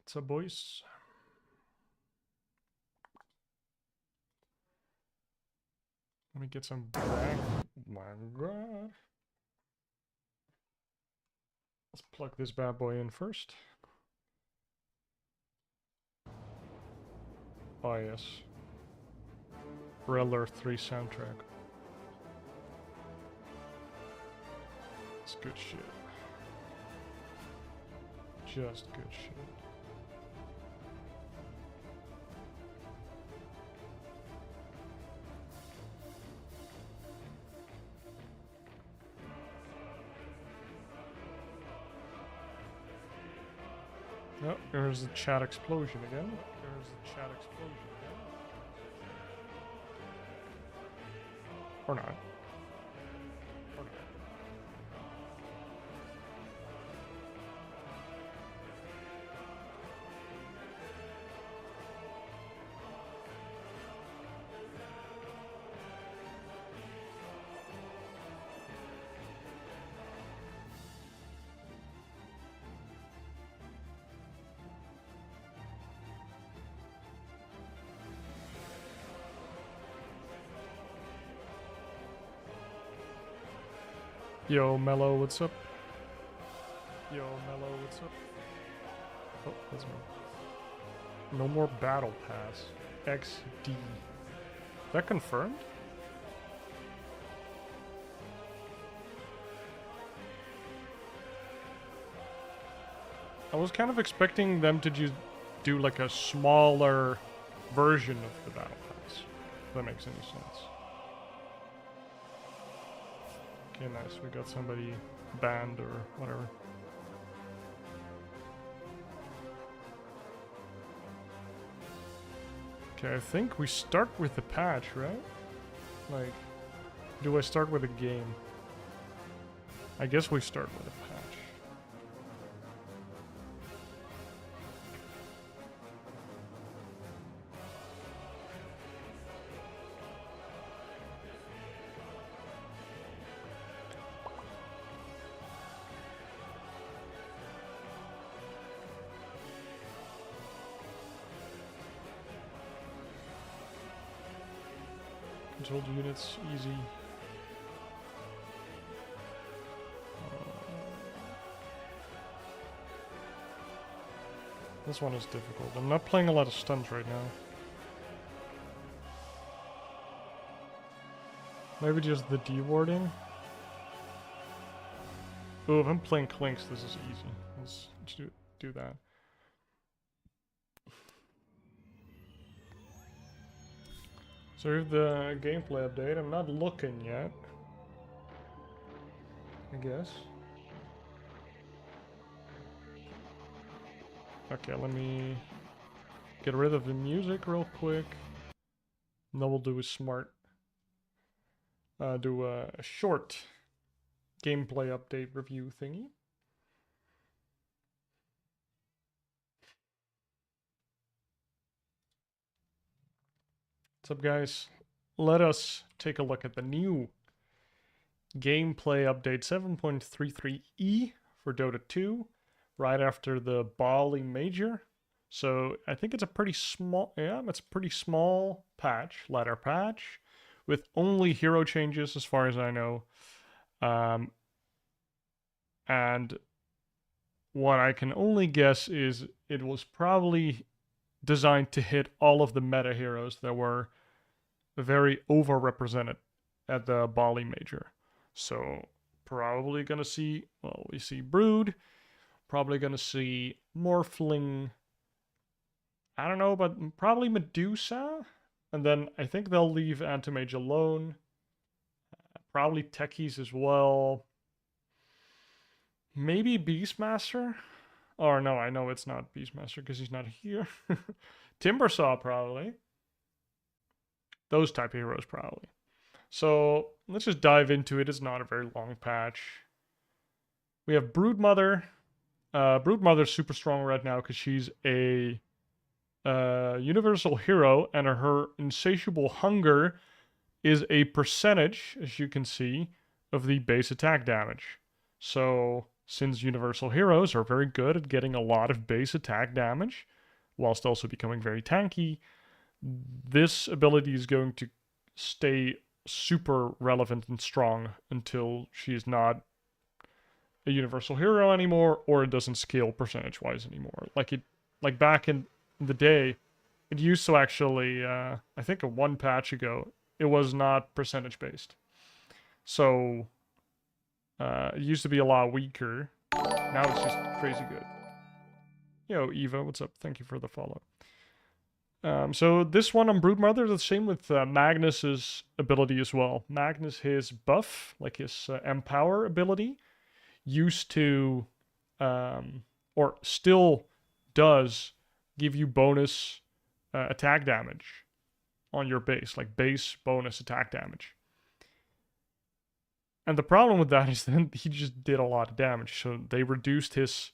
What's up, boys? Let me get some back. Oh my god. Let's plug this bad boy in first. Oh yes. Reller 3 soundtrack. It's good shit. Just good shit. Oh, there's the chat explosion again. There's the chat explosion again. Or not. Or not. Yo, Mello, what's up? Yo, Mello, what's up? Oh, that's me. No more battle pass. XD. Is that confirmed? I was kind of expecting them to just do like a smaller version of the battle pass. If that makes any sense. Okay, nice. We got somebody banned or whatever. Okay, I think we start with the patch, right? Like, do I start with a game? I guess we start with a patch. Controlled units, easy. This one is difficult. I'm not playing a lot of stuns right now. Maybe just the dewarding. Oh, if I'm playing Clinkz, this is easy. Let's do that. So here's the gameplay update. I'm not looking yet, I guess. Okay, let me get rid of the music real quick. And then we'll do a smart, do a short gameplay update review thingy. What's up, guys? Let us take a look at the new gameplay update 7.33e for Dota 2, right after the Bali Major. So I think it's a pretty small, it's a pretty small patch, ladder patch, with only hero changes as far as I know. And what I can only guess is it was probably designed to hit all of the meta heroes that were very overrepresented at the Bali Major. So probably gonna see, well, we see Brood, probably gonna see Morphling, I don't know, but probably Medusa, and then I think they'll leave Anti-Mage alone, probably Techies as well, maybe Beastmaster, or no, I know it's not Beastmaster because he's not here. Timbersaw probably. Those type of heroes probably. So let's just dive into it. It's not a very long patch. We have Broodmother. Broodmother's super strong right now because she's a universal hero, and her insatiable hunger is a percentage, as you can see, of the base attack damage. So since universal heroes are very good at getting a lot of base attack damage, whilst also becoming very tanky, this ability is going to stay super relevant and strong until she's not a universal hero anymore, or it doesn't scale percentage-wise anymore. Like back in the day, it used to actually, I think one patch ago, it was not percentage-based. So, it used to be a lot weaker. Now it's just crazy good. Yo, Eva, what's up? Thank you for the follow. So this one on Broodmother, the same with Magnus's ability as well. Magnus, his buff, like his Empower ability, used to, or still does, give you bonus attack damage on your base, like base bonus attack damage. And the problem with that is that he just did a lot of damage. So they reduced his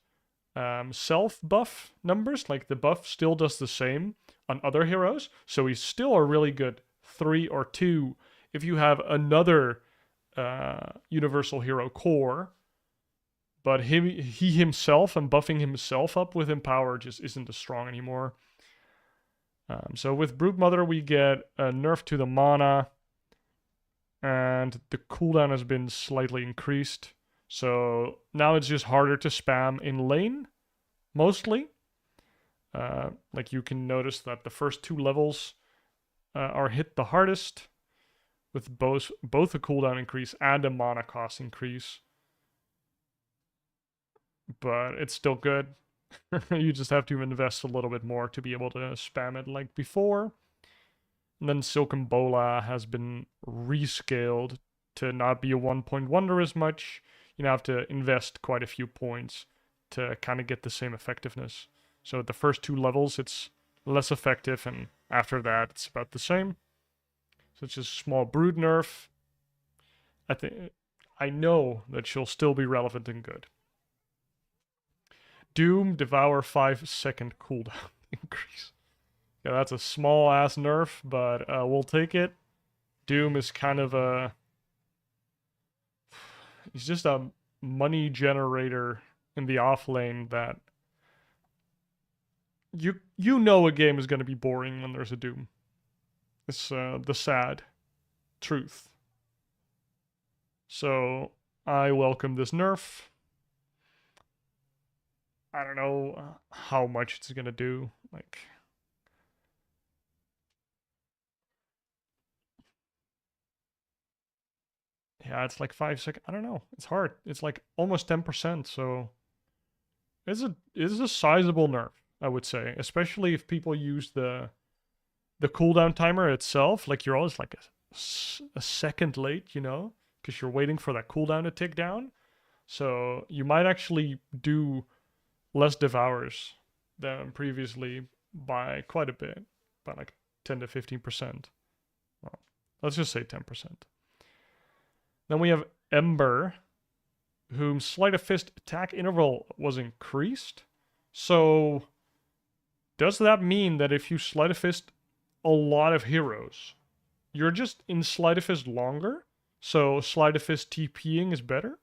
self buff numbers. Like the buff still does the same on other heroes. So he's still a really good 3 or 2 if you have another universal hero core. But he himself and buffing himself up with Empower just isn't as strong anymore. So with Broodmother, we get a nerf to the mana. And the cooldown has been slightly increased. So now it's just harder to spam in lane, mostly. Like you can notice that the first 2 levels are hit the hardest, with both a cooldown increase and a mana cost increase. But it's still good. You just have to invest a little bit more to be able to spam it like before. And then Silken Bola has been rescaled to not be a 1-point wonder as much. You have to invest quite a few points to kind of get the same effectiveness. So at the first 2 levels, it's less effective, and after that, it's about the same. So it's just a small brood nerf. I know that she'll still be relevant and good. Doom, Devour 5-second cooldown increase. Yeah, that's a small ass nerf, but we'll take it. Doom is kind of a... He's just a money generator in the offlane that... You know a game is going to be boring when there's a Doom. It's the sad truth. So, I welcome this nerf. I don't know how much it's going to do. Like... Yeah, it's like 5 seconds. I don't know. It's hard. It's like almost 10%. So it's a sizable nerf, I would say, especially if people use the cooldown timer itself. Like you're always like a second late, you know, because you're waiting for that cooldown to tick down. So you might actually do less devours than previously by quite a bit, by like 10 to 15%. Well, let's just say 10%. Then we have Ember, whom Sleight of Fist attack interval was increased. So, does that mean that if you Sleight of Fist a lot of heroes, you're just in Sleight of Fist longer? So, Sleight of Fist TPing is better?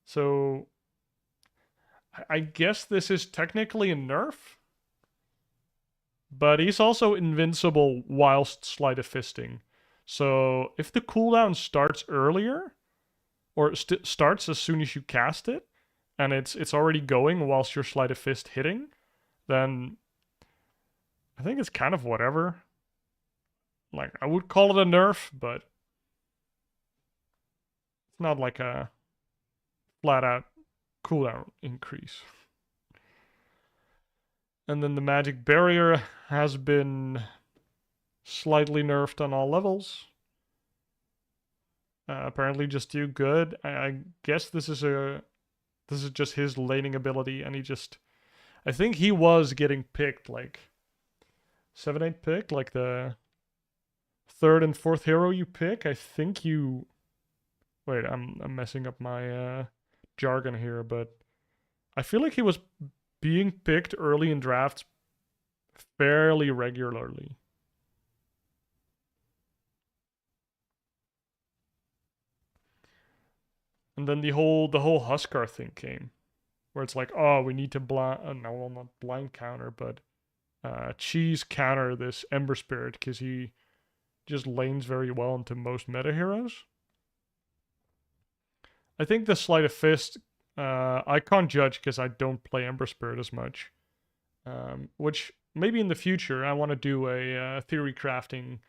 So, I guess this is technically a nerf. But he's also invincible whilst Sleight of Fisting. So if the cooldown starts earlier, or starts as soon as you cast it, and it's already going whilst you're Sleight of Fist hitting, then I think it's kind of whatever. Like, I would call it a nerf, but it's not like a flat-out cooldown increase. And then the magic barrier has been slightly nerfed on all levels. Apparently just do good. I guess this is just his laning ability, and I think he was getting picked like 7-8 picked, like the 3rd and 4th hero you pick. I think you... Wait, I'm messing up my jargon here, but I feel like he was being picked early in drafts fairly regularly. And then the whole Huskar thing came, where it's like, oh, we need to blind, no, well, not blind counter, but cheese counter this Ember Spirit because he just lanes very well into most meta heroes. I think the Sleight of Fist, I can't judge because I don't play Ember Spirit as much. Which maybe in the future I want to do a theory crafting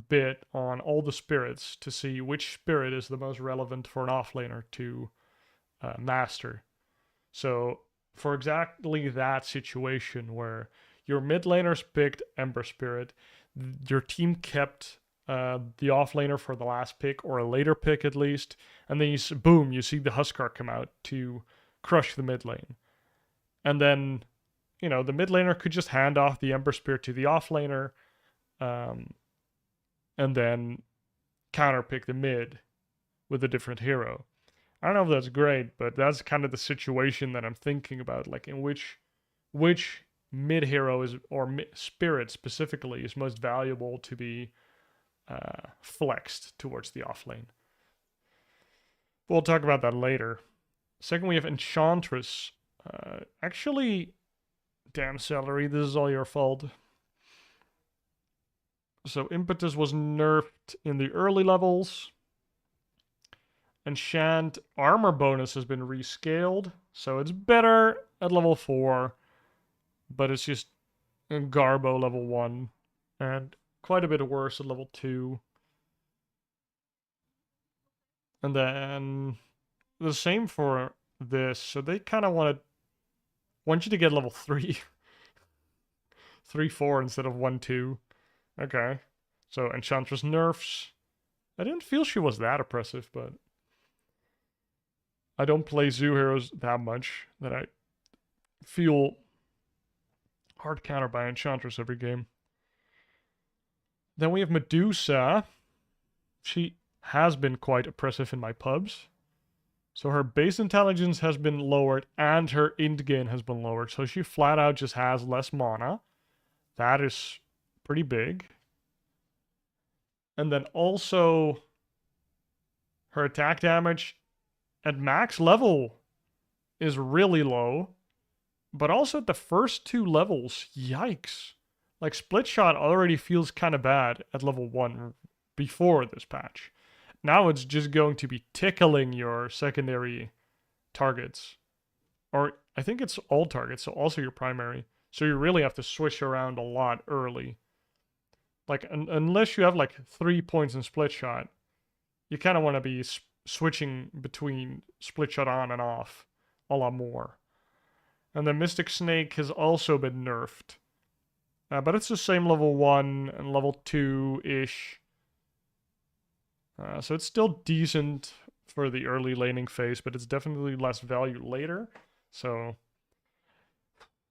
bit on all the spirits to see which spirit is the most relevant for an offlaner to master. So for exactly that situation where your mid laners picked Ember Spirit, your team kept the offlaner for the last pick or a later pick at least, and then boom, you see the Huskar come out to crush the mid lane. And then, the mid laner could just hand off the Ember Spirit to the offlaner, and then counterpick the mid with a different hero. I don't know if that's great, but that's kind of the situation that I'm thinking about, like in which mid hero is, or spirit specifically, is most valuable to be flexed towards the offlane. We'll talk about that later. Second, we have Enchantress. Actually, damn Celery, this is all your fault. So Impetus was nerfed in the early levels. Enchant armor bonus has been rescaled, so it's better at level 4, but it's just Garbo level 1, and quite a bit worse at level 2. And then the same for this, so they kind of want you to get level 3. 3, 4 instead of 1, 2. Okay. So Enchantress nerfs. I didn't feel she was that oppressive, but I don't play zoo heroes that much that I feel hard countered by Enchantress every game. Then we have Medusa. She has been quite oppressive in my pubs. So her base intelligence has been lowered and her int gain has been lowered. So she flat out just has less mana. That is pretty big. And then also her attack damage at max level is really low. But also at the first 2 levels, yikes. Like Split Shot already feels kind of bad at level 1 before this patch. Now it's just going to be tickling your secondary targets. Or I think it's all targets, so also your primary. So you really have to swish around a lot early. Like, unless you have like 3 points in Split Shot, you kind of want to be switching between Split Shot on and off a lot more. And the Mystic Snake has also been nerfed. But it's the same level 1 and level 2-ish. So it's still decent for the early laning phase, but it's definitely less value later. So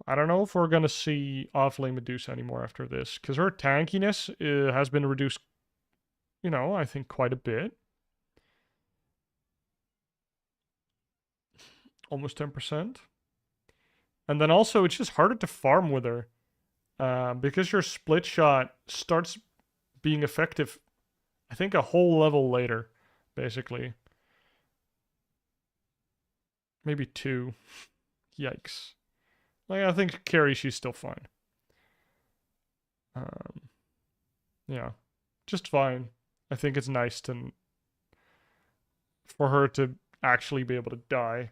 I don't know if we're going to see Offlane Medusa anymore after this, because her tankiness has been reduced, I think quite a bit. Almost 10%. And then also, it's just harder to farm with her. Because your Split Shot starts being effective, I think, a whole level later, basically. Maybe 2. Yikes. Like, I think carry, she's still fine. Yeah. Just fine. I think it's nice for her to actually be able to die.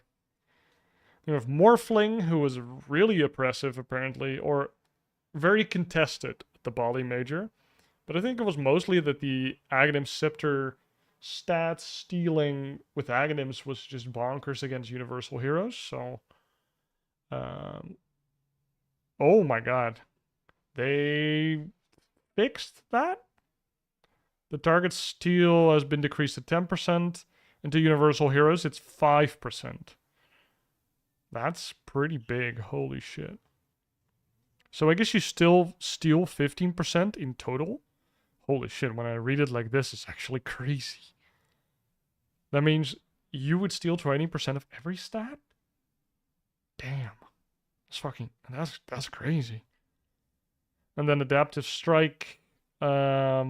You have Morphling, who was really oppressive, apparently, or very contested at the Bali Major. But I think it was mostly that the Aghanim Scepter stats stealing with Aghanims was just bonkers against Universal Heroes, so... oh my god. They fixed that? The target steal has been decreased to 10%. Into Universal Heroes, it's 5%. That's pretty big. Holy shit. So I guess you still steal 15% in total? Holy shit, when I read it like this, it's actually crazy. That means you would steal 20% of every stat? Damn. That's crazy. And then Adaptive Strike has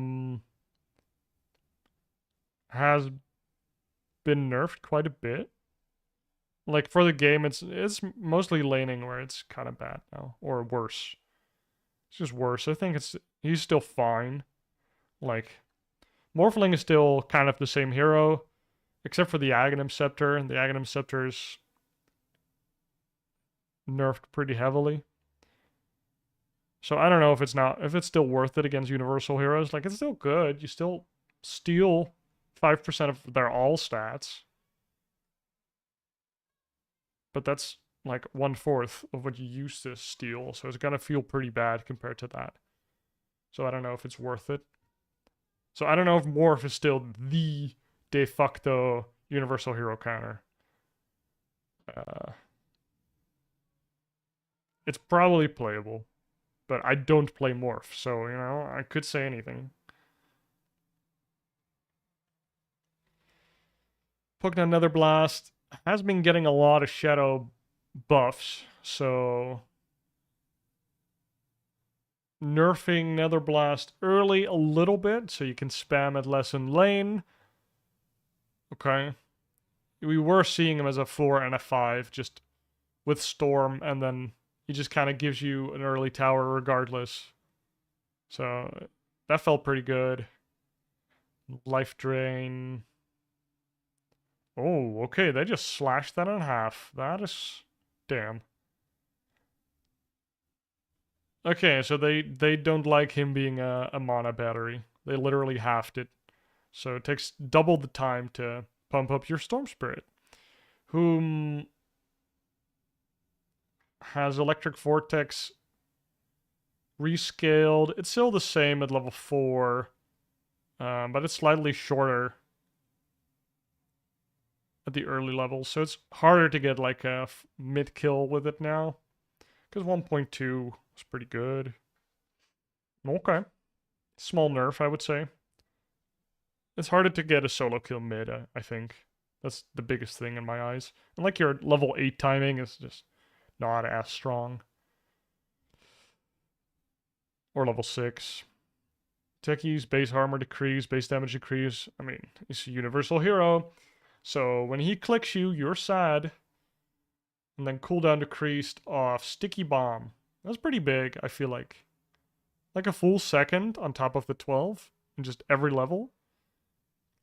been nerfed quite a bit. Like for the game, it's mostly laning where it's kind of bad now, or worse. It's just worse. I think he's still fine. Like Morphling is still kind of the same hero, except for the Aghanim Scepter, and the Aghanim Scepter is nerfed pretty heavily. So I don't know if it's still worth it against universal heroes. Like it's still good. You still steal 5% of their all stats. But that's like 1/4 of what you used to steal, so it's gonna feel pretty bad compared to that. So I don't know if it's worth it. So I don't know if Morph is still the de facto universal hero counter. It's probably playable, but I don't play Morph, so, you know, I could say anything. Pokemon Nether Blast has been getting a lot of shadow buffs, so nerfing Nether Blast early a little bit so you can spam it less in lane. Okay. We were seeing him as a 4 and a 5 just with Storm, and then he just kind of gives you an early tower regardless. So that felt pretty good. Life Drain. Oh, okay, they just slashed that in half. That is... damn. Okay, so they don't like him being a mana battery. They literally halved it. So it takes double the time to pump up your Storm Spirit. Whom has Electric Vortex rescaled. It's still the same at level 4, but it's slightly shorter at the early levels, so it's harder to get like a mid kill with it now, because 1.2 is pretty good. Okay, small nerf, I would say. It's harder to get a solo kill mid, I think. That's the biggest thing in my eyes. And like your level 8 timing is just not as strong. Or level 6. Techies, base armor decrease, base damage decrease. I mean, he's a universal hero. So when he clicks you, you're sad. And then cooldown decreased off Sticky Bomb. That's pretty big, I feel like. Like a full second on top of the 12 in just every level.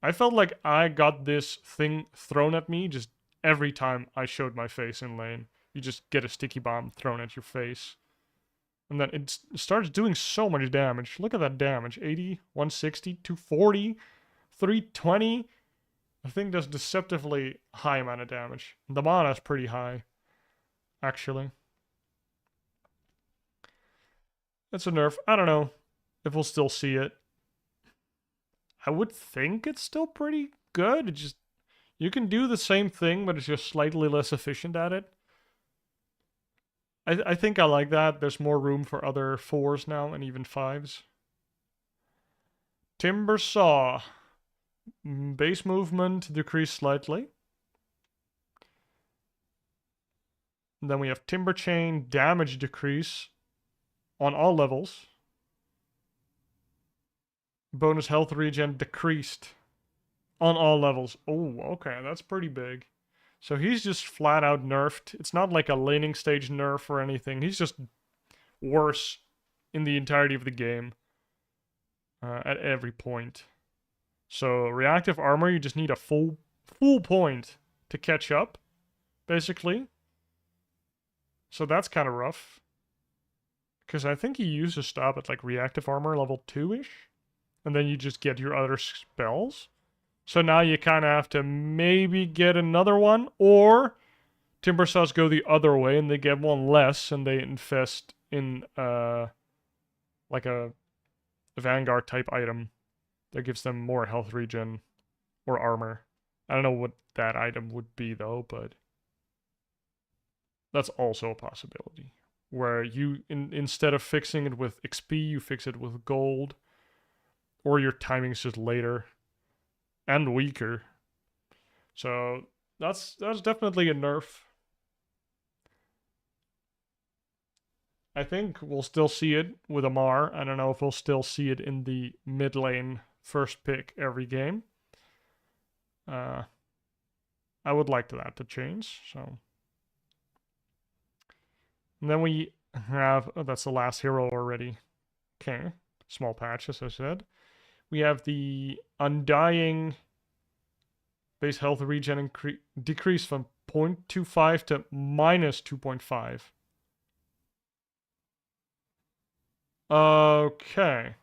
I felt like I got this thing thrown at me just every time I showed my face in lane. You just get a Sticky Bomb thrown at your face. And then it starts doing so much damage. Look at that damage. 80, 160, 240, 320. I think that's deceptively high amount of damage. The mana is pretty high, actually. It's a nerf. I don't know if we'll still see it. I would think it's still pretty good. It just, you can do the same thing, but it's just slightly less efficient at it. I think I like that. There's more room for other 4s now and even 5s. Timber Saw. Base movement decreased slightly. And then we have Timber Chain, damage decrease on all levels. Bonus health regen decreased on all levels. Oh, okay, that's pretty big. So he's just flat out nerfed. It's not like a laning stage nerf or anything. He's just worse in the entirety of the game at every point. So reactive armor, you just need a full point to catch up, basically. So that's kind of rough. Because I think he used to stop at like reactive armor level 2-ish. And then you just get your other spells. So now you kind of have to maybe get another one, or Timber Saws go the other way and they get one less and they infest in like a Vanguard type item that gives them more health regen or armor. I don't know what that item would be though, but that's also a possibility. Where you, instead of fixing it with XP, you fix it with gold, or your timing's just later and weaker. So that's definitely a nerf. I think we'll still see it with Amar. I don't know if we'll still see it in the mid lane first pick every game. I would like that to change, so. And then we have, oh, that's the last hero already. Okay, small patch, as I said. We have the Undying base health regen decrease from 0.25 to minus 2.5. Okay.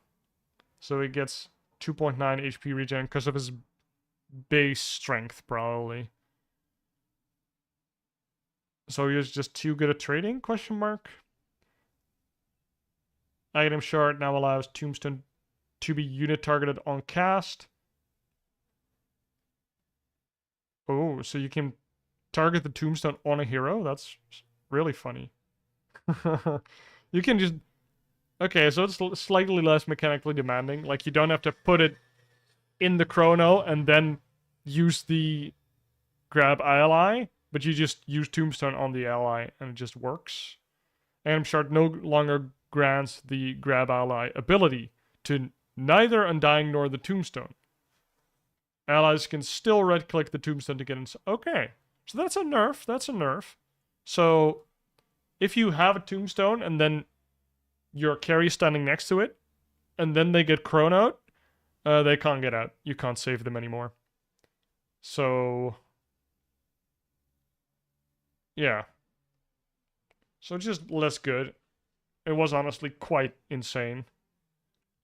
So he gets 2.9 HP regen because of his base strength, probably. So he was just too good at trading, question mark? Item shard now allows Tombstone to be unit targeted on cast. Oh, so you can target the Tombstone on a hero? That's really funny. You can just... Okay, so it's slightly less mechanically demanding. Like, you don't have to put it in the chrono and then use the grab ally, but you just use Tombstone on the ally and it just works. Item shard no longer grants the grab ally ability to neither Undying nor the Tombstone. Allies can still right-click the Tombstone to get in. Okay, so that's a nerf. That's a nerf. So if you have a Tombstone and then your carry standing next to it, and then they get chronoed, they can't get out. You can't save them anymore. So yeah. So just less good. It was honestly quite insane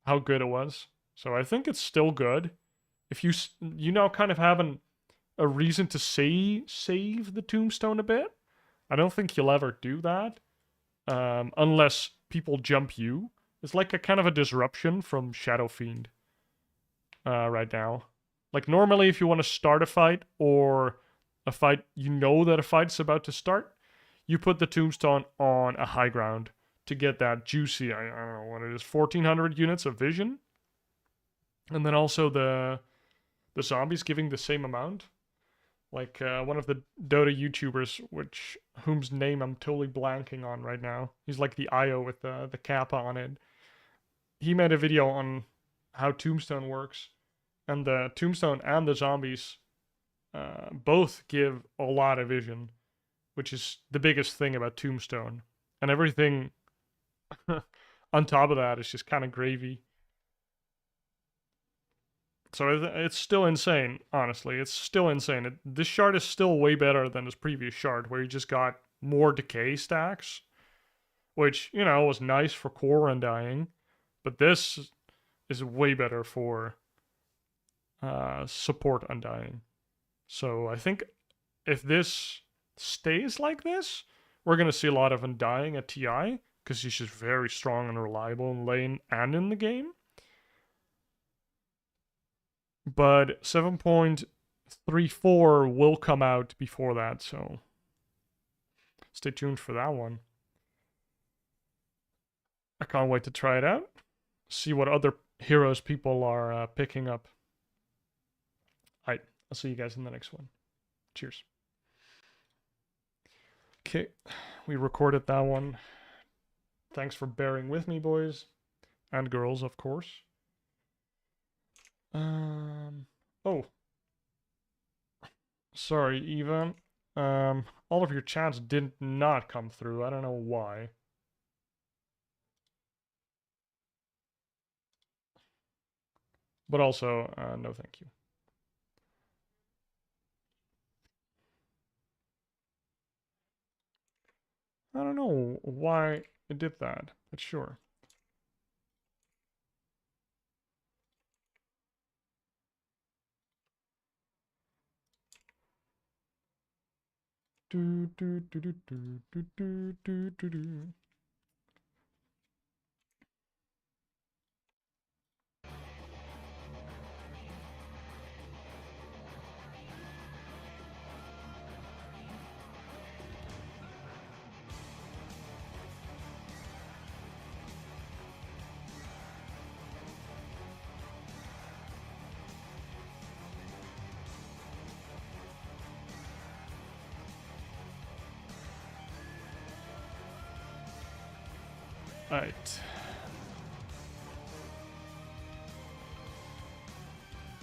how good it was. So I think it's still good. If you now kind of have a reason to save the Tombstone a bit. I don't think you'll ever do that. Unless people jump you. It's like a kind of a disruption from Shadow Fiend right now. Like normally if you want to start a fight or a fight, you know that a fight's about to start, you put the Tombstone on a high ground to get that juicy, I don't know what it is, 1400 units of vision. And then also the zombies giving the same amount. Like one of the Dota YouTubers, whom's name I'm totally blanking on right now. He's like the IO with the kappa on it. He made a video on how Tombstone works. And the Tombstone and the zombies both give a lot of vision, which is the biggest thing about Tombstone. And everything on top of that is just kind of gravy. So it's still insane, honestly. It's still insane. This shard is still way better than this previous shard, where you just got more decay stacks, which, you know, was nice for core Undying. But this is way better for support Undying. So I think if this stays like this, we're going to see a lot of Undying at TI, because he's just very strong and reliable in lane and in the game. But 7.34 will come out before that, so stay tuned for that one. I can't wait to try it out. See what other heroes people are picking up. Alright, I'll see you guys in the next one. Cheers. Okay, we recorded that one. Thanks for bearing with me, boys. And girls, of course. Oh. Sorry, Eva. All of your chats did not come through. I don't know why. But also, no thank you. I don't know why it did that, but sure. Do do do do do do do do do do. Alright.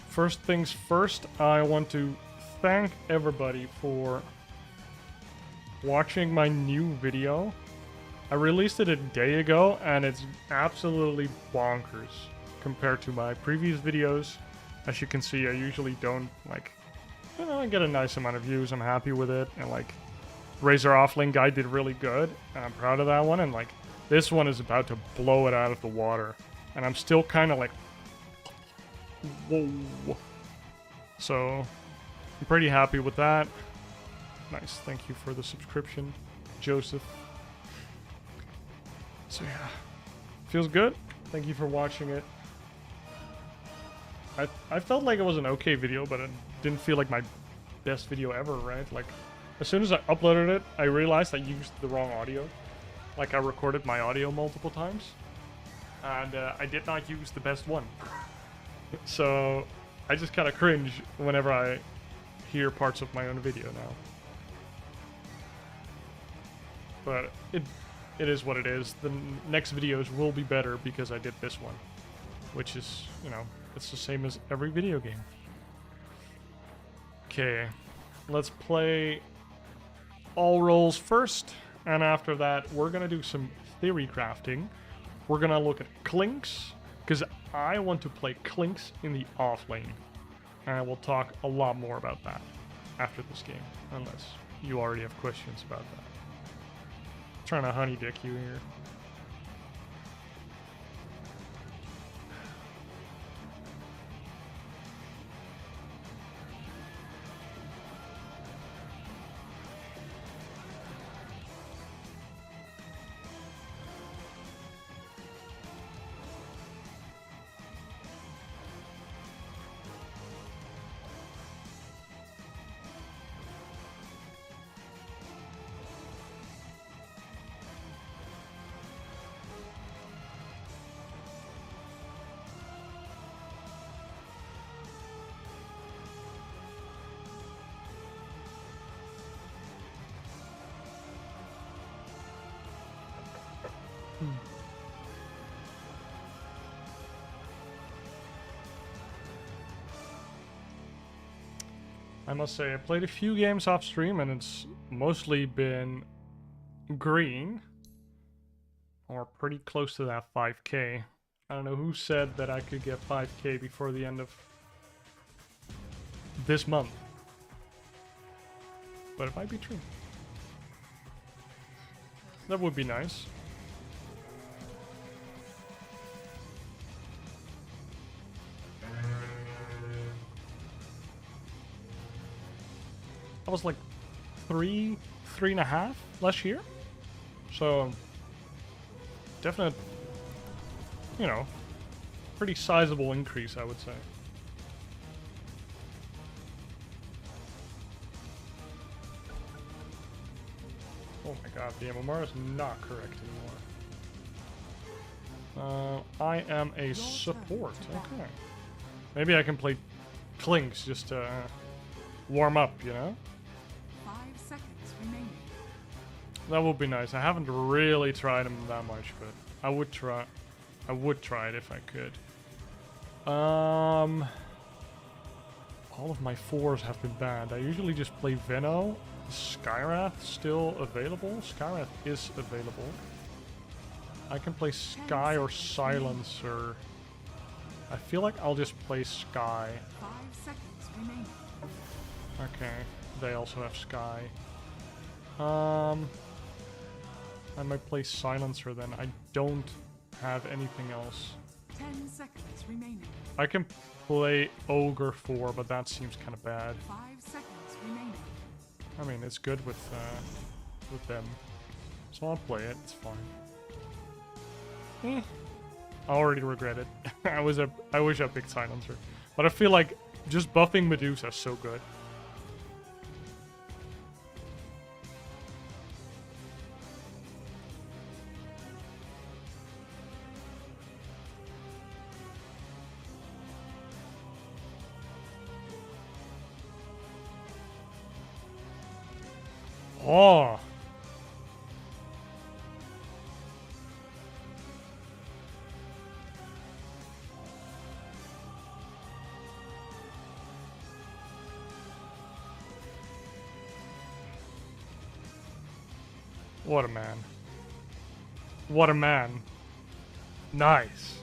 First things first, I want to thank everybody for watching my new video. I released it a day ago, and it's absolutely bonkers compared to my previous videos. As you can see, I usually don't, like, you know, I get a nice amount of views, I'm happy with it, and, like, Razor Offlane guy did really good, and I'm proud of that one, and, like, this one is about to blow it out of the water, and I'm still kind of like, whoa. So, I'm pretty happy with that. Nice, thank you for the subscription, Joseph. So yeah, feels good. Thank you for watching it. I felt like it was an okay video, but it didn't feel like my best video ever, right? Like, as soon as I uploaded it, I realized I used the wrong audio. Like, I recorded my audio multiple times, and I did not use the best one. So, I just kind of cringe whenever I hear parts of my own video now. But it is what it is. The next videos will be better because I did this one. Which is, you know, it's the same as every video game. Okay, let's play all roles first. And after that, we're gonna do some theory crafting. We're gonna look at Clinkz, because I want to play Clinkz in the offlane. And we'll talk a lot more about that after this game, unless you already have questions about that. Trying to honey dick you here. I must say, I played a few games off stream and it's mostly been green. Or pretty close to that 5k. I don't know who said that I could get 5k before the end of this month. But it might be true. That would be nice. I was like 3.5 last year. So, definite, you know, pretty sizable increase, I would say. Oh my god, the MMR is not correct anymore. I am a support, okay. Maybe I can play Clinkz just to warm up, you know? 5 seconds remaining. That would be nice. I haven't really tried them that much, but I would try. I would try it if I could. All of my 4s have been banned. I usually just play Veno. Is Skywrath still available? Skywrath is available. I can play Sky or Silencer. I feel like I'll just play Sky. 5 seconds remaining. Okay, they also have Sky. I might play Silencer then. I don't have anything else. 10 seconds remaining. I can play Ogre 4, but that seems kind of bad. 5 seconds remaining. I mean, it's good with them. So I'll play it, it's fine. I already regret it. I wish I picked Silencer. But I feel like just buffing Medusa is so good. Oh! What a man. What a man. Nice.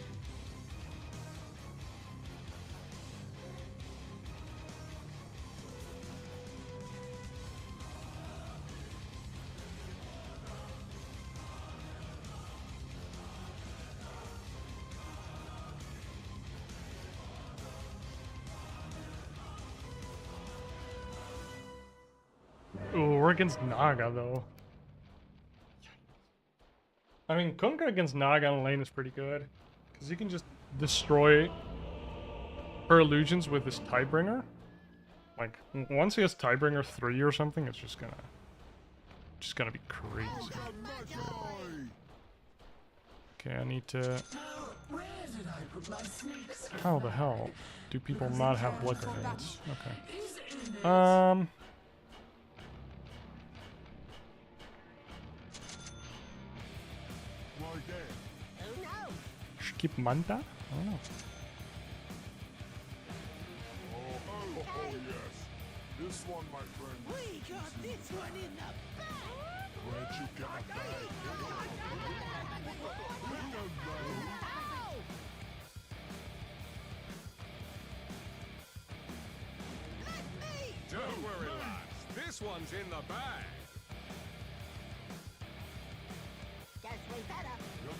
Ooh, we're against Naga though. I mean, Kunkka against Naga on lane is pretty good. Because he can just destroy her illusions with his Tidebringer. Like, once he has Tidebringer 3 or something, it's just gonna be crazy. Okay, I need to... How the hell do people not have Blicker Hands? Okay. Skip Manta? I don't know. Oh, yes. This one, my friend. We got this one in the bag. Where'd you get a bag? We don't know. Don't worry, lads. This one's in the bag. Guess we better. Yep.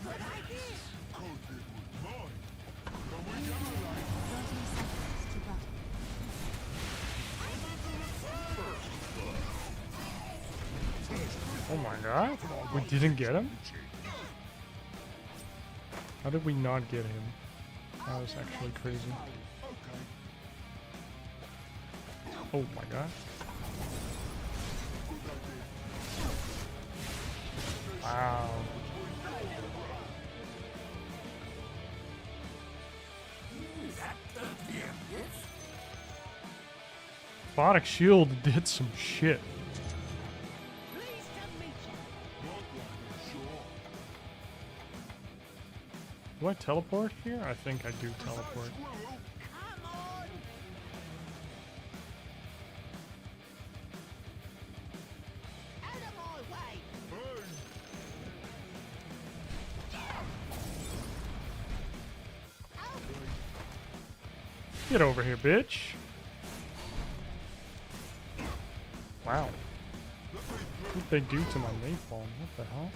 Good idea. Could be with mine. But we got 30 seconds to battle. Oh my god. We didn't get him? How did we not get him? That was actually crazy. Oh my god. Wow. Robotic Shield did some shit. Do I teleport here? I think I do teleport. Get over here, bitch. Wow. What did they do to my napalm? What the hell?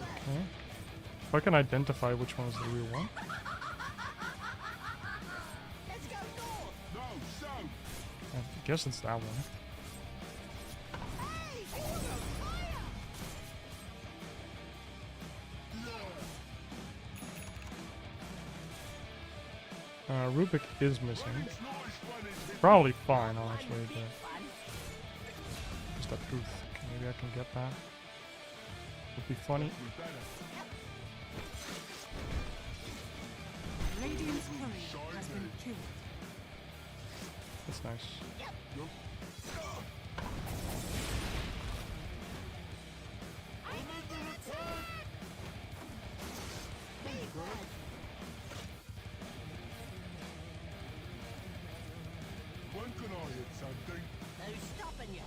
Okay. If I can identify which one is the real one. I guess it's that one. Rubik is missing. Probably fine, honestly, but just a tooth. Okay, maybe I can get that. Would be funny. Radiant's courier has been killed. That's nice. When can I hit something? Who's stopping you?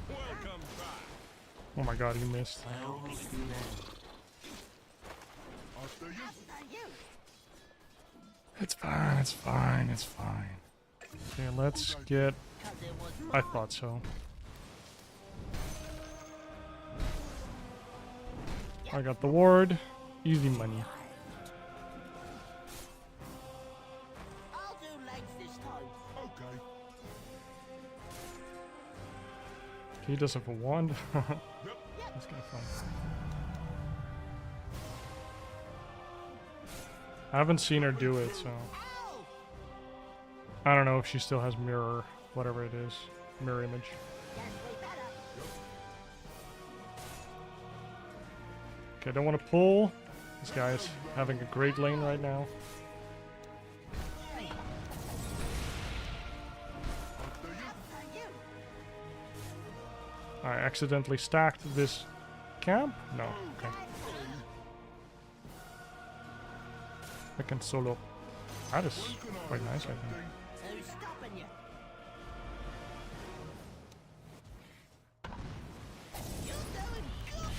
Welcome back. Oh my god, he missed. After you. It's fine, it's fine, it's fine. Okay, let's get... I thought so. I got the ward. Easy money. I'll do legs this time. Okay. He does have a wand. That's kind of fun. I haven't seen her do it, so... I don't know if she still has mirror, whatever it is. Mirror image. Okay, I don't want to pull. This guy is having a great lane right now. I accidentally stacked this camp? No, okay. I can solo. That is quite nice, I think. Who's stopping you? You're doing good.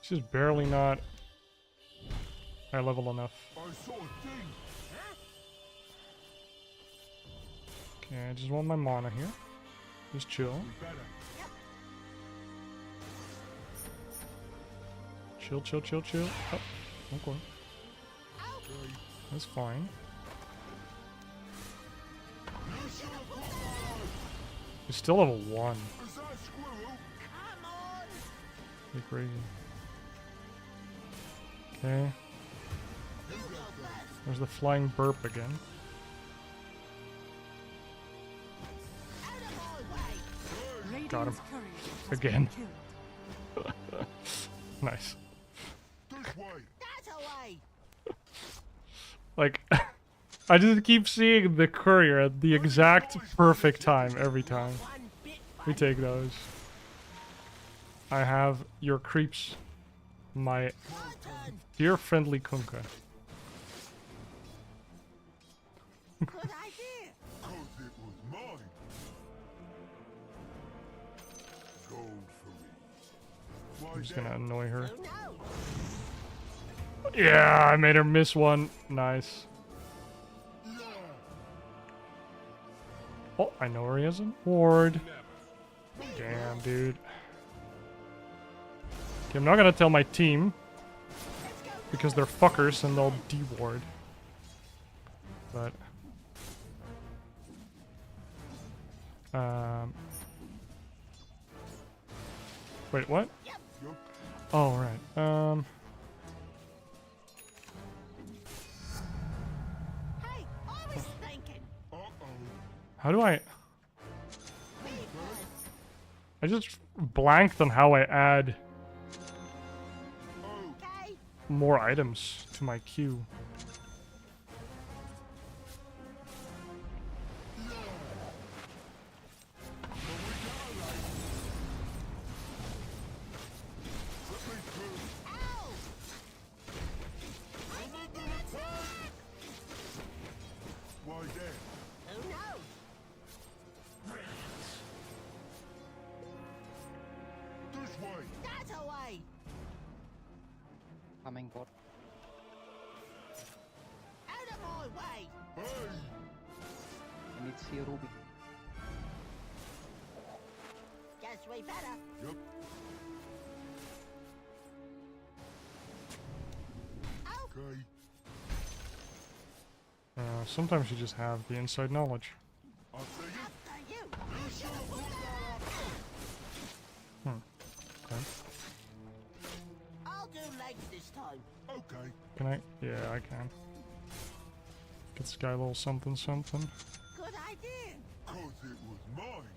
She's barely not high level enough. I saw a thing. Okay, I just want my mana here. Just chill. Better. Chill, chill, chill, chill. Oh, okay. That's fine. He's still level 1. Is that a squirrel? Come on. Pretty crazy. Okay. There's the flying burp again. Out of my way. Got him. Radiant's courier has Again. been killed. Nice. This way. That away. Like, I just keep seeing the courier at the exact perfect time every time. One bit We fun. take those. I have your creeps. My Your turn. dear friendly Kunka. Good idea. Cause it was mine. Gold for me. Why I'm just then? gonna annoy her. Who knows? Yeah, I made her miss one. Nice. Yeah. Oh, I know where he is. An ward. Damn, dude. Okay, I'm not gonna tell my team because they're fuckers and they'll de-ward. But wait, what? Yup. Oh, right. Hey, I was thinking. Uh-oh. How do I? Me first. I just blanked on how I add Okay. more items to my queue. Ow. I'm under attack. Why then? Who knows? This way. That away. Coming bot. Out of my way. Hey. I need to see a Ruby. Guess we better. Yup. Oh, Okay. Sometimes you just have the inside knowledge. After you. after you. You should have put that Okay. I'll do legs this time. up. Okay. Can I? Yeah, I can. Get this guy a little something something. Good idea. Cause it was mine.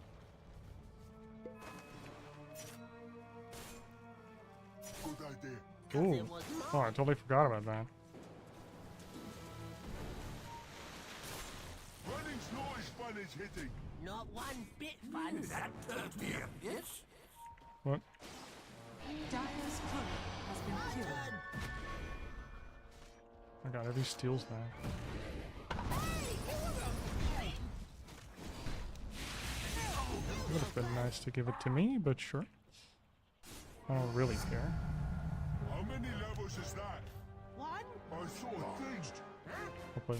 Good idea. Ooh. It was Oh, I totally forgot about that. Running's not as fun as hitting. not one bit fun. What? Dire's courier has been killed. Turn. I got every steals that. Would have been nice to give it to me, but sure. I don't really care. How many levels is that? One. I saw a thing. Hopefully.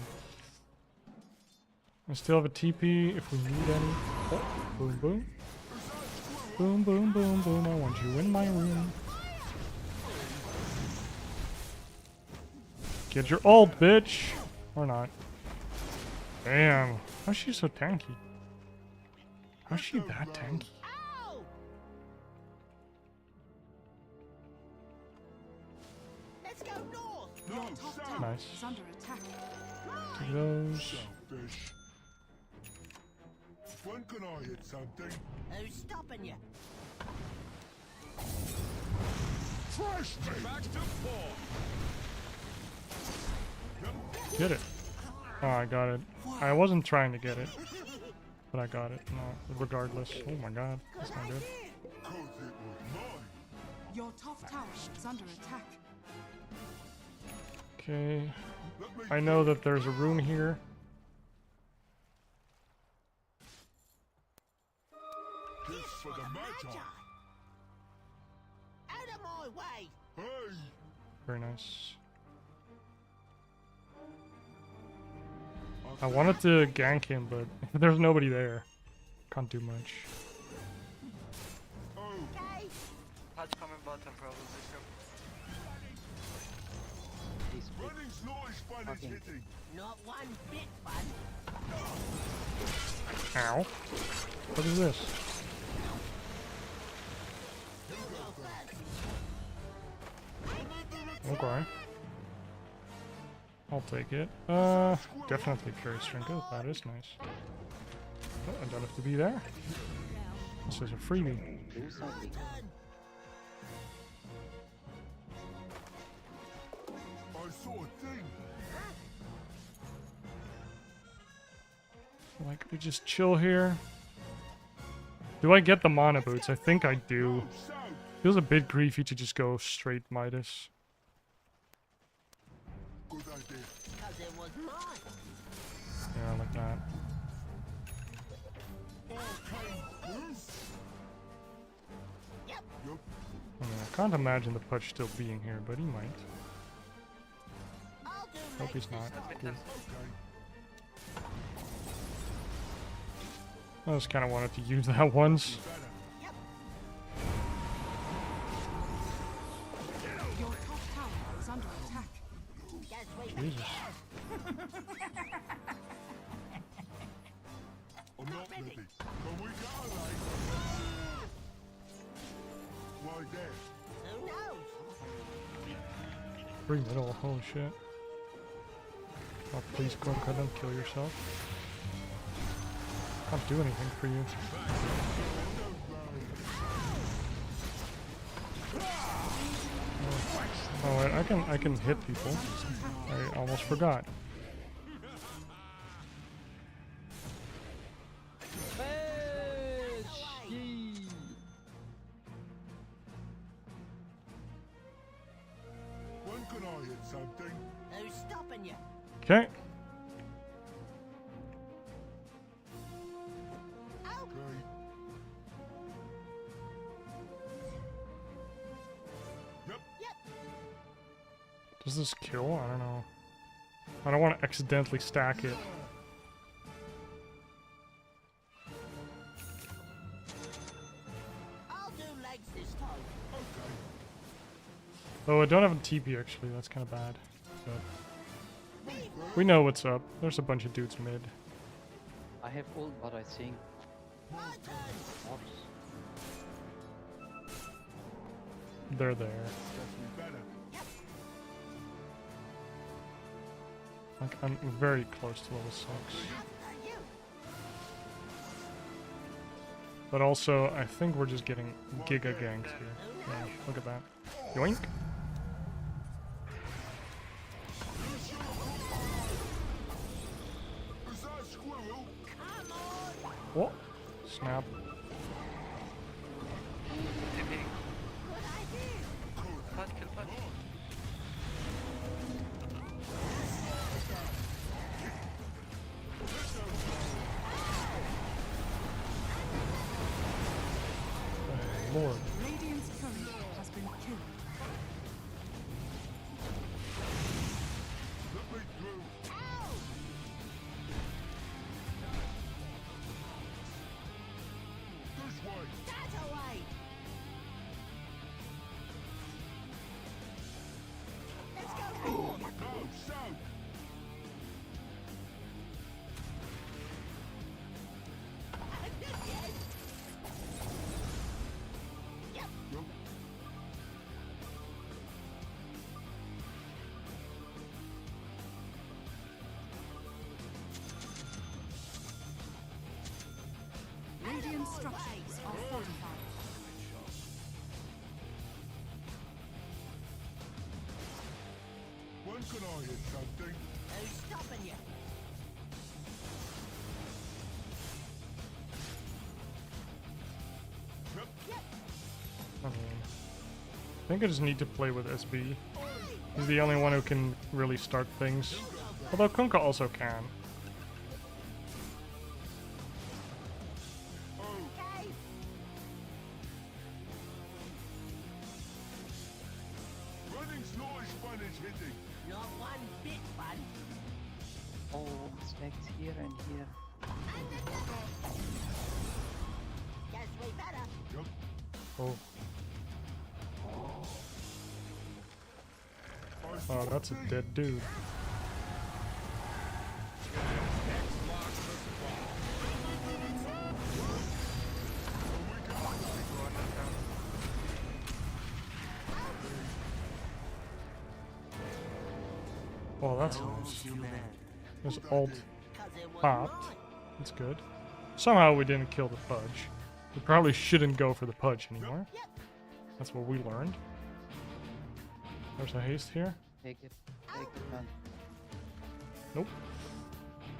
I still have a TP if we need any. Oh, boom, boom. Boom, boom, boom, boom. I want you in my room. Get your ult, bitch! Or not. Damn. How's she so tanky? How's she that tanky? Ow! Let's go north. No, Top south. tower Nice. is under attack. Take those. Selfish. When can I hit something? Who's stopping you? Refresh me. Get it. Oh, I got it. I wasn't trying to get it, but I got it. No, regardless. Oh my god, that's not good. 'Cause it was mine. Your top tower is under attack. Okay. Let me I know that there's a rune here. this for the Magi. Out of my way! Hey, Very nice. I wanted to gank him, but there's nobody there. Can't do much. oh, Okay? Patch coming bottom probably. Please, please. running's not as fun as Okay. hitting. Not one bit fun. Ow. What is this? Okay. I'll take it. Definitely carry Strinko. That is nice. Oh, I don't have to be there. This is a freebie. Do something. I saw a thing. Like, we just chill here. Do I get the mana boots? I think I do. South. Feels a bit griefy to just go straight Midas. Good idea. Because it was mine. Yeah, like that. Okay, Bruce. Yep. Yup. I mean, I can't imagine the Pudge still being here, but he might. I'll do Hope like he's this not. time. Cool. Okay. I just kind of wanted to use that once. Better. Your top tower is under attack. Guess we Jesus. I'm not ready. Can we go, like? Why there? Who knows? Free middle, holy shit. Oh, please, Gunka, don't kill yourself. Can't do anything for you. Oh, wait, I can hit people. I almost forgot. When can I hit something? Who's stopping you? Okay. Oh, Okay. Yep. Does this kill? I don't know. I don't want to accidentally stack it. I'll do legs this time. Okay. Oh, I don't have a TP actually. That's kind of bad. But we know what's up. There's a bunch of dudes mid. I have ult, but I think My turn. mobs. They're there. Definitely better. Like, I'm very close to level 6. After you. But also, I think we're just getting giga ganked here. Yeah, look at that. Yoink! Is that a squirrel? Come on. Oh! Snap. TP. Good idea. Patch, kill patch. Lord. Radiant's courier has been killed. Let me through. Ow. This way. That away. Let's go. No, south. Yes. Yep. Yup. Radiant structures are fortified. When can I hit something? Who's stopping you? I mean, I think I just need to play with SB. He's the only one who can really start things. Although Kunkka also can. Okay. Running's not as fun as hitting. Not one bit fun. Oh, stacks here and here. Guess we better. Yep. Oh, I saw oh, that's a thing. dead dude. Oh, that's nice. There's ult 'Cause it was popped. mine. That's good. Somehow we didn't kill the Pudge. We probably shouldn't go for the Pudge anymore. Yep. That's what we learned. There's a haste here. Take it, man. Nope.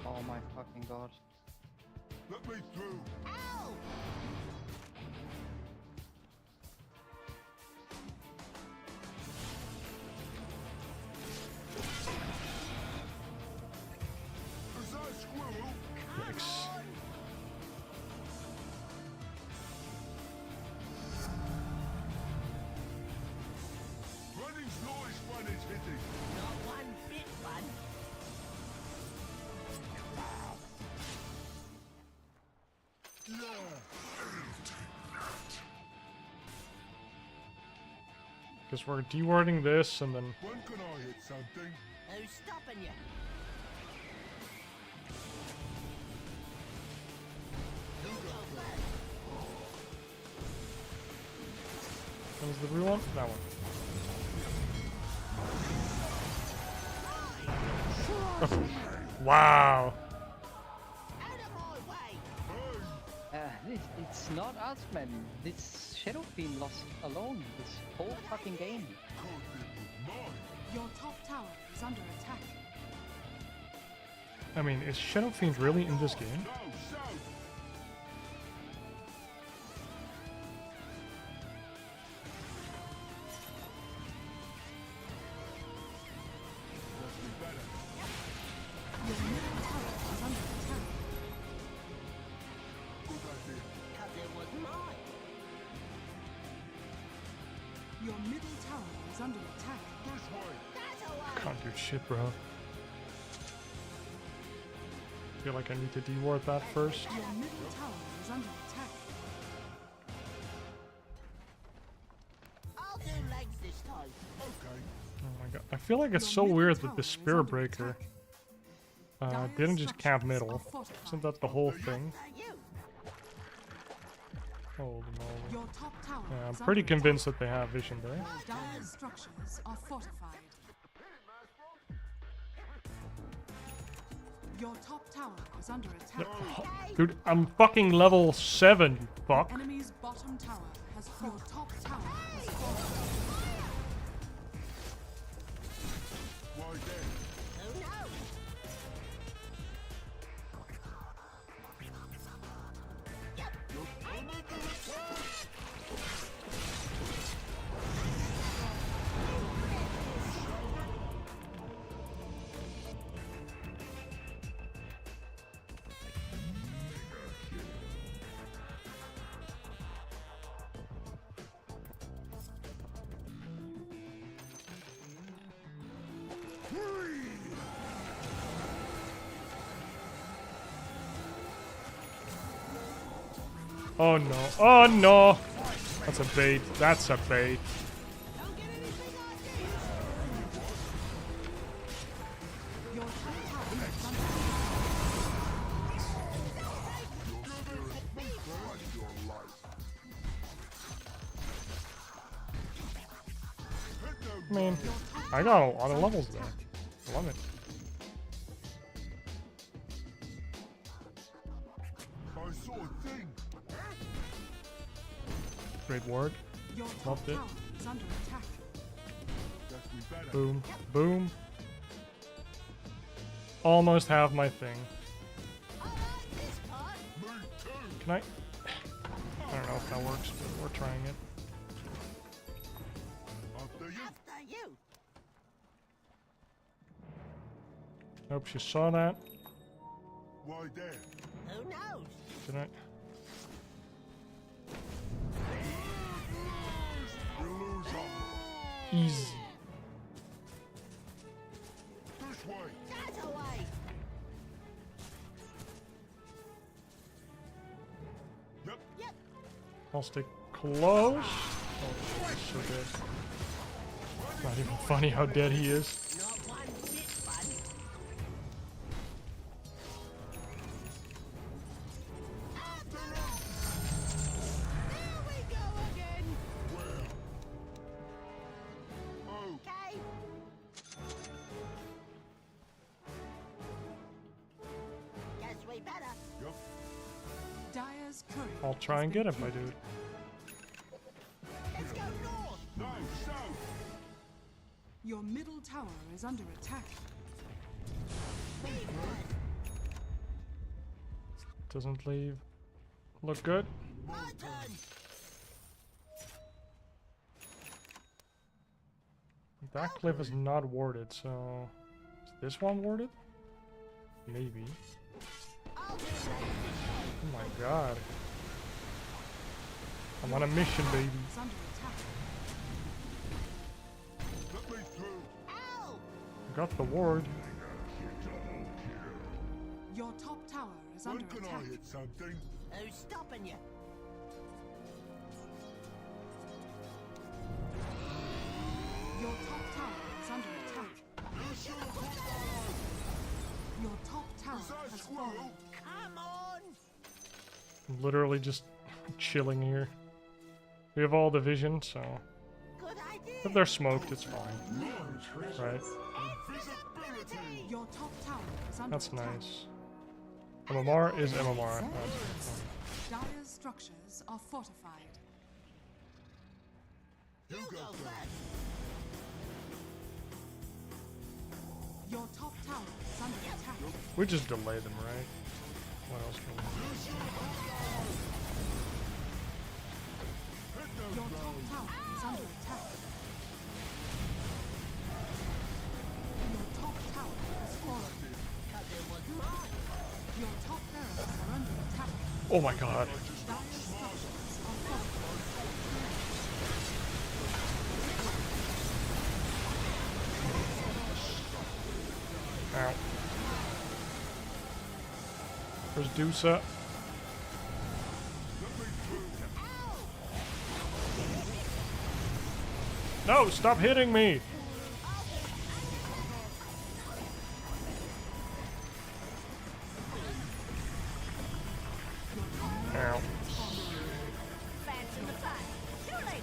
Oh my fucking god. Let me through. Ow! Is that a squirrel? Yikes. Running's not as fun as hitting. Not one bit fun. Because we're dewarding this and then... When can I hit something? Who's stopping you? You go first. What was the blue one? That one. Wow. Out of my way. It's not us, man. This Shadow Fiend lost alone this whole fucking game. Could be with mine. Your top tower is under attack. I mean, is Shadow Fiend really in this game? No, south. Must be better. Your middle tower is under attack. Good idea. 'Cause it was mine. Your middle tower is under attack. This way. That's a way. Can't do shit, bro. Feel like I need to deward that first. Your middle tower is under attack. I'll do legs this time. Okay. Oh my god. I feel like it's so weird that the Spirit Breaker didn't just camp middle. Isn't that the whole thing? You. Holy moly. Your top tower Yeah, I'm is pretty under convinced that they have vision there. attack. Dire's structures are fortified. Your top tower is under attack. Dude, I'm fucking level 7, you fuck. Enemy's bottom tower has fallen. Your top tower has fallen. Why then? Who knows? I'm under attack. Oh no. Oh no! That's a bait. That's a bait. Don't get anything like this. Your top tower is under Burn your life. Hit them. I mean, I got a lot of levels there. Love it. I saw a thing. Great ward. Your top Loved it. tower is under attack. Guess we better. Boom. Boom. almost have my thing. I like this part. Me too. Can I? I don't know if that works, but we're trying it. After you. After you. Hope she saw that. Why there? Who knows? Did I? You lose on Easy. this way. That away. Yep. Yep. I'll stay close. Oh, he's so dead. Not even funny how dead he is. Not one bit fun. After him. There we go again. Where? Oh, Okay. Guess we better. yep. Dire's courier. I'll try and get him, my dude. Let's go north. No, south. Your middle tower is under attack. Doesn't leave. Look good. My turn. That cliff is not warded, so is this one warded? Maybe. I'll do like this time. Oh my god. I'm on a mission, baby. Is under attack. Let me through. Ow! Got the ward. Your top tower is When under can attack. I hit something? Who's stopping you? Your top tower is under attack. You should have put that Your top tower on. Is that has squirrel? fallen. Come on! I'm literally just chilling here. We have all the vision, so Good idea! if they're smoked, it's fine. Right? Invisibility. Your top tower is under That's attack. nice. MMR is MMR. That's Dire's structures are fortified. You You go go first. first. Your top tower is under attack. we just delay them, right? What else can we do? Hit those Your top blows. tower is under attack. Your top tower has fallen. Cause it was mine. Your top barracks are under attack. Oh my god. Dire's structures are fortified. Ow. Where's Dusa? No, stop hitting me! Ow. Fancy the fun. Too late.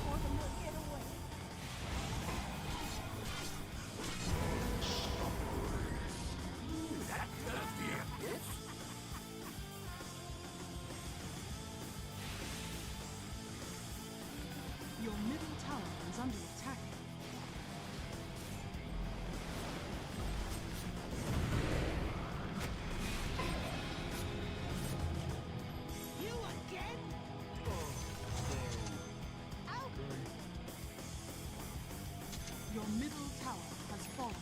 Or them will get away. Your middle tower is under attack. You again? Ow! Your middle tower has fallen.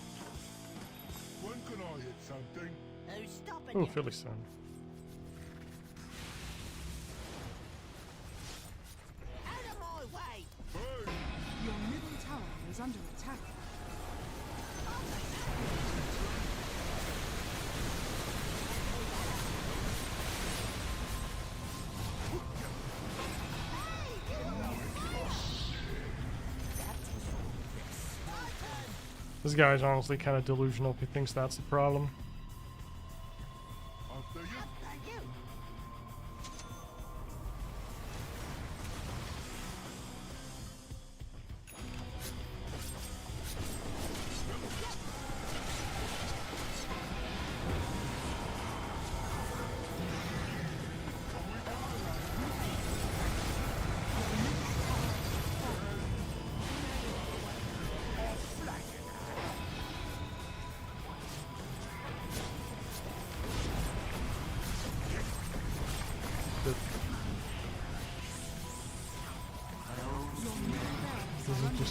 When can I hit something? Who's stopping Ooh, you? Philly Sun. Out of my way! Hey, Your middle tower is under attack. This guy's honestly kind of delusional if he thinks that's the problem. after you. After you!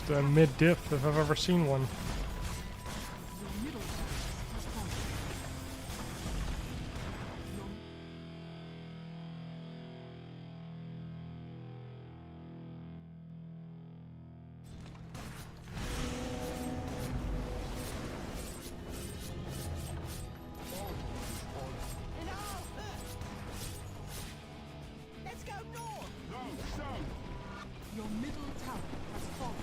biggest mid-diff if I've ever seen one. Your middle tower has fallen. Let's go north! Your middle tower has fallen.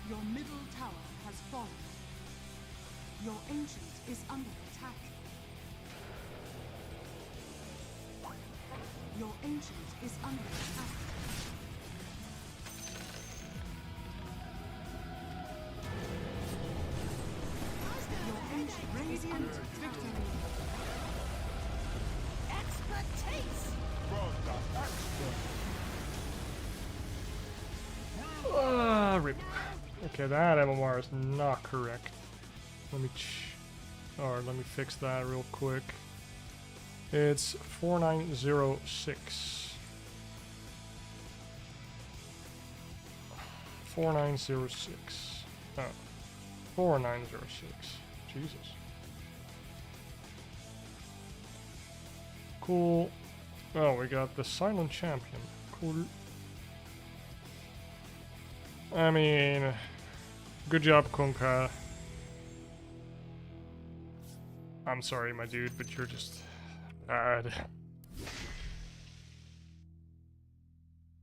Your middle tower has fallen. Your ancient is under attack. Your ancient is under attack. Your ancient radiant victory. Expertise! Rip. Okay, that MMR is not correct. Let me let me fix that real quick. It's 4906. 4906. Oh. 4906. Jesus. Cool. Oh, we got the Silent Champion. Cool. I mean, good job, Kunka. I'm sorry, my dude, but you're just bad.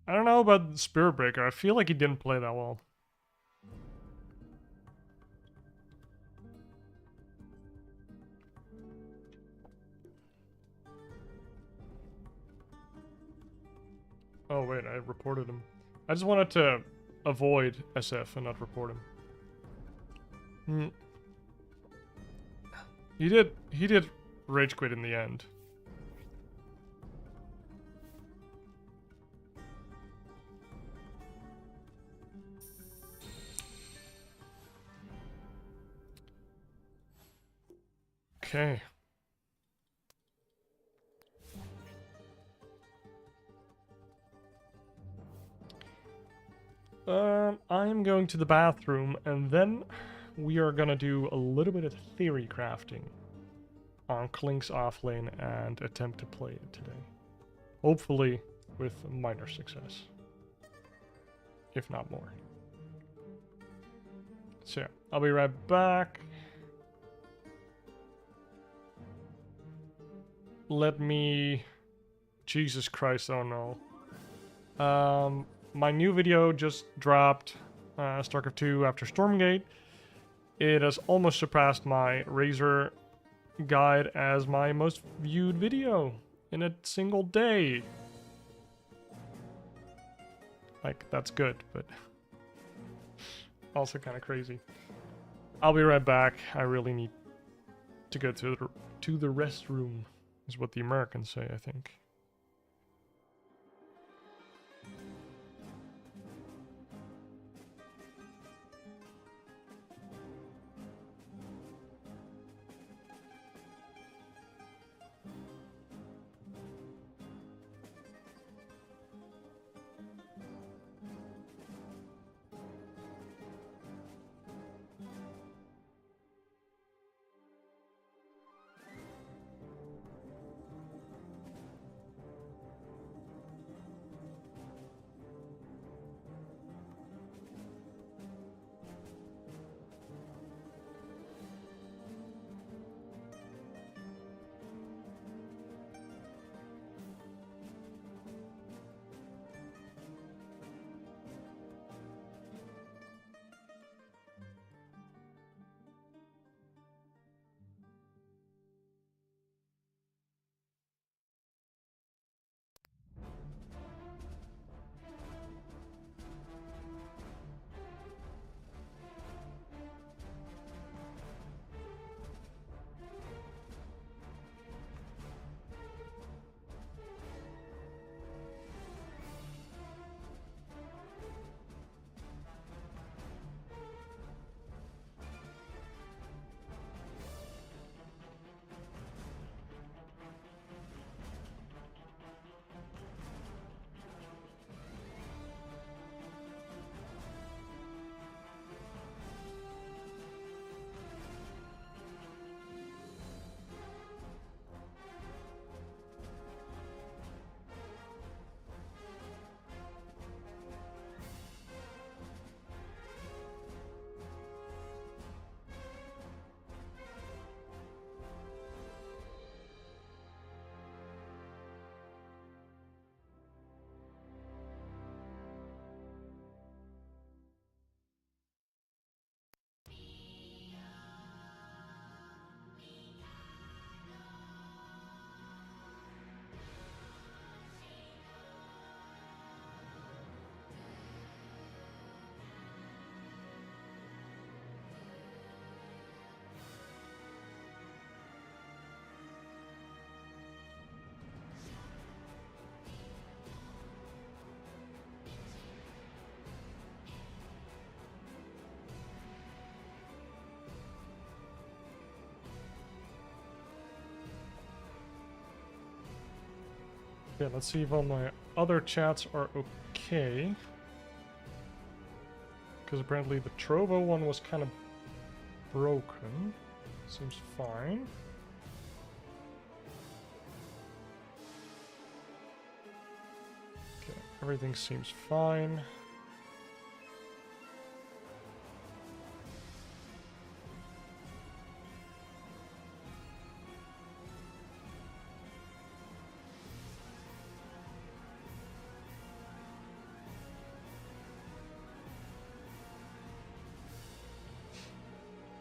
I don't know about Spirit Breaker. I feel like he didn't play that well. Oh wait, I reported him. I just wanted to avoid SF and not report him. He did rage quit in the end. Okay. I'm going to the bathroom, and then we are gonna do a little bit of theory crafting on Clinkz Offlane and attempt to play it today. Hopefully with minor success. If not more. So yeah, I'll be right back. Let me... Jesus Christ, oh no. My new video just dropped, StarCraft 2 after Stormgate. It has almost surpassed my Razor guide as my most viewed video in a single day. Like, that's good, but also kind of crazy. I'll be right back. I really need to go to the restroom, is what the Americans say, I think. Okay, let's see if all my other chats are okay. Because apparently the Trovo one was kind of broken. Seems fine. Okay, everything seems fine.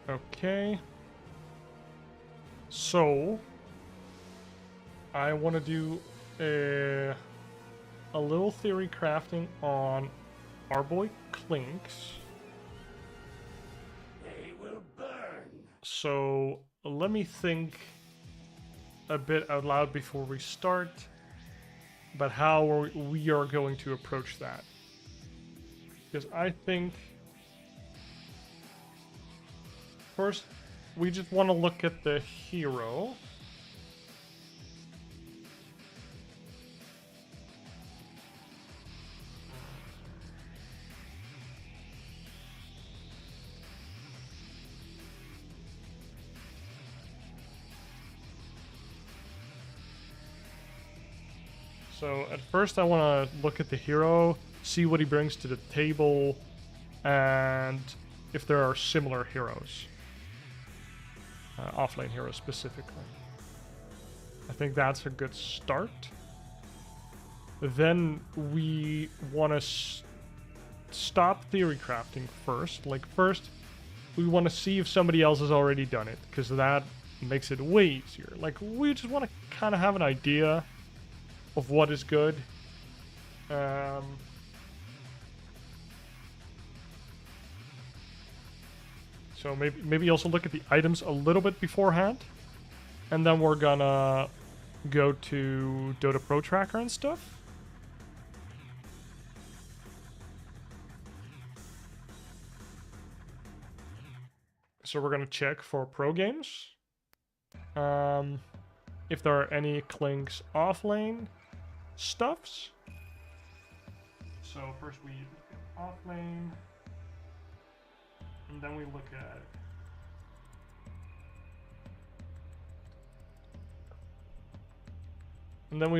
Okay. So I want to do a little theory crafting on our boy Clinkz. They will burn. So let me think a bit out loud before we start about how we are going to approach that. Because I think first we just want to look at the hero. So at first I want to look at the hero, see what he brings to the table, and if there are similar heroes. Offlane heroes specifically. I think that's a good start. Then we want to stop theory crafting first. Like first, we want to see if somebody else has already done it, because that makes it way easier. Like we just want to kind of have an idea of what is good. So maybe also look at the items a little bit beforehand, and then we're gonna go to DotA Pro Tracker and stuff. So we're gonna check for pro games. If there are any Clinkz offlane stuffs. So first we look at offlane, and then we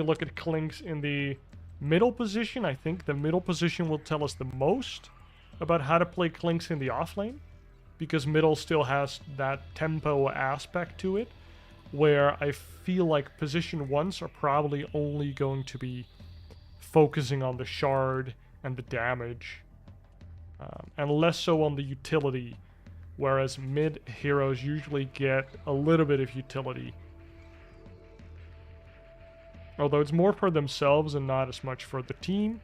look at Clinkz in the middle position. I think the middle position will tell us the most about how to play Clinkz in the offlane, because middle still has that tempo aspect to it, where I feel like position ones are probably only going to be focusing on the shard and the damage, and less so on the utility, whereas mid heroes usually get a little bit of utility. Although it's more for themselves and not as much for the team,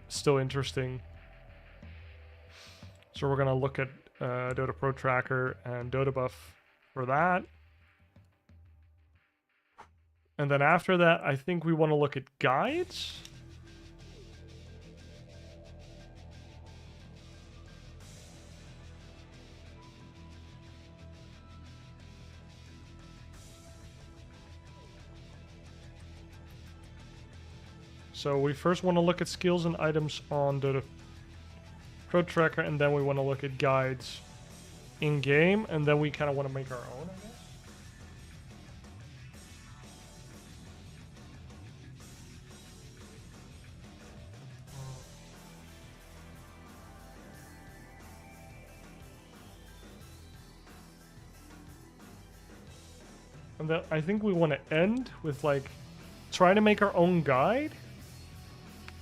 still interesting. So we're gonna look at DotA Pro Tracker and DotA Buff for that. And then after that, I think we want to look at guides. So we first want to look at skills and items on DotA Pro Tracker, and then we want to look at guides in-game, and then we kind of want to make our own, I guess. And then I think we want to end with, like, try to make our own guide.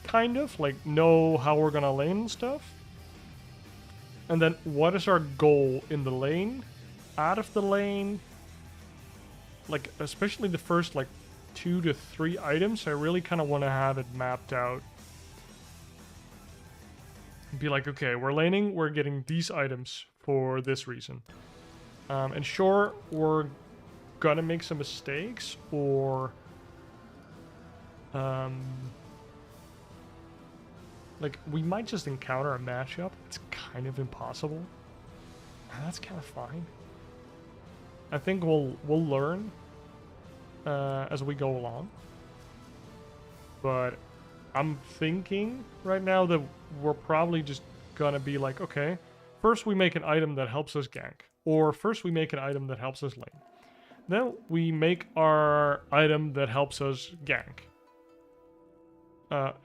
Kind of, like, know how we're gonna lane and stuff. And then what is our goal in the lane? Out of the lane, like, especially the first, like, 2 to 3 items, I really kind of want to have it mapped out. Be like, okay, we're laning, we're getting these items for this reason. And sure, we're gonna make some mistakes, or like, we might just encounter a matchup that's kind of impossible, and that's kind of fine. I think we'll learn as we go along. but I'm thinking right now that we're probably just gonna be like, okay, first we make an item that helps us gank, or first we make an item that helps us lane. Then we make our item that helps us gank.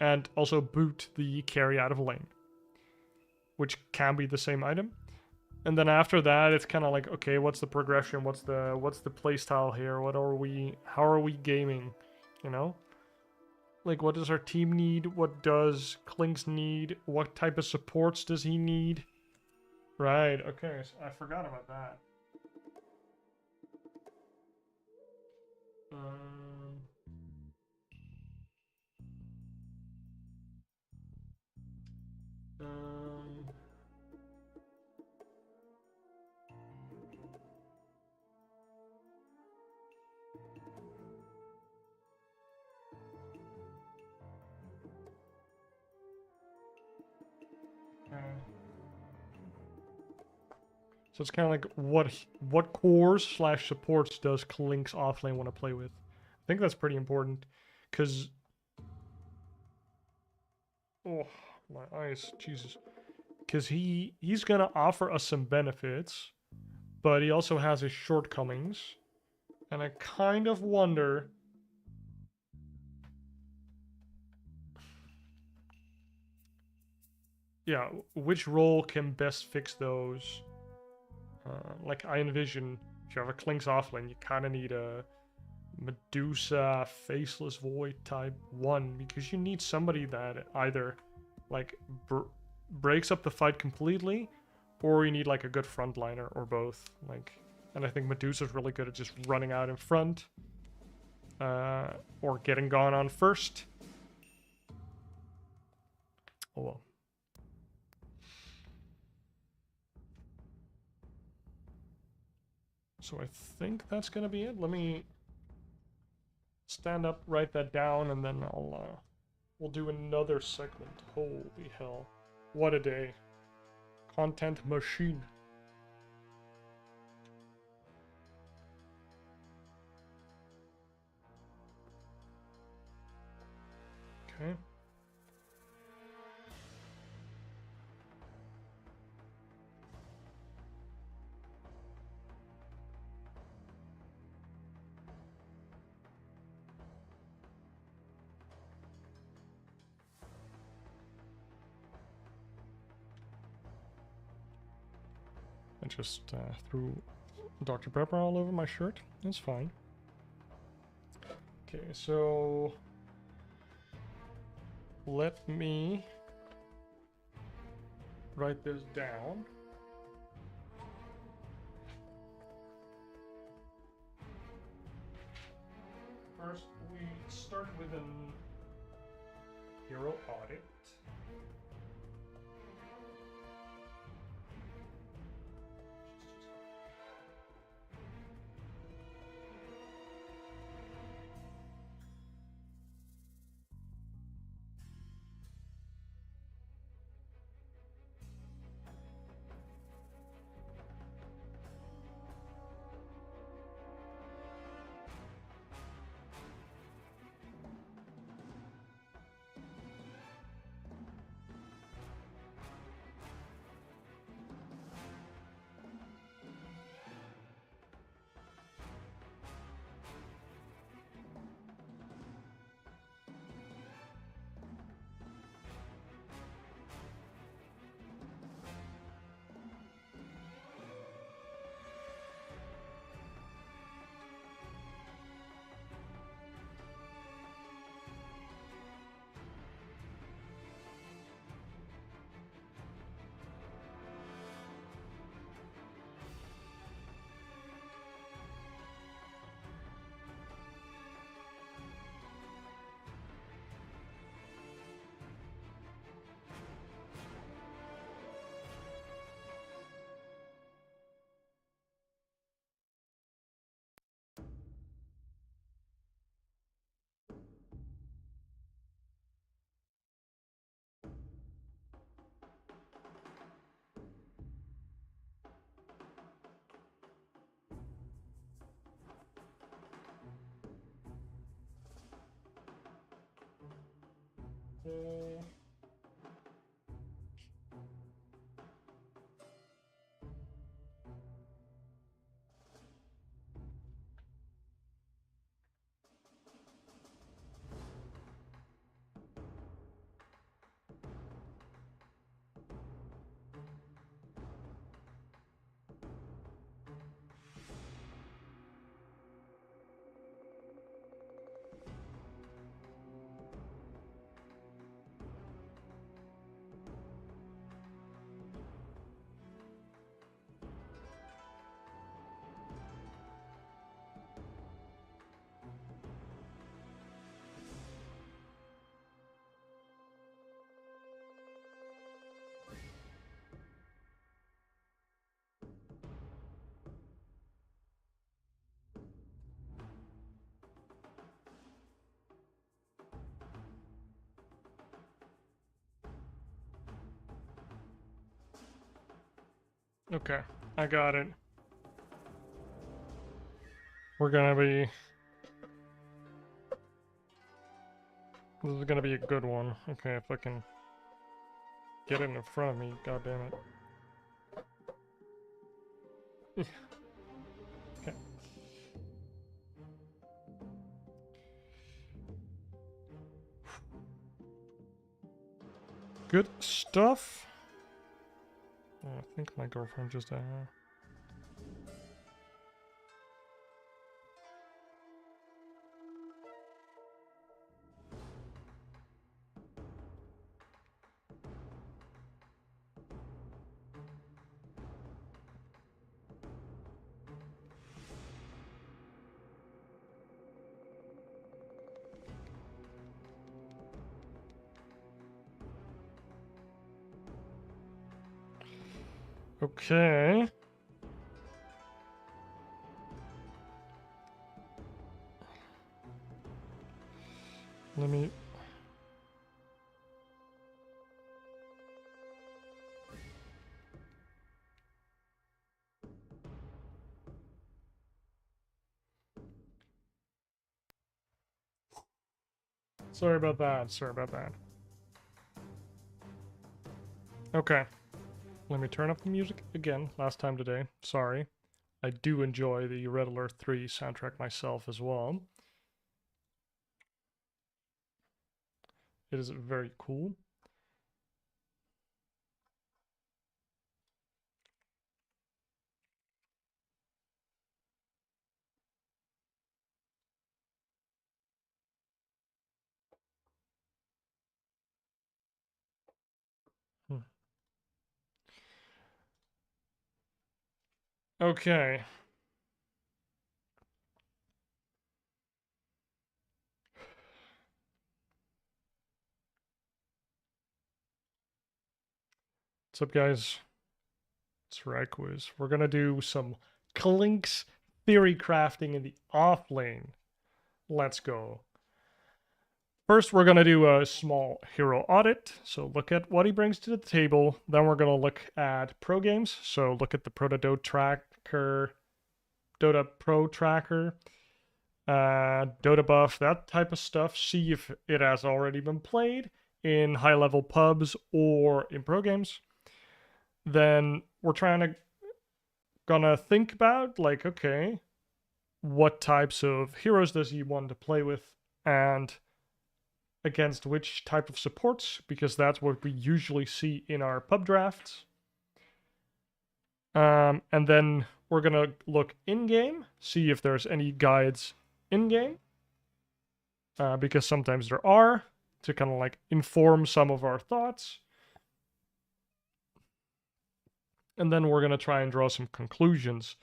And also boot the carry out of lane, which can be the same item. And then after that, it's kind of like, okay, what's the progression? What's the playstyle here? How are we gaming? You know? Like, what does our team need? What does Clinkz need? What type of supports does he need? Right, okay, so I forgot about that. So it's kind of like what cores / supports does Clinkz offlane want to play with? I think that's pretty important, because oh my eyes, Jesus, because he's gonna offer us some benefits, but he also has his shortcomings, and I kind of wonder. Yeah, which role can best fix those? Like I envision, if you have a Clinkz offlane, you kind of need a Medusa, Faceless Void type 1, because you need somebody that either like breaks up the fight completely, or you need like a good frontliner, or both. Like, and I think Medusa's really good at just running out in front, or getting gone on first. Oh well. So I think that's gonna be it. Let me stand up, write that down, and then we'll do another segment. Holy hell. What a day. Content machine. Okay. I just threw Dr. Pepper all over my shirt. That's fine. Okay, so let me write this down. First, we start with an hero audit. Okay, I got it. We're gonna be... This is gonna be a good one. Okay, if I can get it in front of me, god damn it. Okay. Good stuff. Oh, I think my girlfriend just Okay. Let me... Sorry about that. Sorry about that. Okay. Let me turn up the music again. Last time today. Sorry. I do enjoy the Red Alert 3 soundtrack myself as well. It is very cool. Okay. What's up, guys? It's Riquiz. We're gonna do some Clinkz theory crafting in the offlane. Let's go. First, we're gonna do a small hero audit. So look at what he brings to the table. Then we're gonna look at pro games. So look at the Dota tracker, Dota Pro tracker, Dota buff, that type of stuff. See if it has already been played in high-level pubs or in pro games. Then we're gonna think about, like, okay, what types of heroes does he want to play with and against which type of supports, because that's what we usually see in our pub drafts. And then we're gonna look in-game, see if there's any guides in-game, because sometimes there are, to kind of like inform some of our thoughts. And then we're gonna try and draw some conclusions,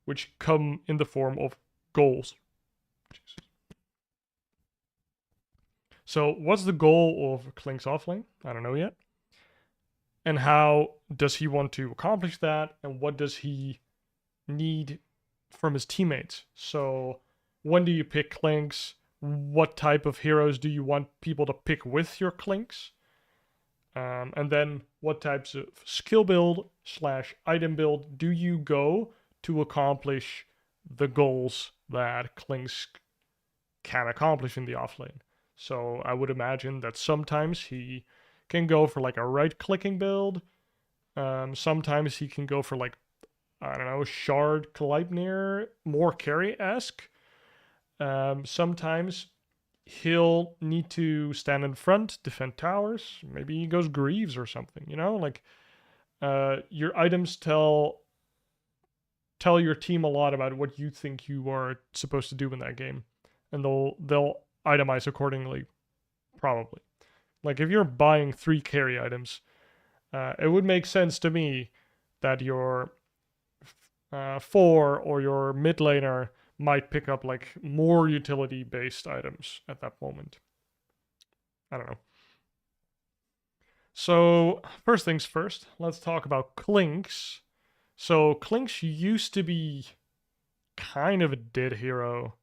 which come in the form of goals. Jesus. So what's the goal of Clinkz Offlane? I don't know yet. And how does he want to accomplish that? And what does he need from his teammates? So when do you pick Clinkz? What type of heroes do you want people to pick with your Clinkz? And then what types of skill build / item build do you go to accomplish the goals that Clinkz can accomplish in the offlane? So I would imagine that sometimes he can go for like a right-clicking build. Sometimes he can go for like, I don't know, Shard Gleipnir, more carry-esque. Sometimes he'll need to stand in front, defend towers. Maybe he goes Greaves or something, you know? Like, your items tell your team a lot about what you think you are supposed to do in that game. And they'll itemize accordingly, probably. Like, if you're buying 3 carry items, it would make sense to me that your 4 or your mid laner might pick up like more utility-based items at that moment. I don't know. So, first things first, let's talk about Clinkz. So, Clinkz used to be kind of a dead hero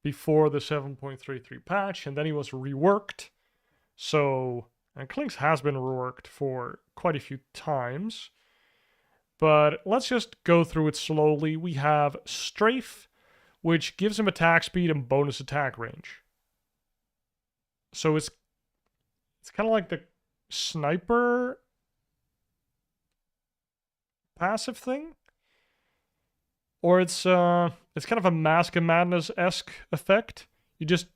before the 7.33 patch, and then he was reworked. So, and Clinkz has been reworked for quite a few times. But let's just go through it slowly. We have Strafe, which gives him attack speed and bonus attack range. So it's kind of like the sniper passive thing, or it's kind of a Mask of Madness-esque effect. You just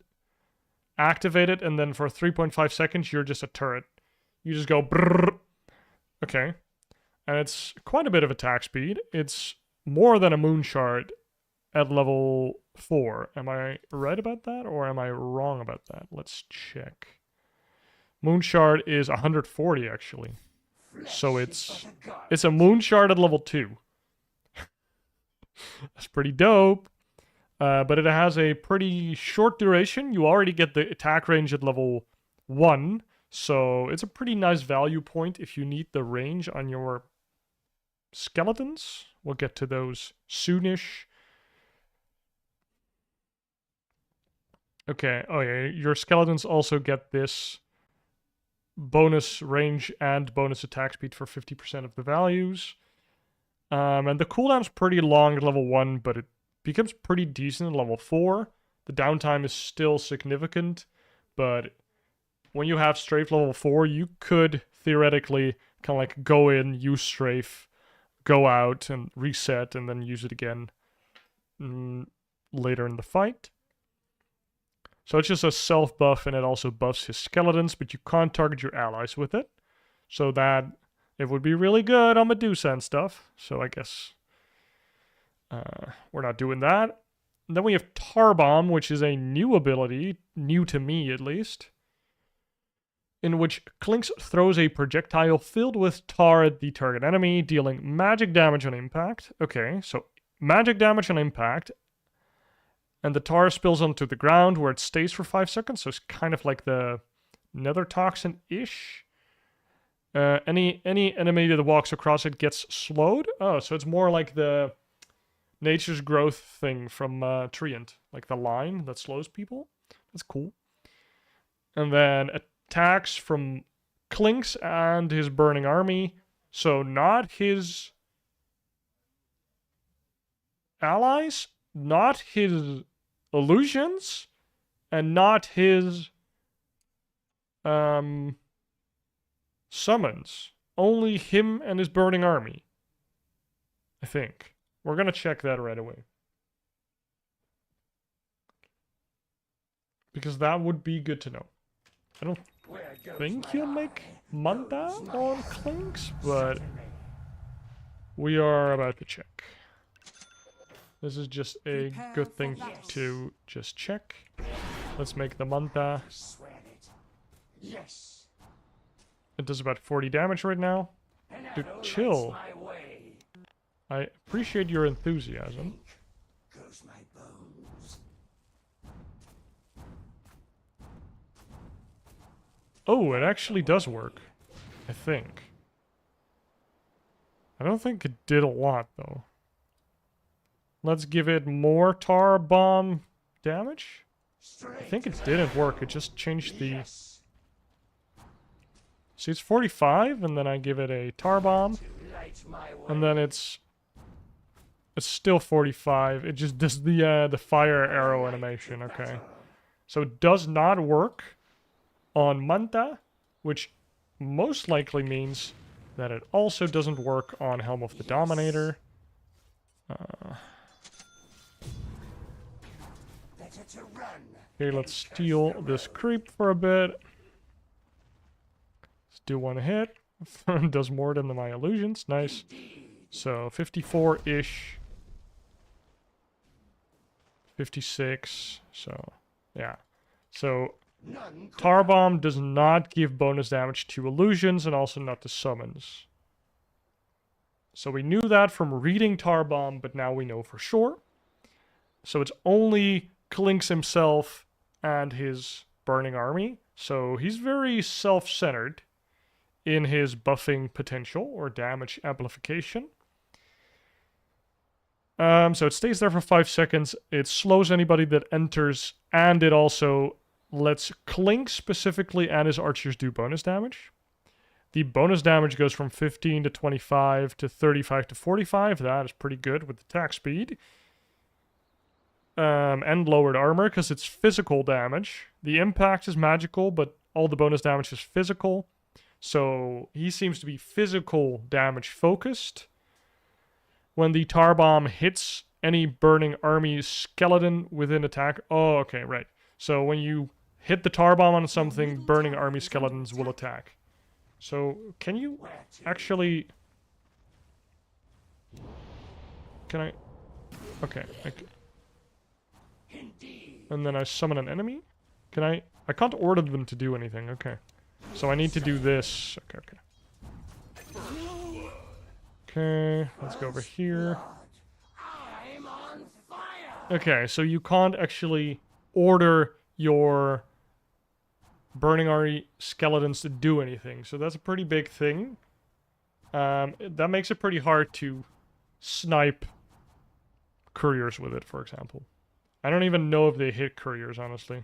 activate it, and then for 3.5 seconds, you're just a turret. You just go brrr. Okay. And it's quite a bit of attack speed. It's more than a Moonshard at level 4. Am I right about that, or am I wrong about that? Let's check. Moonshard is 140, actually. So it's a Moonshard at level 2. That's pretty dope. But it has a pretty short duration. You already get the attack range at level 1. So it's a pretty nice value point if you need the range on your skeletons. We'll get to those soonish. Okay, oh yeah, your skeletons also get this bonus range and bonus attack speed for 50% of the values. And the cooldown's pretty long at level 1, but it becomes pretty decent at level 4. The downtime is still significant, but when you have Strafe level 4, you could theoretically kind of like go in, use Strafe, go out and reset, and then use it again later in the fight. So it's just a self buff, and it also buffs his skeletons, but you can't target your allies with it. So that it would be really good on Medusa and stuff. So I guess we're not doing that. And then we have Tar Bomb, which is a new ability, new to me at least, in which Clinkz throws a projectile filled with tar at the target enemy, dealing magic damage on impact. Okay, so magic damage on impact, and the tar spills onto the ground where it stays for 5 seconds, so it's kind of like the Nether Toxin-ish. Any enemy that walks across it gets slowed. Oh, so it's more like the Nature's Growth thing from Treant, like the line that slows people. That's cool. And then attacks from Clinkz and his Burning Army. So not his allies, not his illusions, and not his summons. Only him and his Burning Army, I think. We're gonna check that right away, because that would be good to know. I don't think he'll make Manta on Clinkz, but we are about to check. This is just a good thing to just check. Let's make the Manta. Yes. It does about 40 damage right now. Dude, chill. I appreciate your enthusiasm. Goes my bones. Oh, it actually does work, I think. I don't think it did a lot, though. Let's give it more tar bomb damage. I think it didn't work, it just changed the... See, it's 45, and then I give it a tar bomb. And then it's still 45. It just does the fire arrow animation, okay. So it does not work on Manta, which most likely means that it also doesn't work on Helm of the Dominator. Better to run. Okay, let's steal this creep for a bit. Let's do one hit. Does more than my illusions. Nice. So 54-ish. 56. So, yeah. So, Tar Bomb does not give bonus damage to illusions and also not to summons. So we knew that from reading Tar Bomb, but now we know for sure. So it's only Clinkz himself and his Burning Army. So he's very self-centered in his buffing potential or damage amplification. So it stays there for 5 seconds. It slows anybody that enters, and it also lets Clinkz specifically and his archers do bonus damage. The bonus damage goes from 15 to 25 to 35 to 45. That is pretty good with attack speed. And lowered armor because it's physical damage. The impact is magical, but all the bonus damage is physical. So he seems to be physical damage focused. When the Tar Bomb hits any Burning Army skeleton within attack... Oh, okay, right. So when you hit the Tar Bomb on something, Burning Army skeletons will attack. So, can you actually... Can I... Okay. And then I summon an enemy? Can I... I can't order them to do anything. Okay. So I need to do this. Okay. Okay, let's go over here. Okay, so you can't actually order your Burning Army skeletons to do anything. So that's a pretty big thing. That makes it pretty hard to snipe couriers with it, for example. I don't even know if they hit couriers, honestly.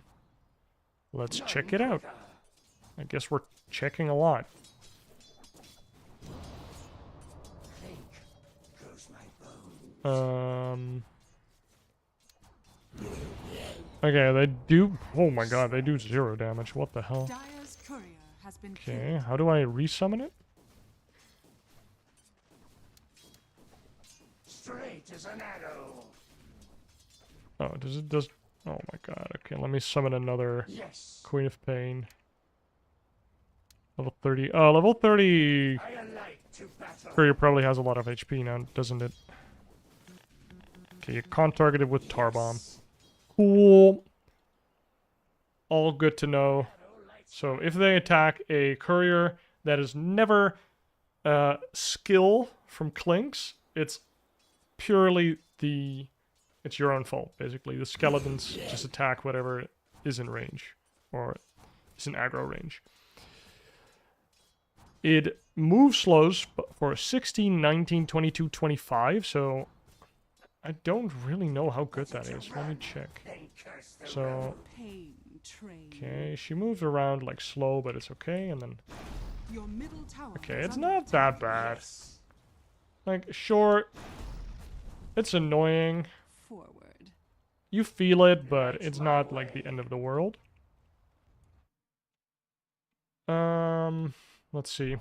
Let's check it out. I guess we're checking a lot. Okay, they do... Oh my god, they do 0 damage. What the hell? Dire's courier has been Okay, how do I resummon it? Straight as an arrow. Oh, does... Oh my god, okay, let me summon another Queen of Pain. Level 30... Oh, level 30... Courier probably has a lot of HP now, doesn't it? Okay, you can't target it with Tar Bomb. Cool. All good to know. So if they attack a courier that is never skill from Clinkz, it's purely it's your own fault, basically. The skeletons just attack whatever is in range, or is in aggro range. It move slows for 16, 19, 22, 25, so I don't really know how good that is. Let me check. So, okay, she moves around like slow, but it's okay, and then... Okay, it's not that bad. Like, sure, it's annoying. You feel it, but it's not like the end of the world. Let's see.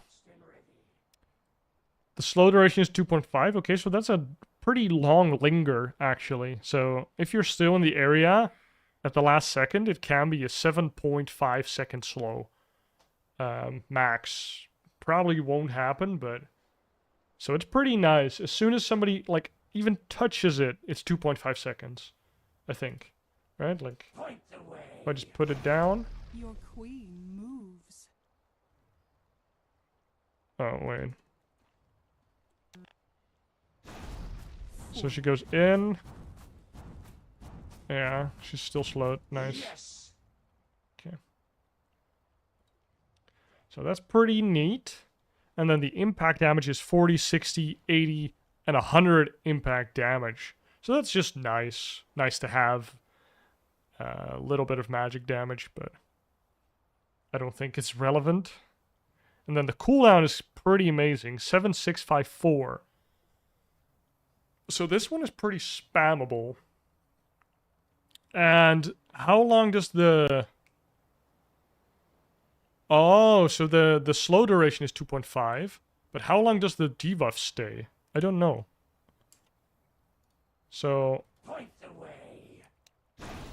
The slow duration is 2.5. Okay, so that's a pretty long linger, actually. So if you're still in the area at the last second, it can be a 7.5 second slow. Max. Probably won't happen, but... So it's pretty nice. As soon as somebody, like, even touches it, it's 2.5 seconds. I think. Right? Like, if I just put it down... Your queen moves. Oh, wait. So she goes in. Yeah, she's still slowed. Nice. Okay. So that's pretty neat. And then the impact damage is 40, 60, 80, and 100 impact damage. So that's just nice. Nice to have a little bit of magic damage, but I don't think it's relevant. And then the cooldown is pretty amazing. 7654. So this one is pretty spammable. And how long does the Oh, so the slow duration is 2.5. But how long does the debuff stay? I don't know. So... Point the way.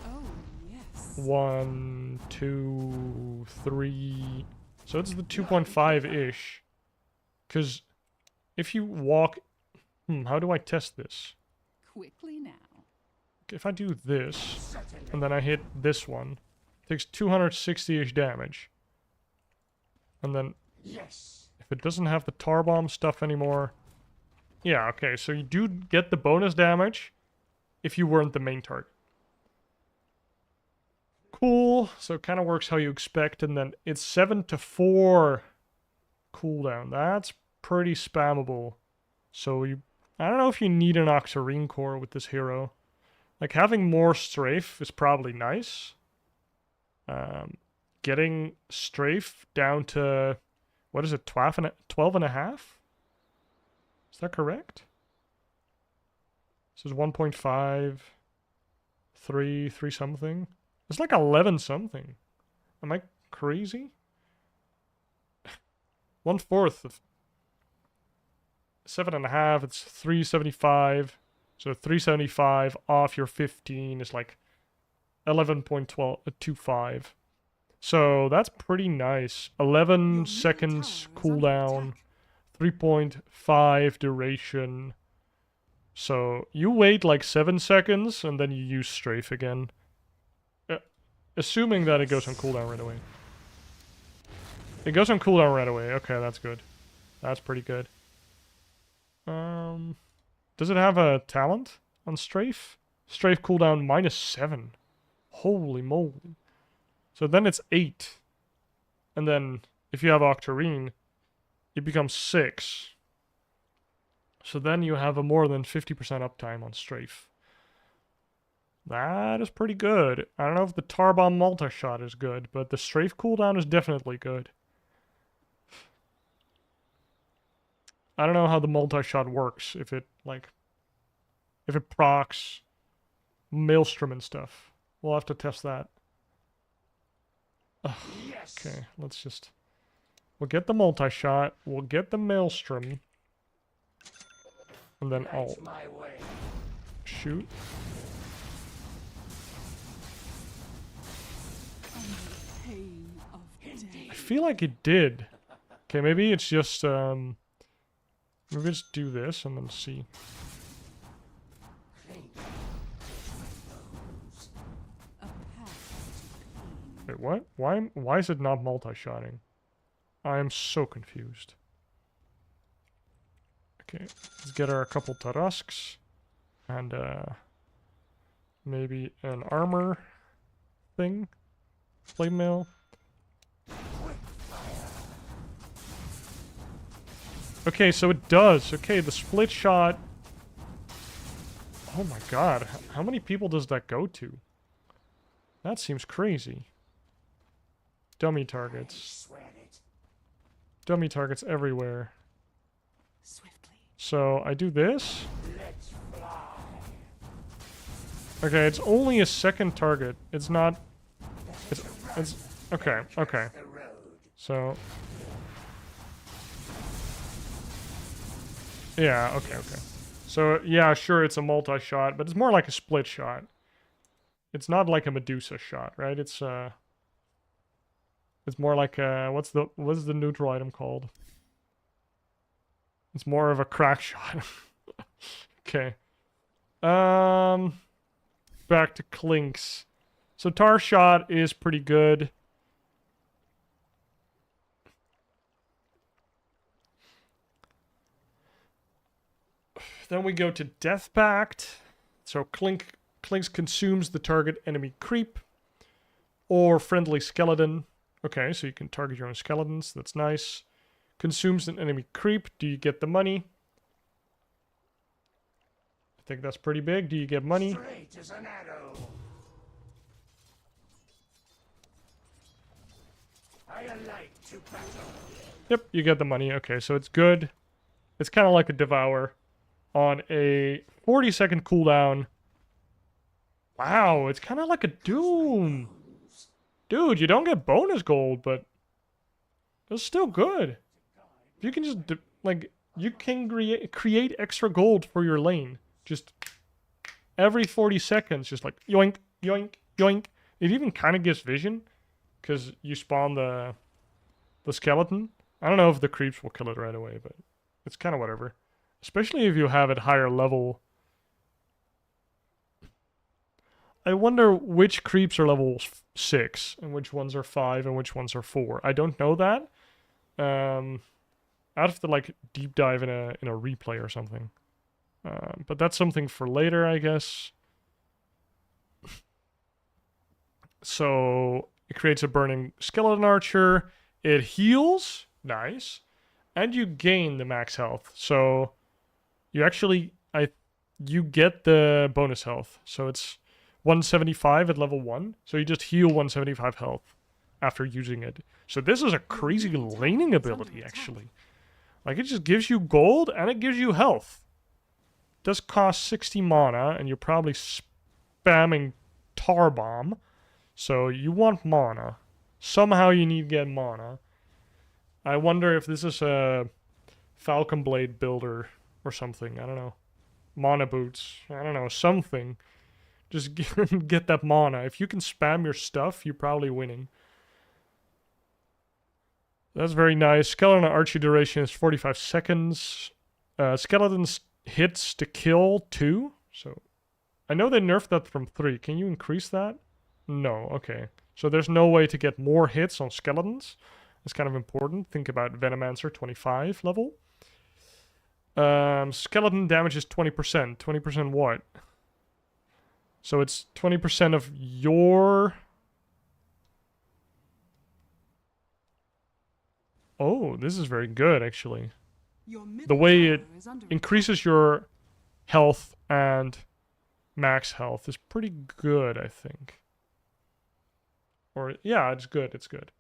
Oh, yes. 1, 2, 3... So it's the 2.5-ish. Because if you walk... how do I test this? Quickly now. If I do this, and then I hit this one, it takes 260-ish damage. And then, Yes. if it doesn't have the tar bomb stuff anymore... Yeah, okay, so you do get the bonus damage if you weren't the main target. Cool, so it kind of works how you expect, and then it's 7 to 4 cooldown. That's pretty spammable. So I don't know if you need an Octarine core with this hero. Like, having more strafe is probably nice. Getting strafe down to, what is it, 12 and a half? Is that correct? This is 1.5, 3 something. It's like 11 something. Am I crazy? 1/4 of 7.5, it's 375. So 375 off your 15 is like 11.25. So that's pretty nice. 11 seconds cooldown, 3.5 duration. So you wait like 7 seconds and then you use strafe again. Assuming that it goes on cooldown right away. It goes on cooldown right away. Okay, that's good. That's pretty good. Does it have a talent on strafe? Strafe cooldown -7. Holy moly. So then it's 8. And then if you have Octarine, it becomes 6. So then you have a more than 50% uptime on strafe. That is pretty good. I don't know if the tar bomb multi-shot is good, but the strafe cooldown is definitely good. I don't know how the multi-shot works, if it procs Maelstrom and stuff. We'll have to test that. Ugh, Yes. okay, we'll get the multi-shot, we'll get the Maelstrom, and then I'll Light my way. shoot. Pain of death. I feel like it did. Okay, maybe it's just, maybe just do this and then see. A path to pain. Wait, what? Why is it not multi-shotting? I am so confused. Okay, let's get her a couple Tarasks. And, maybe an armor thing. Flame mail. Okay, so it does. Okay, the split shot. Oh my god, how many people does that go to? That seems crazy. Dummy targets. Swear it. Dummy targets everywhere. Swiftly. So I do this. Let's fly. Okay, it's only a second target. It's not. It's okay. Okay. The road. So. Yeah. Okay. Okay. So yeah, sure, it's a multi-shot, but it's more like a split shot. It's not like a Medusa shot, right? It's more like what's the neutral item called? It's more of a crack shot. Okay. Back to Clinkz. So tar shot is pretty good. Then we go to Death Pact. So Clinkz consumes the target enemy creep or friendly skeleton. Okay, so you can target your own skeletons. That's nice. Consumes an enemy creep. Do you get the money? I think that's pretty big. Do you get money? Straight as an arrow. I alight to battle. Yep, you get the money. Okay, so it's good. It's kind of like a Devour on a 40-second cooldown. Wow, it's kind of like a Doom. Dude, you don't get bonus gold, but It's still good. You can just, like, you can create extra gold for your lane. Just every 40 seconds, just like, yoink, yoink, yoink. It even kind of gives vision, because you spawn the skeleton. I don't know if the creeps will kill it right away, but it's kind of whatever. Especially if you have it higher level. I wonder which creeps are level 6, and which ones are 5, and which ones are 4. I don't know that. I'd have to, like, deep dive in a replay or something. But that's something for later, I guess. So, it creates a burning skeleton archer. It heals. Nice. And you gain the max health. So, you actually... you get the bonus health. So, it's 175 at level 1. So, you just heal 175 health after using it. So, this is a crazy laning ability, actually. Like, it just gives you gold, and it gives you health. It does cost 60 mana, and you're probably spamming Tar Bomb. So, you want mana. Somehow you need to get mana. I wonder if this is a Falcon Blade builder or something. I don't know. Mana boots. I don't know. Something. Just get that mana. If you can spam your stuff, you're probably winning. That's very nice. Skeleton archery duration is 45 seconds. Skeletons hits to kill 2. So, I know they nerfed that from 3. Can you increase that? No. Okay. So there's no way to get more hits on skeletons. It's kind of important. Think about Venomancer 25 level. Skeleton damage is 20%. 20% what? So it's 20% of your... Oh, this is very good, actually. The way it increases your health and max health is pretty good, I think. Or, yeah, it's good, it's good.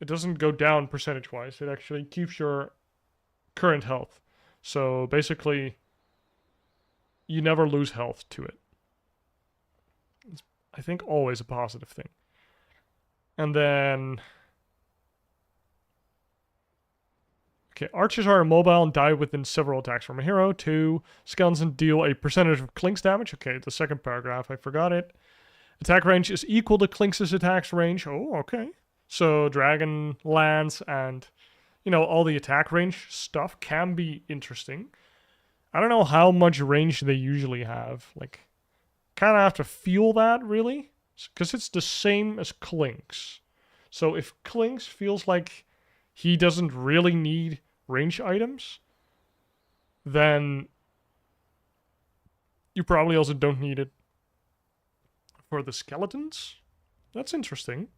It doesn't go down percentage-wise. It actually keeps your current health. So, basically, you never lose health to it. It's, I think, always a positive thing. And then... Okay, archers are immobile and die within several attacks from a hero. 2, skeletons deal a percentage of Clinkz damage. Okay, the second paragraph, I forgot it. Attack range is equal to Clinkz's attacks range. Oh, okay. So, dragon, lance, and, you know, all the attack range stuff can be interesting. I don't know how much range they usually have. Like, kind of have to feel that, really. Because it's the same as Clinkz. So, if Clinkz feels like he doesn't really need range items, then you probably also don't need it for the skeletons. That's interesting.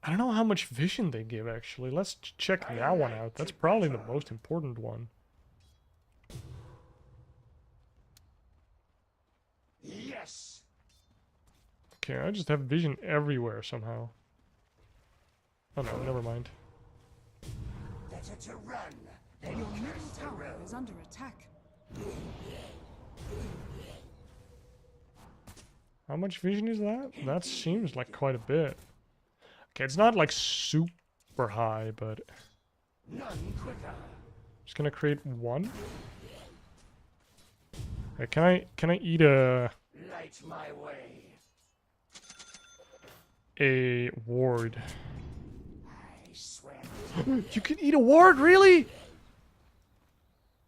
I don't know how much vision they give, actually. Let's check that one out. That's probably the most important one. Yes. Okay, I just have vision everywhere somehow. Oh no, never mind. Better to run than Your curse middle the tower road. is under attack. How much vision is that? That seems like quite a bit. Okay, it's not like super high, but... None quicker. Just gonna create 1. Okay, can I eat a Light my way. ward? I swear. You can eat a ward, really?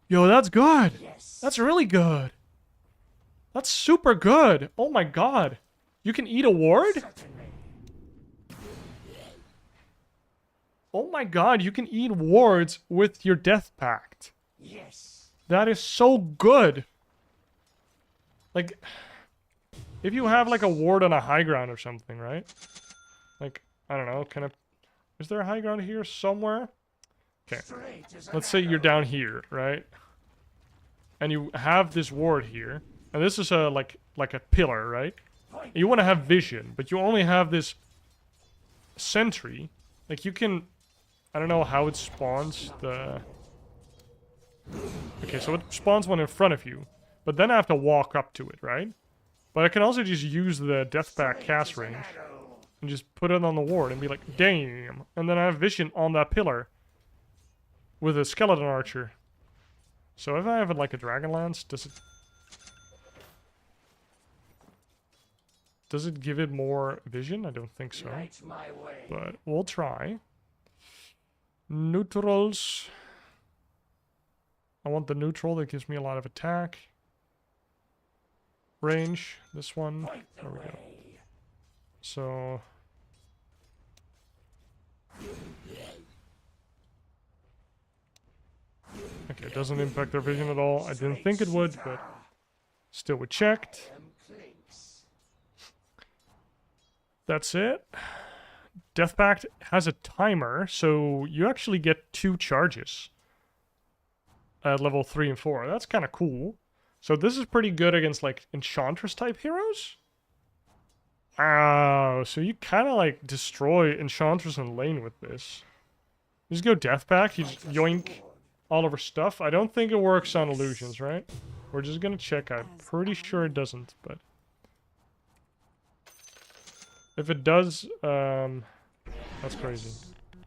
Yo, that's good. Yes. That's really good. That's super good. Oh my god. You can eat a ward? Certainly. Oh my god, you can eat wards with your death pact. Yes. That is so good. Like, if you have like a ward on a high ground or something, right? Like, I don't know, kind of... Is there a high ground here somewhere? Okay, Straight as an let's say you're arrow. down here, right? And you have this ward here. And this is a like a pillar, right? Point. You want to have vision, but you only have this sentry. Like, you can... I don't know how it spawns the... Okay, so it spawns one in front of you. But then I have to walk up to it, right? But I can also just use the death pack cast range. and just put it on the ward and be like, damn. And then I have vision on that pillar with a skeleton archer. So if I have it like a Dragonlance, does it give it more vision? I don't think so. Light my way. But we'll try. Neutrals. I want the neutral that gives me a lot of attack. Range. This one. Point the There we go. way. So... Okay, it doesn't impact their vision at all. I didn't think it would, but still we checked. Am Clinkz. That's it. Death Pact has a timer, so you actually get 2 charges at level 3 and 4. That's kind of cool. So this is pretty good against like Enchantress type heroes. Oh, so you kind of like destroy Enchantress and lane with this. You just go Death Pact, you just yoink all of her stuff. I don't think it works on illusions, right? We're just gonna check. I'm pretty sure it doesn't, but if it does, that's crazy.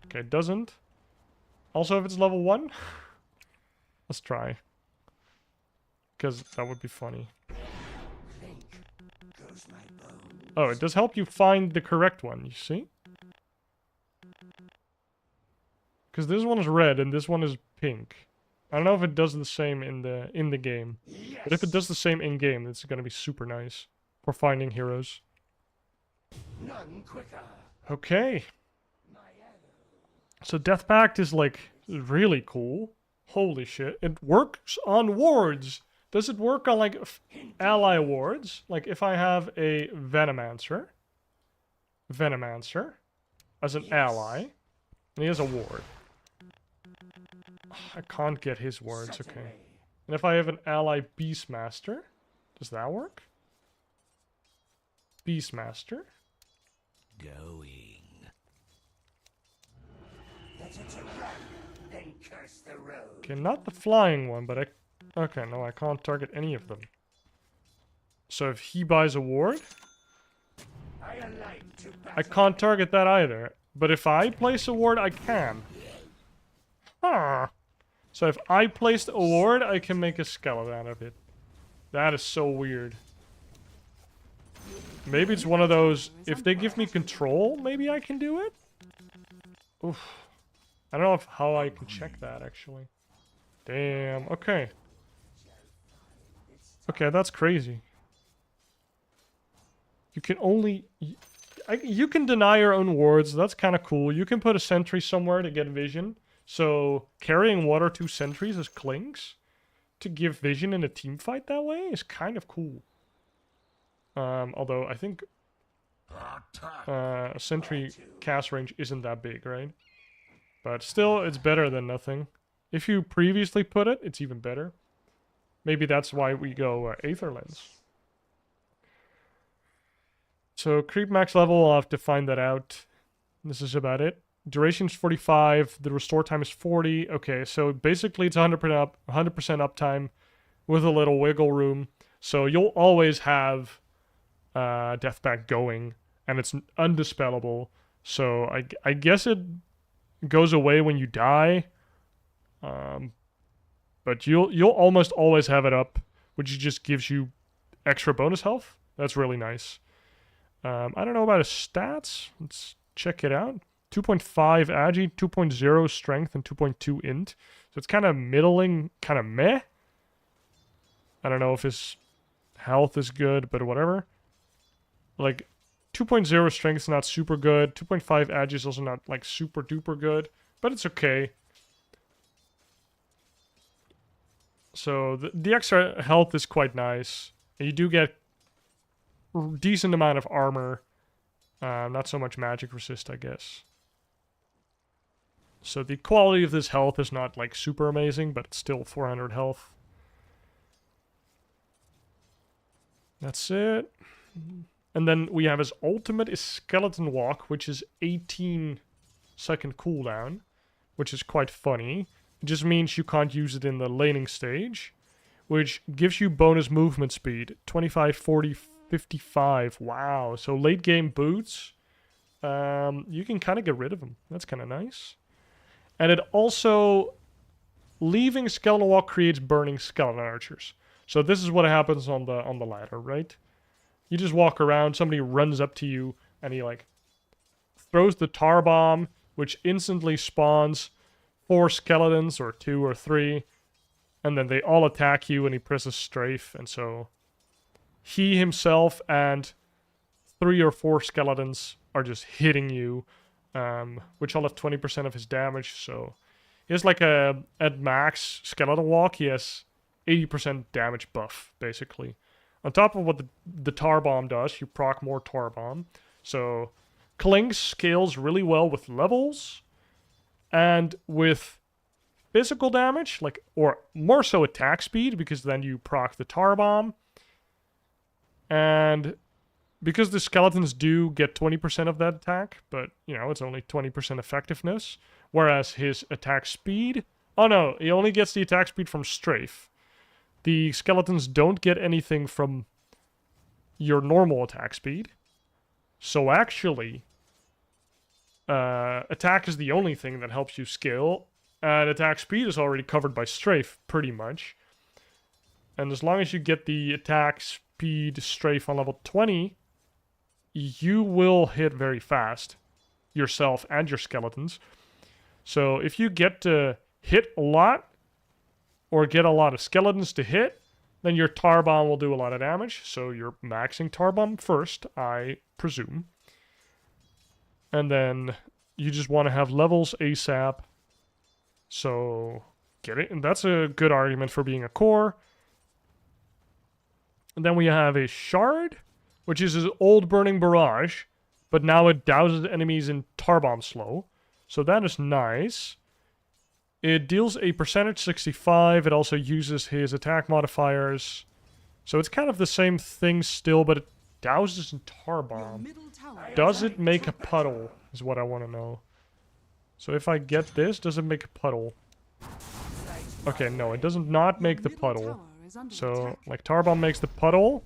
Okay, it doesn't. Also, if it's level 1, let's try. Because that would be funny. Clink goes my bone. Oh, it does help you find the correct one, you see? Because this one is red and this one is pink. I don't know if it does the same in the game. Yes. But if it does the same in-game, it's gonna be super nice for finding heroes. None quicker. Okay. My arrow. So Death Pact is like really cool. Holy shit. It works on wards. Does it work on like ally wards? Like if I have a Venomancer as an ally, and he has a ward. I can't get his wards, Set okay. away. And if I have an ally Beastmaster, does that work? Beastmaster. Going. Better to run than curse the road. Okay, not the flying one, but okay, no, I can't target any of them. So if he buys a ward, I alight to I battle. can't target that either. But if I place a ward, I can. Huh. So if I placed a ward, I can make a skeleton out of it. That is so weird. Maybe it's one of those, if they give me control, maybe I can do it? Oof. I don't know how I can check that, actually. Damn, okay. Okay, that's crazy. You can only... you can deny your own wards, that's kind of cool. You can put a sentry somewhere to get vision. So, carrying 1 or 2 sentries as Clinkz to give vision in a team fight that way is kind of cool. Although, I think a sentry cast range isn't that big, right? But still, it's better than nothing. If you previously put it, it's even better. Maybe that's why we go Aether Lens. So, creep max level, I'll have to find that out. This is about it. Duration is 45, the restore time is 40. Okay, so basically it's 100% uptime with a little wiggle room. So you'll always have Death Pact going, and it's undispellable. So I guess it goes away when you die. But you'll almost always have it up, which just gives you extra bonus health. That's really nice. I don't know about his stats. Let's check it out. 2.5 agi, 2.0 strength, and 2.2 int. So it's kind of middling, kind of meh. I don't know if his health is good, but whatever. Like, 2.0 strength is not super good. 2.5 agi is also not, like, super duper good. But it's okay. So the extra health is quite nice. You do get a decent amount of armor. Not so much magic resist, I guess. So the quality of this health is not like super amazing, but it's still 400 health. That's it. And then we have his ultimate is Skeleton Walk, which is 18-second cooldown, which is quite funny. It just means you can't use it in the laning stage, which gives you bonus movement speed, 25, 40, 55. Wow. So late game boots you can kind of get rid of them. That's kind of nice. And it also, leaving Skeleton Wall creates burning skeleton archers. So this is what happens on the ladder, right? You just walk around, somebody runs up to you, and he like throws the tar bomb, which instantly spawns 4 skeletons, or 2 or 3, and then they all attack you, and he presses strafe, and so he himself and 3 or 4 skeletons are just hitting you, which all have 20% of his damage, so he has like at max skeleton walk, he has 80% damage buff, basically. On top of what the tar bomb does, you proc more tar bomb. So Clinkz scales really well with levels and with physical damage, like, or more so attack speed, because then you proc the tar bomb. And because the skeletons do get 20% of that attack, but, you know, it's only 20% effectiveness. Whereas his attack speed... Oh no, he only gets the attack speed from strafe. The skeletons don't get anything from your normal attack speed. So actually, attack is the only thing that helps you scale. And attack speed is already covered by strafe, pretty much. And as long as you get the attack speed strafe on level 20, you will hit very fast. Yourself and your skeletons. So if you get to hit a lot, or get a lot of skeletons to hit, then your tar bomb will do a lot of damage. So you're maxing tar bomb first, I presume. And then you just want to have levels ASAP. So get it. And that's a good argument for being a core. And then we have a shard, which is his old burning barrage, but now it douses enemies in tar bomb slow. So that is nice. It deals a percentage 65. It also uses his attack modifiers. So it's kind of the same thing still, but it douses in tar bomb. Does it make a puddle, is what I want to know. So if I get this, does it make a puddle? Okay, no, it does not make the puddle. So, like, tar bomb makes the puddle,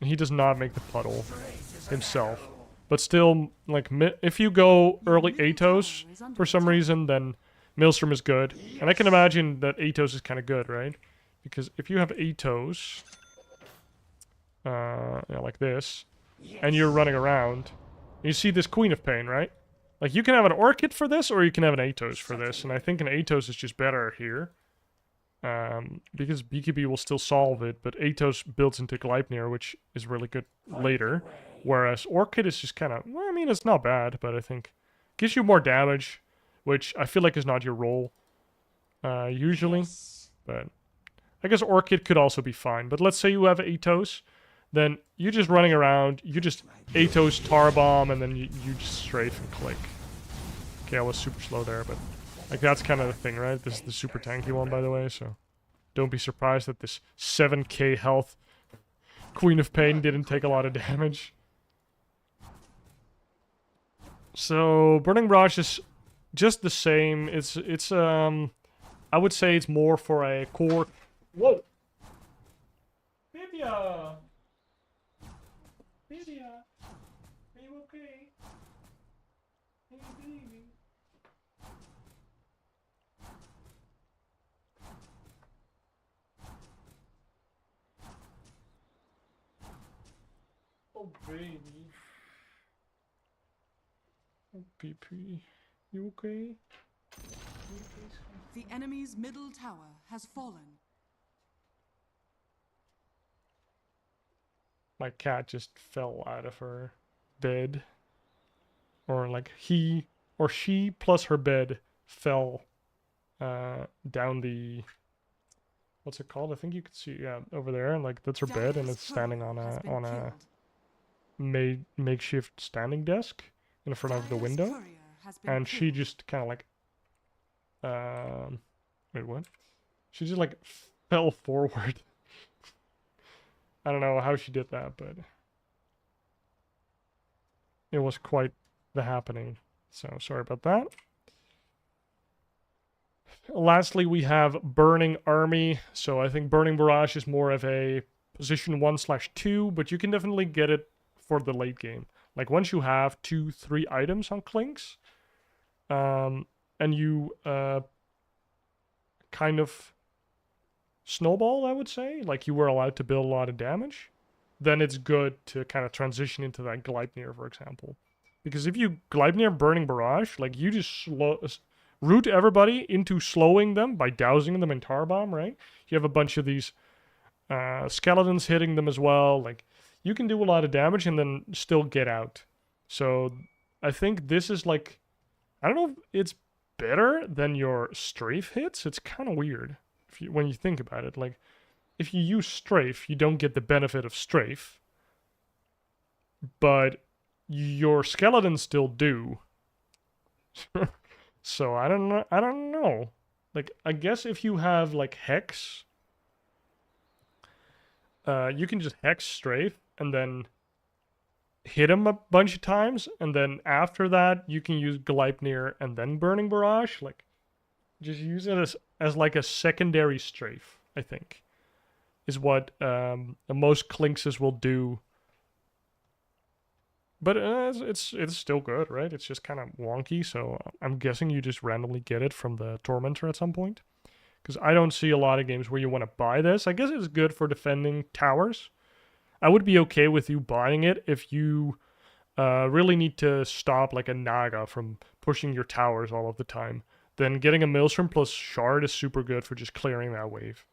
and he does not make the puddle himself. But still, like, if you go early Atos for some reason, then Maelstrom is good. And I can imagine that Atos is kind of good, right? Because if you have Atos, like this, and you're running around, you see this Queen of Pain, right? Like, you can have an Orchid for this, or you can have an Atos for this. And I think an Atos is just better here. Because BKB will still solve it, but Atos builds into Gleipnir, which is really good later. Whereas Orchid is just kind of, well, I mean, it's not bad, but I think gives you more damage, which I feel like is not your role, usually. But I guess Orchid could also be fine. But let's say you have Atos, then you're just running around, you just Atos tar bomb, and then you just strafe and click. Okay, I was super slow there, but like that's kind of the thing, right? This is the super tanky one, by the way, so don't be surprised that this 7k health Queen of Pain didn't take a lot of damage. So Burning Barrage is just the same. It's I would say it's more for a core. Whoa, Bibia, are you okay? Hey, baby. Oh baby. Oh PP. You okay? The enemy's middle tower has fallen. My cat just fell out of her bed. Or like he or she plus her bed fell down the, what's it called? I think you can see, yeah, over there, and like that's her bed, and it's standing on a makeshift standing desk in front of the window, and she just kind of like wait, what? She just like fell forward. I don't know how she did that, but it was quite the happening. So sorry about that. Lastly, we have Burning Army. So I think Burning Barrage is more of a position 1/2, but you can definitely get it for the late game. Like once you have 2-3 items on Clinkz, and you kind of snowball, I would say, like you were allowed to build a lot of damage, then it's good to kind of transition into that Gleipnir, for example. Because if you Gleipnir Burning Barrage, like you just root everybody into slowing them by dousing them in Tar Bomb, right? You have a bunch of these skeletons hitting them as well. Like you can do a lot of damage and then still get out. So I think this is like, I don't know if it's better than your strafe hits. It's kind of weird when you think about it. Like if you use strafe, you don't get the benefit of strafe, but your skeletons still do. So I don't know. Like I guess if you have like Hex, you can just Hex strafe and then hit him a bunch of times, and then after that you can use Gleipnir and then Burning Barrage. Like just use it as like a secondary strafe, I think, is what most Clinkzes will do. But it's still good, right? It's just kind of wonky, so I'm guessing you just randomly get it from the Tormentor at some point. Because I don't see a lot of games where you want to buy this. I guess it's good for defending towers. I would be okay with you buying it if you really need to stop like a Naga from pushing your towers all of the time. Then getting a Maelstrom plus Shard is super good for just clearing that wave.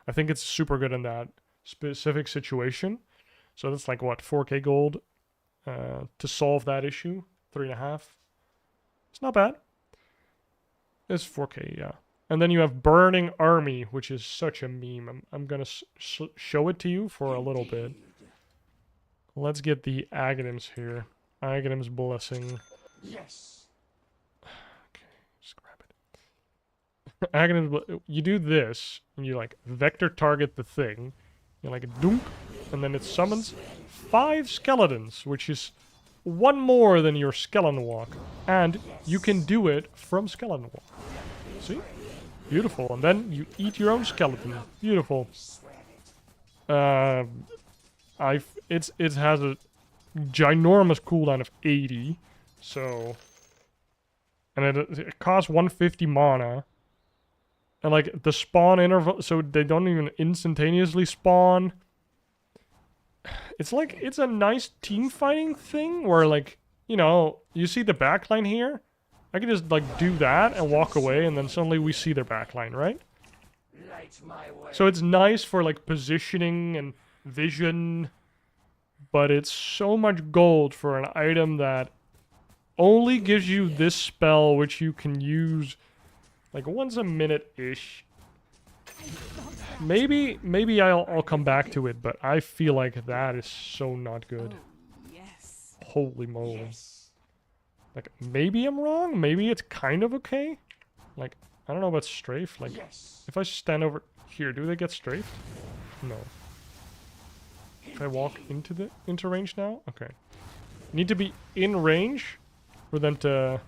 I think it's super good in that specific situation. So that's like, what, 4k gold to solve that issue? 3.5. It's not bad. It's 4k, yeah. And then you have Burning Army, which is such a meme. I'm going to show it to you for a little bit. Let's get the Aghanim's here. Aghanim's Blessing. Yes. Okay, just grab it. Aghanim's you do this, and you like vector target the thing. You like dunk, and then it summons 5 skeletons, which is 1 more than your Skeleton Walk. And you can do it from Skeleton Walk. See? Beautiful. And then you eat your own skeleton. Beautiful. It has a ginormous cooldown of 80. So, and it costs 150 mana. And like the spawn interval, so they don't even instantaneously spawn. It's like, it's a nice team fighting thing where like, you know, you see the backline here? I can just like do that and walk away, and then suddenly we see their backline, right? So it's nice for like positioning and vision, but it's so much gold for an item that only gives you this spell, which you can use like once a minute-ish. Maybe I'll come back to it, but I feel like that is so not good. Oh, yes. Holy moly. Like, maybe I'm wrong. Maybe it's kind of okay. Like, I don't know about strafe. Like, if I stand over here, do they get strafed? No. If I walk into range now? Okay. Need to be in range for them to...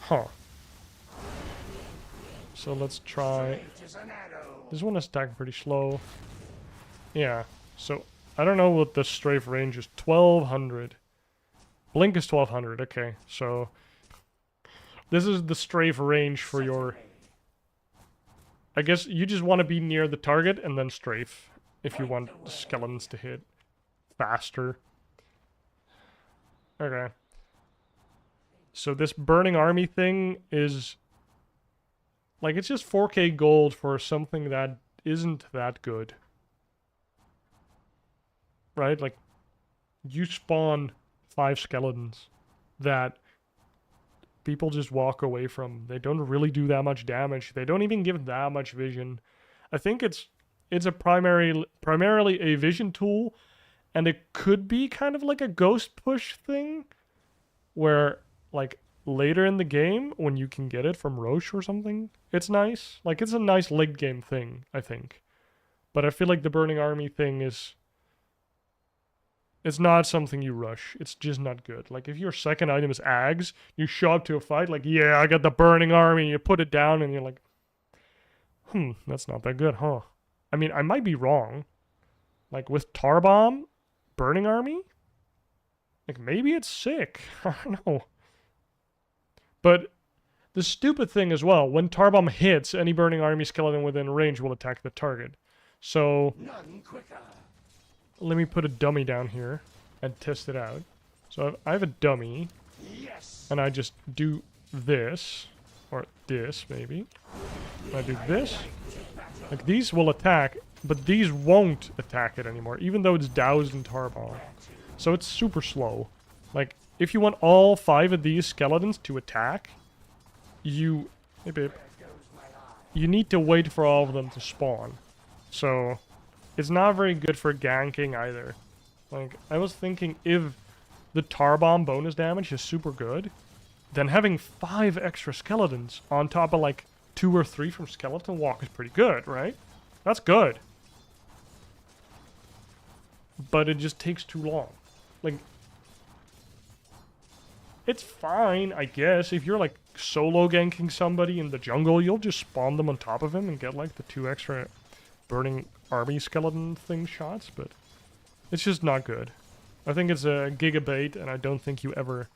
Huh. So let's try... This one is attacking pretty slow. Yeah, so... I don't know what the strafe range is. 1200. Blink is 1200. Okay, so this is the strafe range for your... I guess you just want to be near the target and then strafe if you want skeletons to hit faster. Okay. So this Burning Army thing is... like, it's just 4k gold for something that isn't that good. Right? Like, you spawn 5 skeletons that people just walk away from. They don't really do that much damage. They don't even give that much vision. I think it's a primarily a vision tool, and it could be kind of like a ghost push thing, where like later in the game when you can get it from Roche or something, it's nice. Like, it's a nice late game thing, I think. But I feel like the Burning Army thing is... it's not something you rush. It's just not good. Like, if your second item is Ags, you show up to a fight, like, yeah, I got the Burning Army, you put it down, and you're like, that's not that good, huh? I mean, I might be wrong, Like with Tar Bomb, Burning Army? Like maybe it's sick. I don't know. But the stupid thing as well, when Tar Bomb hits, any Burning Army skeleton within range will attack the target. So None quicker. let me put a dummy down here and test it out. So I have a dummy, Yes. and I just do this, or this maybe. And I do this. Like these will attack, but these won't attack it anymore, even though it's doused in Tar Bomb. So it's super slow. Like, if you want all 5 of these skeletons to attack, you... Hey, babe. You need to wait for all of them to spawn. So, it's not very good for ganking either. Like, I was thinking if the Tar Bomb bonus damage is super good, then having 5 extra skeletons on top of, like, 2 or 3 from Skeleton Walk is pretty good, right? That's good. But it just takes too long. Like, it's fine, I guess. If you're, like, solo ganking somebody in the jungle, you'll just spawn them on top of him and get, like, the 2 extra Burning Army skeleton thing shots, but it's just not good. I think it's a gigabait, and I don't think you ever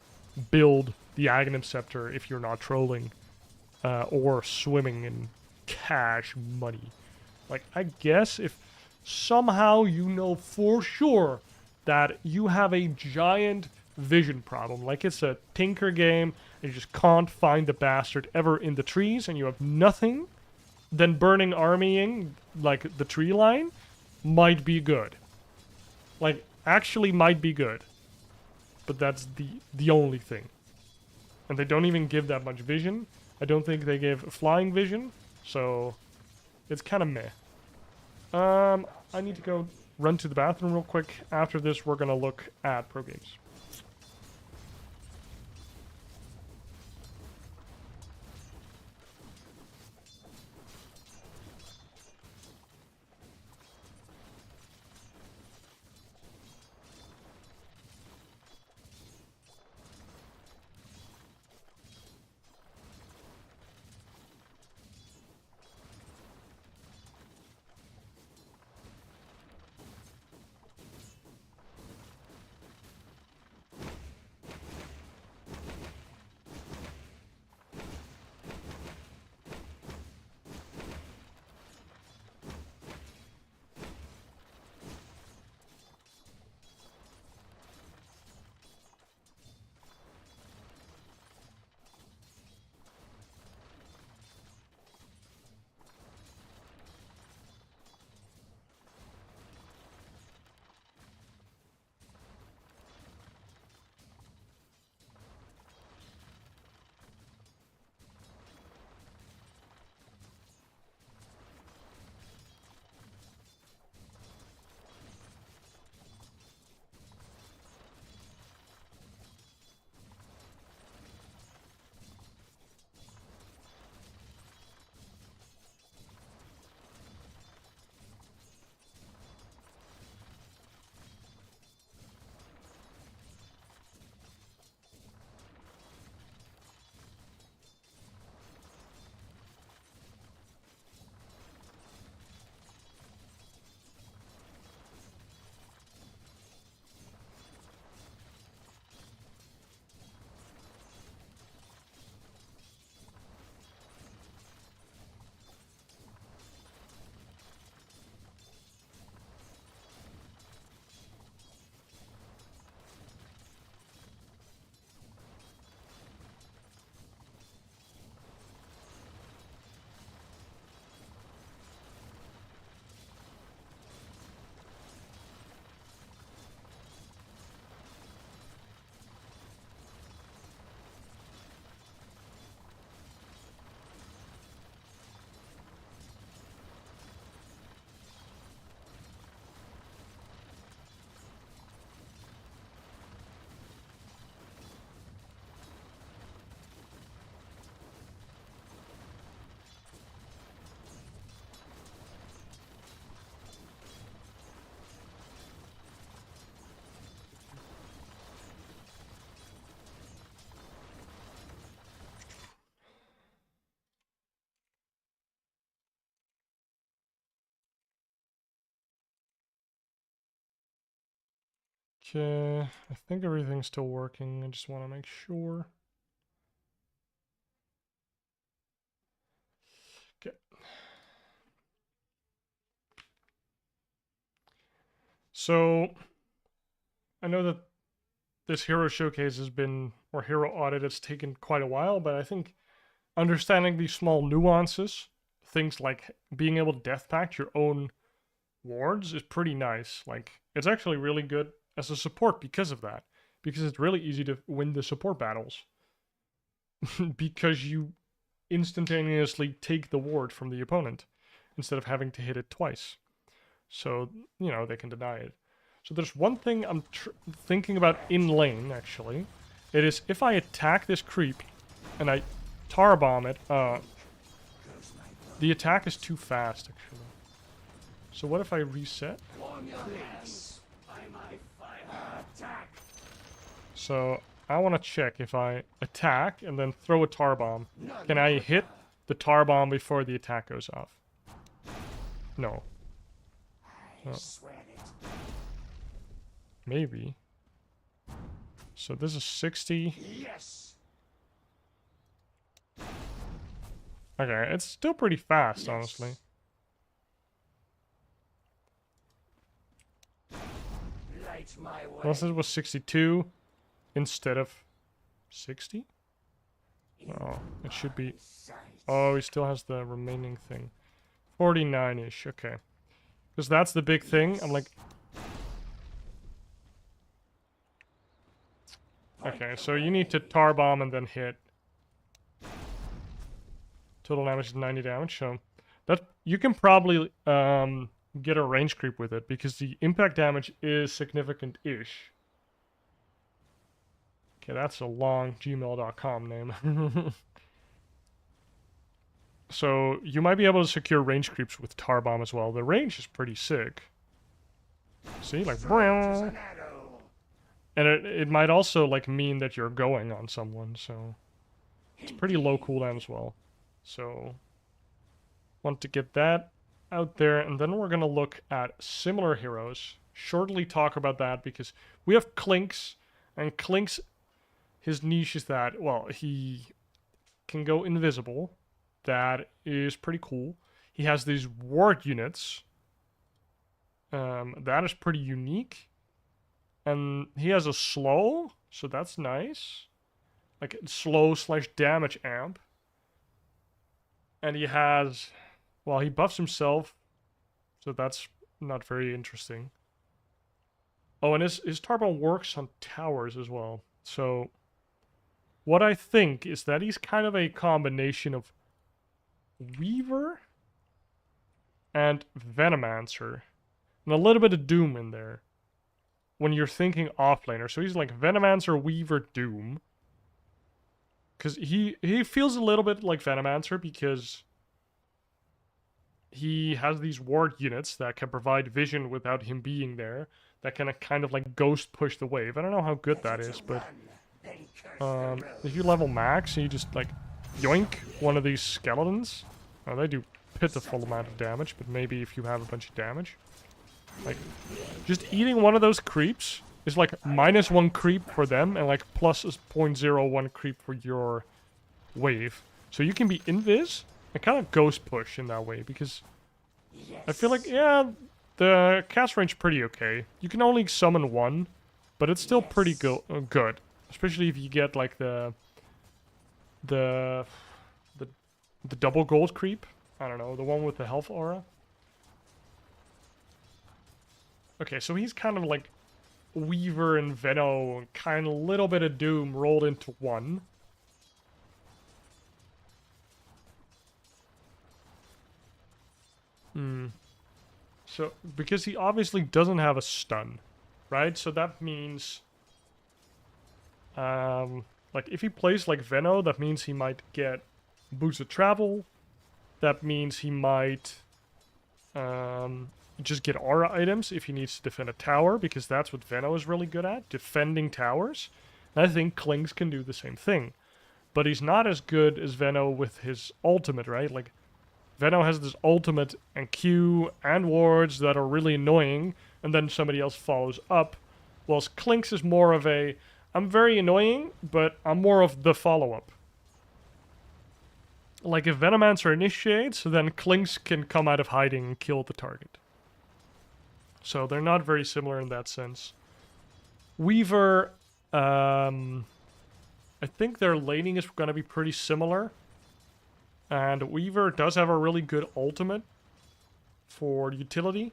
build the Aghanim Scepter if you're not trolling or swimming in cash money. Like, I guess if somehow you know for sure that you have a giant vision problem, like it's a Tinker game, and you just can't find the bastard ever in the trees, and you have nothing, then Burning Armying, like, the tree line, might be good. Like, actually might be good. But that's the only thing. And they don't even give that much vision. I don't think they give flying vision, so it's kind of meh. I need to go run to the bathroom real quick. After this, we're gonna look at pro games. Okay, I think everything's still working. I just want to make sure. Okay. So, I know that this hero showcase has been, or hero audit has taken quite a while, but I think understanding these small nuances, things like being able to death pact your own wards is pretty nice. Like, it's actually really good as a support because of that. Because it's really easy to win the support battles. Because you instantaneously take the ward from the opponent instead of having to hit it twice. So, you know, they can deny it. So there's one thing I'm thinking about in lane, actually. It is if I attack this creep and I tar bomb it, the attack is too fast, actually. So what if I reset? So I want to check if I attack and then throw a tar bomb. Can I hit the tar bomb before the attack goes off? No. Oh. Maybe. So this is 60. Yes. Okay, it's still pretty fast, honestly. Light my way. Unless it was 62 instead of 60? Oh, it should be... Oh, he still has the remaining thing. 49-ish, okay. Because that's the big thing. I'm like... Okay, so you need to tar bomb and then hit. Total damage is 90 damage, so... That, you can probably get a range creep with it, because the impact damage is significant-ish. Okay, that's a long gmail.com name. So, you might be able to secure range creeps with tar bomb as well. The range is pretty sick. See, like... And it might also, like, mean that you're going on someone, so... It's pretty low cooldown as well. So... Want to get that out there, and then we're gonna look at similar heroes. Shortly talk about that, because we have Clinkz, and Clinkz, his niche is that, well, he can go invisible. That is pretty cool. He has these ward units. That is pretty unique. And he has a slow, so that's nice. Like, slow / damage amp. And he has... Well, he buffs himself, so that's not very interesting. Oh, and his Tarbon works on towers as well. So, what I think is that he's kind of a combination of Weaver and Venomancer. And a little bit of Doom in there. When you're thinking offlaner. So he's like Venomancer, Weaver, Doom. Because he feels a little bit like Venomancer because... he has these ward units that can provide vision without him being there. That can kind of like ghost push the wave. I don't know how good that is, but... if you level max and you just like yoink one of these skeletons... Oh, they do pitiful amount of damage, but maybe if you have a bunch of damage. Like, just eating one of those creeps is like -1 creep for them and like plus 0.01 creep for your wave. So you can be invis and kind of ghost push in that way, because I feel like, yeah, the cast range pretty okay. You can only summon one, but it's still pretty good. Especially if you get like the double gold creep. I don't know, the one with the health aura. Okay, so he's kind of like Weaver and Veno, and kind of a little bit of Doom rolled into one. So, because he obviously doesn't have a stun, right? So that means, like, if he plays like Veno, that means he might get boosted travel. That means he might, just get aura items if he needs to defend a tower, because that's what Veno is really good at, defending towers. And I think Clinkz can do the same thing. But he's not as good as Veno with his ultimate, right? Like, Veno has this ultimate and Q and wards that are really annoying, and then somebody else follows up whilst Clinkz is more of a, I'm very annoying, but I'm more of the follow-up. Like if Venomancer initiates, then Clinkz can come out of hiding and kill the target. So they're not very similar in that sense. Weaver, I think their laning is going to be pretty similar. And Weaver does have a really good ultimate for utility.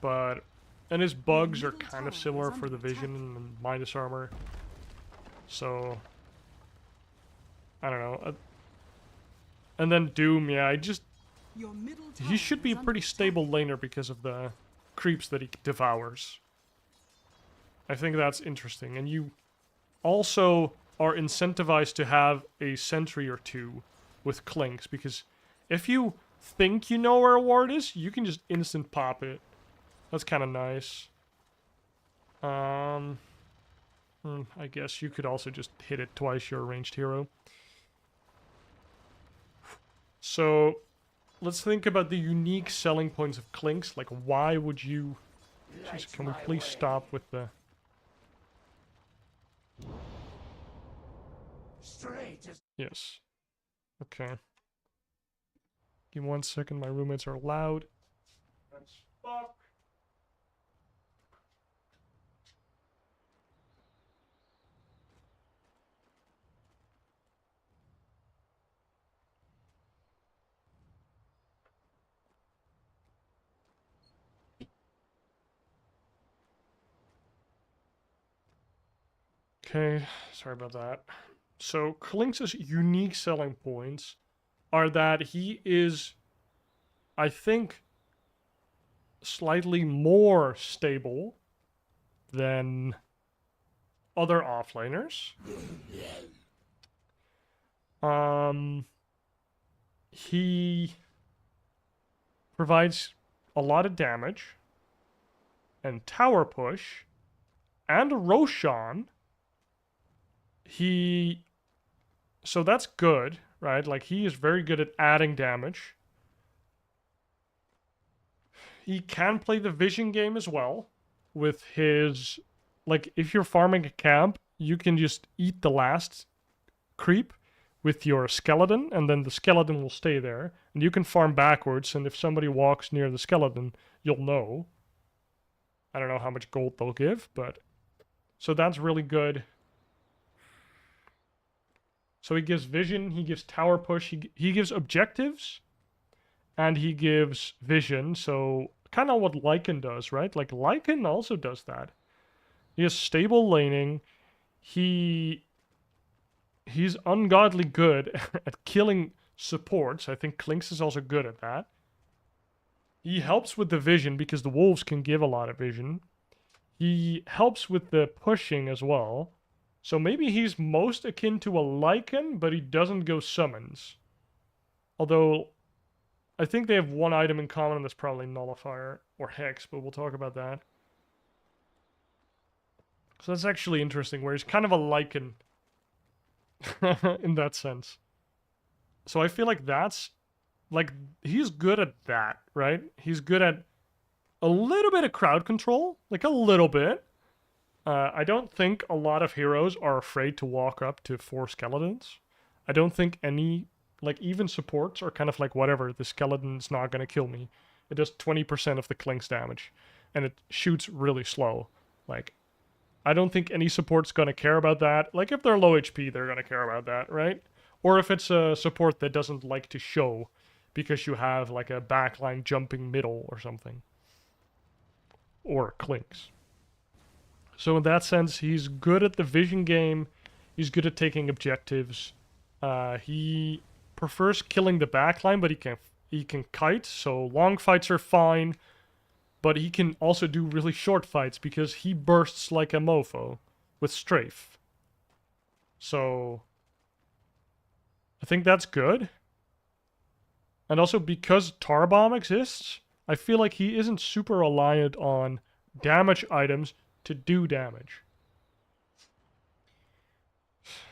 But, and his bugs are kind of similar for the vision and Midas armor. So, I don't know. And then Doom, yeah, he should be a pretty stable laner because of the creeps that he devours. I think that's interesting. And you also are incentivized to have a sentry or two with Clinkz, because if you think you know where a ward is, you can just instant pop it. That's kind of nice. I guess you could also just hit it twice, you're a ranged hero. So, let's think about the unique selling points of Clinkz. Like, why would you... Jeez, can we please stop with the... Yes. Okay. Give me 1 second, my roommates are loud. That's fuck. Okay, sorry about that. So, Clinkz's unique selling points are that he is, I think, slightly more stable than other offlaners. He provides a lot of damage and tower push and Roshan. So that's good, right? Like, he is very good at adding damage. He can play the vision game as well with his... Like, if you're farming a camp, you can just eat the last creep with your skeleton, and then the skeleton will stay there. And you can farm backwards, and if somebody walks near the skeleton, you'll know. I don't know how much gold they'll give, but... So that's really good. So he gives vision, he gives tower push, he gives objectives, and he gives vision, so kind of what Lycan does, right? Like, Lycan also does that. He has stable laning, he's ungodly good at killing supports. I think Clinkz is also good at that. He helps with the vision, because the wolves can give a lot of vision. He helps with the pushing as well. So maybe he's most akin to a Lycan, but he doesn't go summons. Although, I think they have one item in common, and that's probably Nullifier or Hex, but we'll talk about that. So that's actually interesting, where he's kind of a Lycan in that sense. So I feel like that's... Like, he's good at that, right? He's good at a little bit of crowd control. Like, a little bit. I don't think a lot of heroes are afraid to walk up to 4 skeletons. I don't think any, like, even supports are kind of like, whatever, the skeleton's not going to kill me. It does 20% of the Clinkz damage, and it shoots really slow. Like, I don't think any support's going to care about that. Like, if they're low HP, they're going to care about that, right? Or if it's a support that doesn't like to show because you have, like, a backline jumping middle or something. Or Clinkz. So in that sense, he's good at the vision game. He's good at taking objectives. He prefers killing the backline, but he can kite. So long fights are fine, but he can also do really short fights because he bursts like a mofo with strafe. So I think that's good. And also because Tar Bomb exists, I feel like he isn't super reliant on damage items to do damage.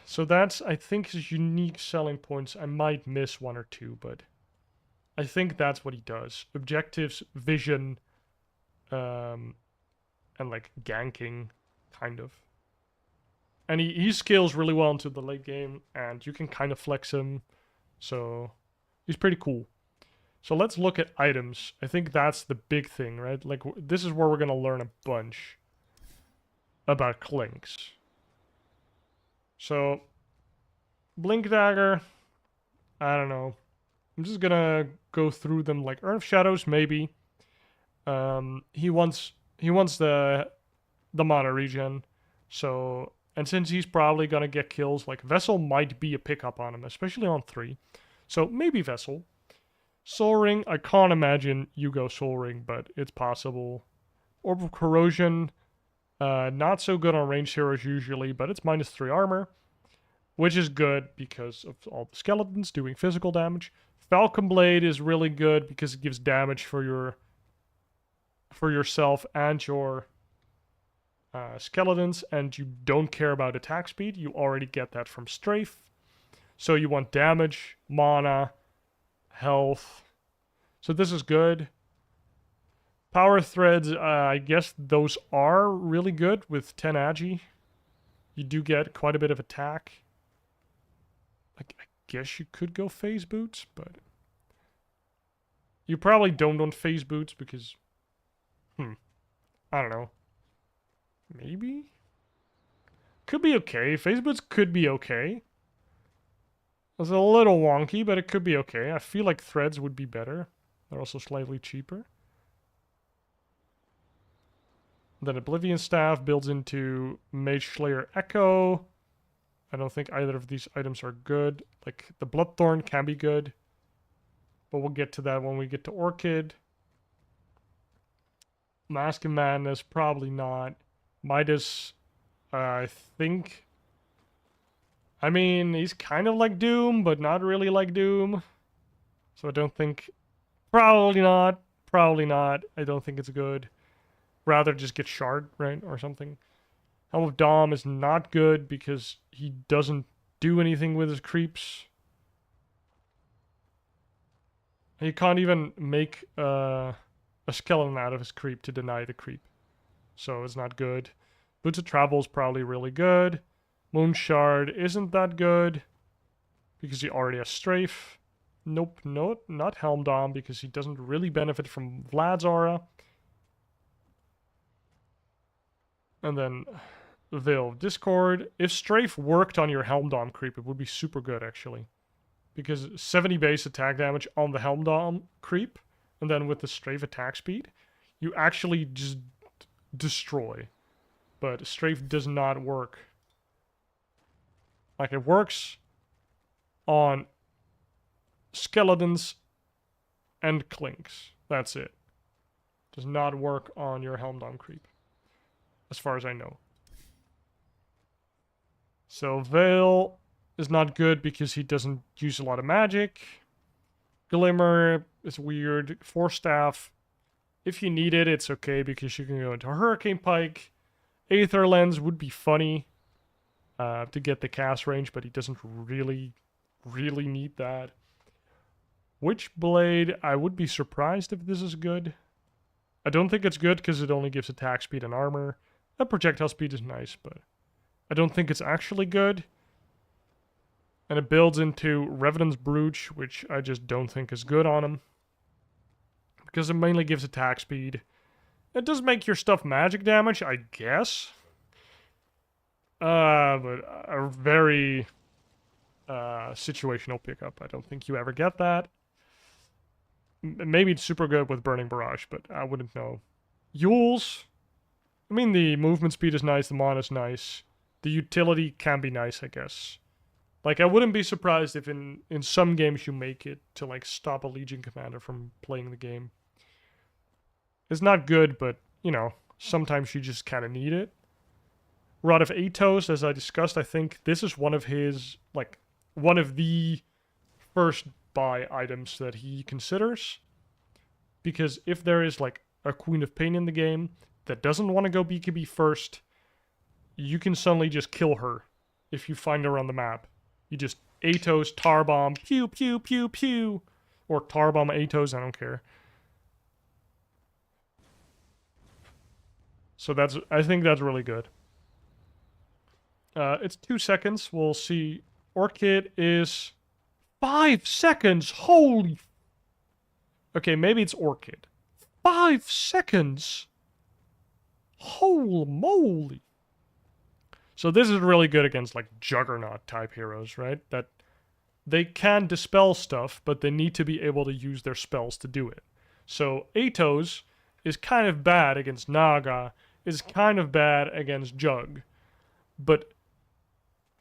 So that's, I think, his unique selling points. I might miss 1 or 2, but I think that's what he does. Objectives, vision, and like ganking, kind of. And he scales really well into the late game, and you can kind of flex him, so he's pretty cool. So let's look at items. I think that's the big thing, right? Like, this is where we're gonna learn a bunch about Clinkz. So, Blink Dagger, I don't know. I'm just gonna go through them like Urn of Shadows, maybe. He wants the mana regen, so, and since he's probably gonna get kills, like Vessel might be a pickup on him, especially on 3. So maybe Vessel. Soul Ring, I can't imagine you go Soul Ring, but it's possible. Orb of Corrosion, not so good on ranged heroes usually, but it's -3 armor, which is good because of all the skeletons doing physical damage. Falcon Blade is really good because it gives damage for yourself and your skeletons, and you don't care about attack speed. You already get that from Strafe. So you want damage, mana, health. So this is good. Power Threads, I guess those are really good with 10 agi. You do get quite a bit of attack. Like, I guess you could go Phase Boots, but you probably don't want Phase Boots because, I don't know. Maybe? Could be okay. Phase Boots could be okay. It's a little wonky, but it could be okay. I feel like Threads would be better. They're also slightly cheaper. Then Oblivion Staff builds into Mage Slayer Echo. I don't think either of these items are good. Like, the Bloodthorn can be good, but we'll get to that when we get to Orchid. Mask of Madness, probably not. Midas, I think... I mean, he's kind of like Doom, but not really like Doom. So I don't think... Probably not. Probably not. I don't think it's good. Rather just get Shard, right? Or something. Helm of Dom is not good because he doesn't do anything with his creeps. He can't even make a skeleton out of his creep to deny the creep. So it's not good. Boots of Travel is probably really good. Moon Shard isn't that good because he already has Strafe. Nope, not Helm Dom because he doesn't really benefit from Vlad's aura. And then Veil of Discord. If Strafe worked on your Helm Dom creep, it would be super good actually. Because 70 base attack damage on the Helm Dom creep, and then with the Strafe attack speed, you actually just destroy. But Strafe does not work. Like, it works on skeletons and Clinkz. That's it. Does not work on your Helm Dom creep. As far as I know. So Veil is not good because he doesn't use a lot of magic. Glimmer is weird. Force Staff, if you need it, it's okay because you can go into Hurricane Pike. Aether Lens would be funny to get the cast range, but he doesn't really need that. Witchblade, I would be surprised if this is good. I don't think it's good because it only gives attack speed and armor. And projectile speed is nice, but I don't think it's actually good. And it builds into Revenant's Brooch, which I just don't think is good on him. Because it mainly gives attack speed. It does make your stuff magic damage, I guess. But a very situational pickup. I don't think you ever get that. Maybe it's super good with Burning Barrage, but I wouldn't know. Yules. I mean, the movement speed is nice, the mana is nice. The utility can be nice, I guess. Like, I wouldn't be surprised if in some games you make it to, like, stop a Legion Commander from playing the game. It's not good, but, you know, sometimes you just kind of need it. Rod of Atos, as I discussed, I think this is one of his, like, one of the first buy items that he considers. Because if there is, like, a Queen of Pain in the game that doesn't want to go BKB first, you can suddenly just kill her if you find her on the map. You just Atos, Tar Bomb, pew, pew, pew, pew. Or Tar Bomb Atos, I don't care. So I think that's really good. It's 2 seconds. We'll see. Orchid is 5 seconds. Holy. Okay, maybe it's Orchid. 5 seconds. Holy moly. So this is really good against like Juggernaut type heroes, right? That they can dispel stuff, but they need to be able to use their spells to do it. So Atos is kind of bad against Naga, is kind of bad against Jug. But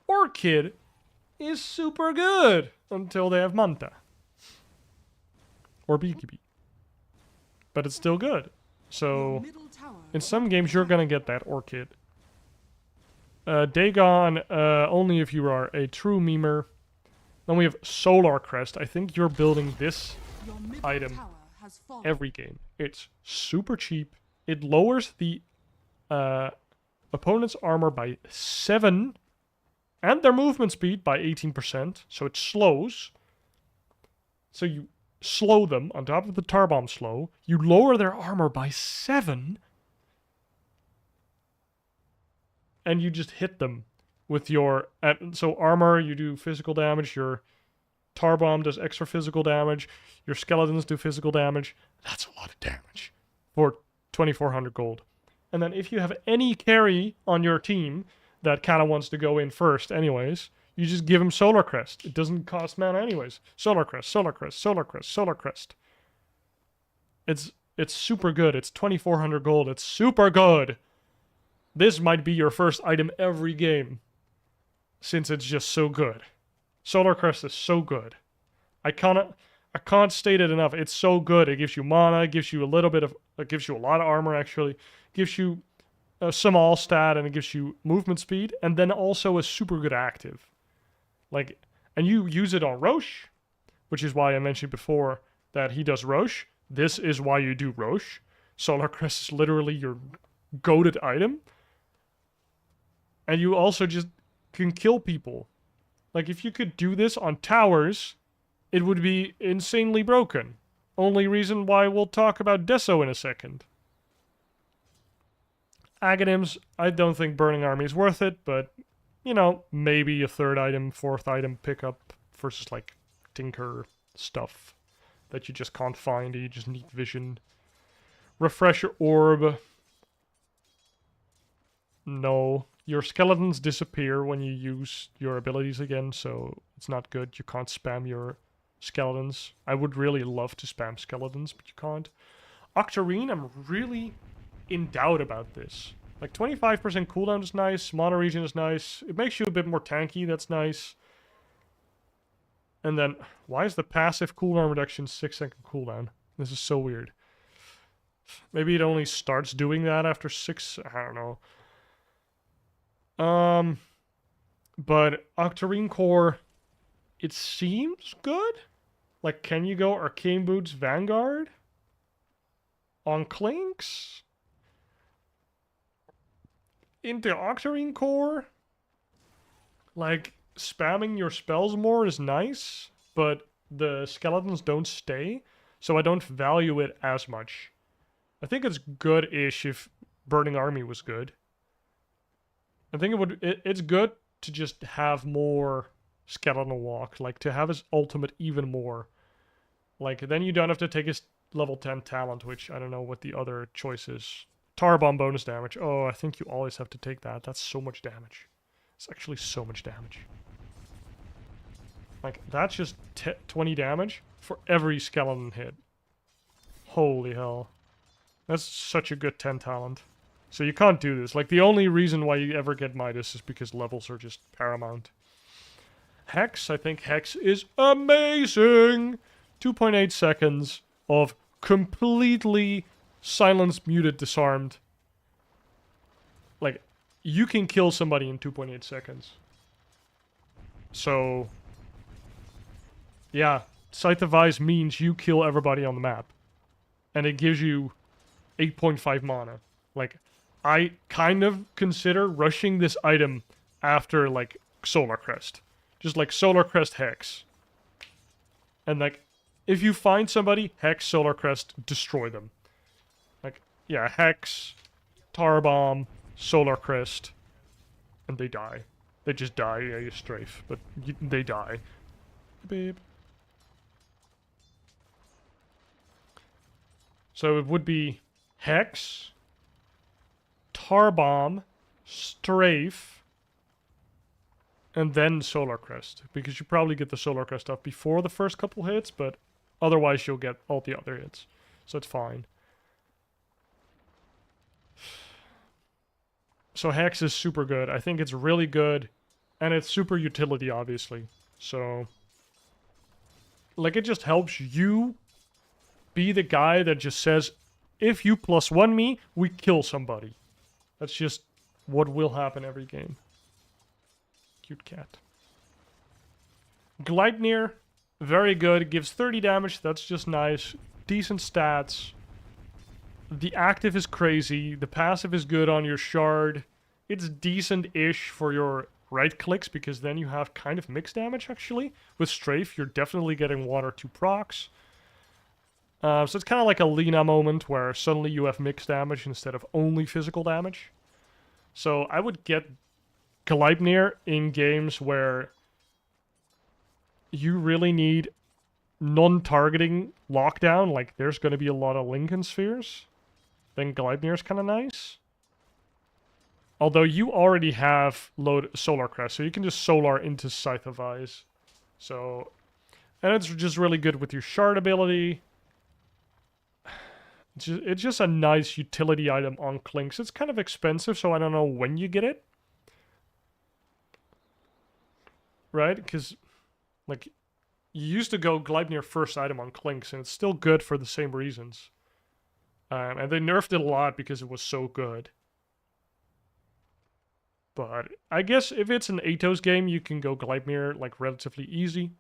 Orchid is super good until they have Manta. Or BKB. But it's still good. So Middle tower in some games you're gonna get that Orchid. Dagon, only if you are a true memer. Then we have Solar Crest. I think you're building this Your middle item tower has fallen. every game. It's super cheap. It lowers the opponent's armor by 7 and their movement speed by 18%. So it slows. So you slow them on top of the tar bomb slow. You lower their armor by 7. And you just hit them with your... so armor, you do physical damage. Your tar bomb does extra physical damage. Your skeletons do physical damage. That's a lot of damage for 2,400 gold. And then if you have any carry on your team that kind of wants to go in first anyways, you just give him Solar Crest. It doesn't cost mana anyways. Solar Crest, Solar Crest, Solar Crest, Solar Crest. It's super good. It's 2,400 gold. It's super good. This might be your first item every game, since it's just so good. Solar Crest is so good. I can't state it enough. It's so good. It gives you mana. It gives you a little bit of... It gives you a lot of armor, actually. It gives you a small stat, and it gives you movement speed, and then also a super good active. Like, and you use it on Roche, which is why I mentioned before that he does Roche. This is why you do Roche. Solar Crest is literally your goated item. And you also just can kill people. Like, if you could do this on towers, it would be insanely broken. Only reason why we'll talk about Deso in a second. Aghanims, I don't think Burning Army is worth it, but, you know, maybe a 3rd item, 4th item pickup versus, like, Tinker stuff that you just can't find, you just need vision. Refresher Orb. No. Your skeletons disappear when you use your abilities again, so it's not good. You can't spam your skeletons. I would really love to spam skeletons, but you can't. Octarine, I'm really in doubt about this. Like, 25% cooldown is nice, Mono Regen is nice, it makes you a bit more tanky, that's nice. And then, why is the passive cooldown reduction 6-second cooldown? This is so weird. Maybe it only starts doing that after 6, I don't know. But Octarine Core, it seems good. Like, can you go Arcane Boots Vanguard on Clinkz into Octarine Core? Like, spamming your spells more is nice, but the skeletons don't stay, so I don't value it as much. I think it's good-ish if Burning Army was good. I think it's good to just have more skeletal walk, like to have his ultimate even more. Like, then you don't have to take his level 10 talent, which I don't know what the other choice is. Tar Bomb bonus damage. Oh, I think you always have to take that. That's so much damage. It's actually so much damage. Like, that's just 20 damage for every skeleton hit. Holy hell. That's such a good 10 talent. So you can't do this. Like, the only reason why you ever get Midas is because levels are just paramount. Hex, I think Hex is amazing! 2.8 seconds of completely silenced, muted, disarmed. Like, you can kill somebody in 2.8 seconds. So, yeah, Scythe of Eyes means you kill everybody on the map. And it gives you 8.5 mana. Like, I kind of consider rushing this item after, like, Solar Crest. Just like Solar Crest Hex. And, like, if you find somebody, Hex, Solar Crest, destroy them. Like, yeah, Hex, Tar Bomb, Solar Crest, and they die. They just die. Yeah, you strafe, but they die. Babe. So it would be Hex, Tar Bomb, Strafe, and then Solar Crest. Because you probably get the Solar Crest off before the first couple hits, but otherwise you'll get all the other hits. So it's fine. So Hex is super good. I think it's really good. And it's super utility, obviously. So, like, it just helps you be the guy that just says, if you +1 me, we kill somebody. That's just what will happen every game. Cute cat. Gleipnir, very good. It gives 30 damage. That's just nice. Decent stats. The active is crazy. The passive is good on your shard. It's decent-ish for your right clicks, because then you have kind of mixed damage, actually. With Strafe, you're definitely getting 1 or 2 procs. So it's kind of like a Lina moment, where suddenly you have mixed damage instead of only physical damage. So I would get Gleipnir in games where you really need non-targeting lockdown, like there's going to be a lot of Lincoln Spheres. Then Gleipnir is kind of nice. Although you already have load Solar Crest, so you can just Solar into Scythe of Eyes. So, and it's just really good with your shard ability. It's just a nice utility item on Clinkz. It's kind of expensive, so I don't know when you get it. Right? Because, like, you used to go Gleipnir first item on Clinkz, and it's still good for the same reasons. And they nerfed it a lot because it was so good. But I guess if it's an Atos game, you can go Gleipnir, like, relatively easy.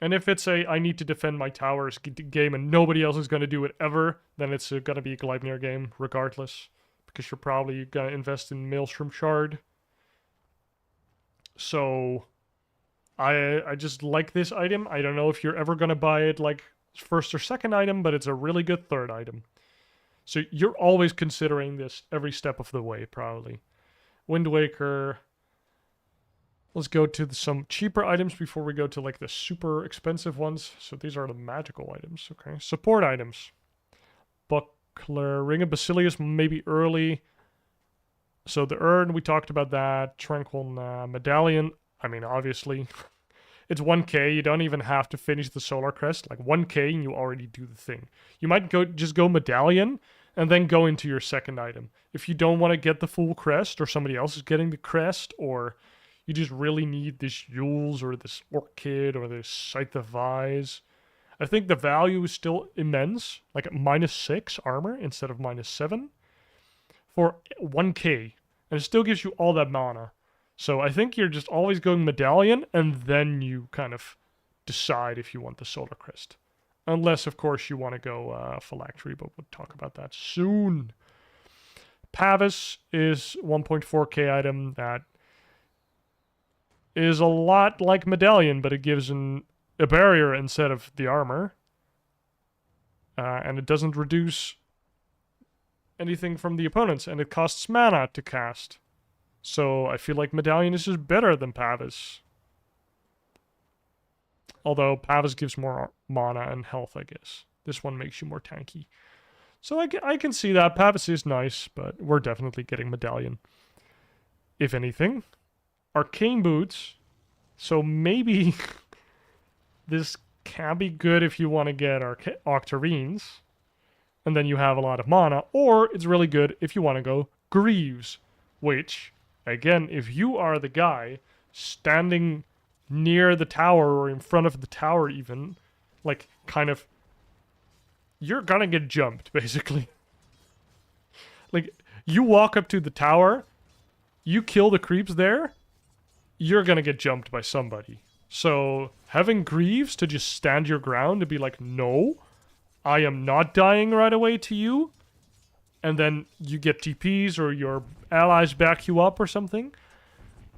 And if it's a I need to defend my towers game and nobody else is going to do it ever, then it's going to be a Gleipnir game regardless. Because you're probably going to invest in Maelstrom Shard. So, I just like this item. I don't know if you're ever going to buy it like first or second item, but it's a really good third item. So you're always considering this every step of the way, probably. Wind Waker. Let's go to some cheaper items before we go to like the super expensive ones. So these are the magical items. Okay. Support items. Buckler. Ring of Basilius maybe early. So the urn, we talked about that. Tranquil Medallion. I mean, obviously. It's 1k. You don't even have to finish the Solar Crest. Like 1k and you already do the thing. You might just go Medallion and then go into your second item. If you don't want to get the full crest, or somebody else is getting the crest, or you just really need this Yules or this Orchid or this Scythe of Eyes, I think the value is still immense. Like -6 armor instead of -7 for 1k. And it still gives you all that mana. So I think you're just always going Medallion, and then you kind of decide if you want the Solar Crest. Unless, of course, you want to go Phylactery, but we'll talk about that soon. Pavis is 1.4k item that is a lot like Medallion, but it gives a barrier instead of the armor. And it doesn't reduce anything from the opponents, and it costs mana to cast. So I feel like Medallion is just better than Pavis. Although Pavis gives more mana and health, I guess. This one makes you more tanky. So I can see that. Pavis is nice, but we're definitely getting Medallion. If anything. Arcane Boots. So maybe this can be good if you want to get Octarines. And then you have a lot of mana. Or it's really good if you want to go Greaves. Which, again, if you are the guy standing near the tower or in front of the tower even, like, kind of, you're gonna get jumped, basically. Like, you walk up to the tower, you kill the creeps there, you're gonna get jumped by somebody. So, having Greaves to just stand your ground and be like, no, I am not dying right away to you, and then you get TPs or your allies back you up or something.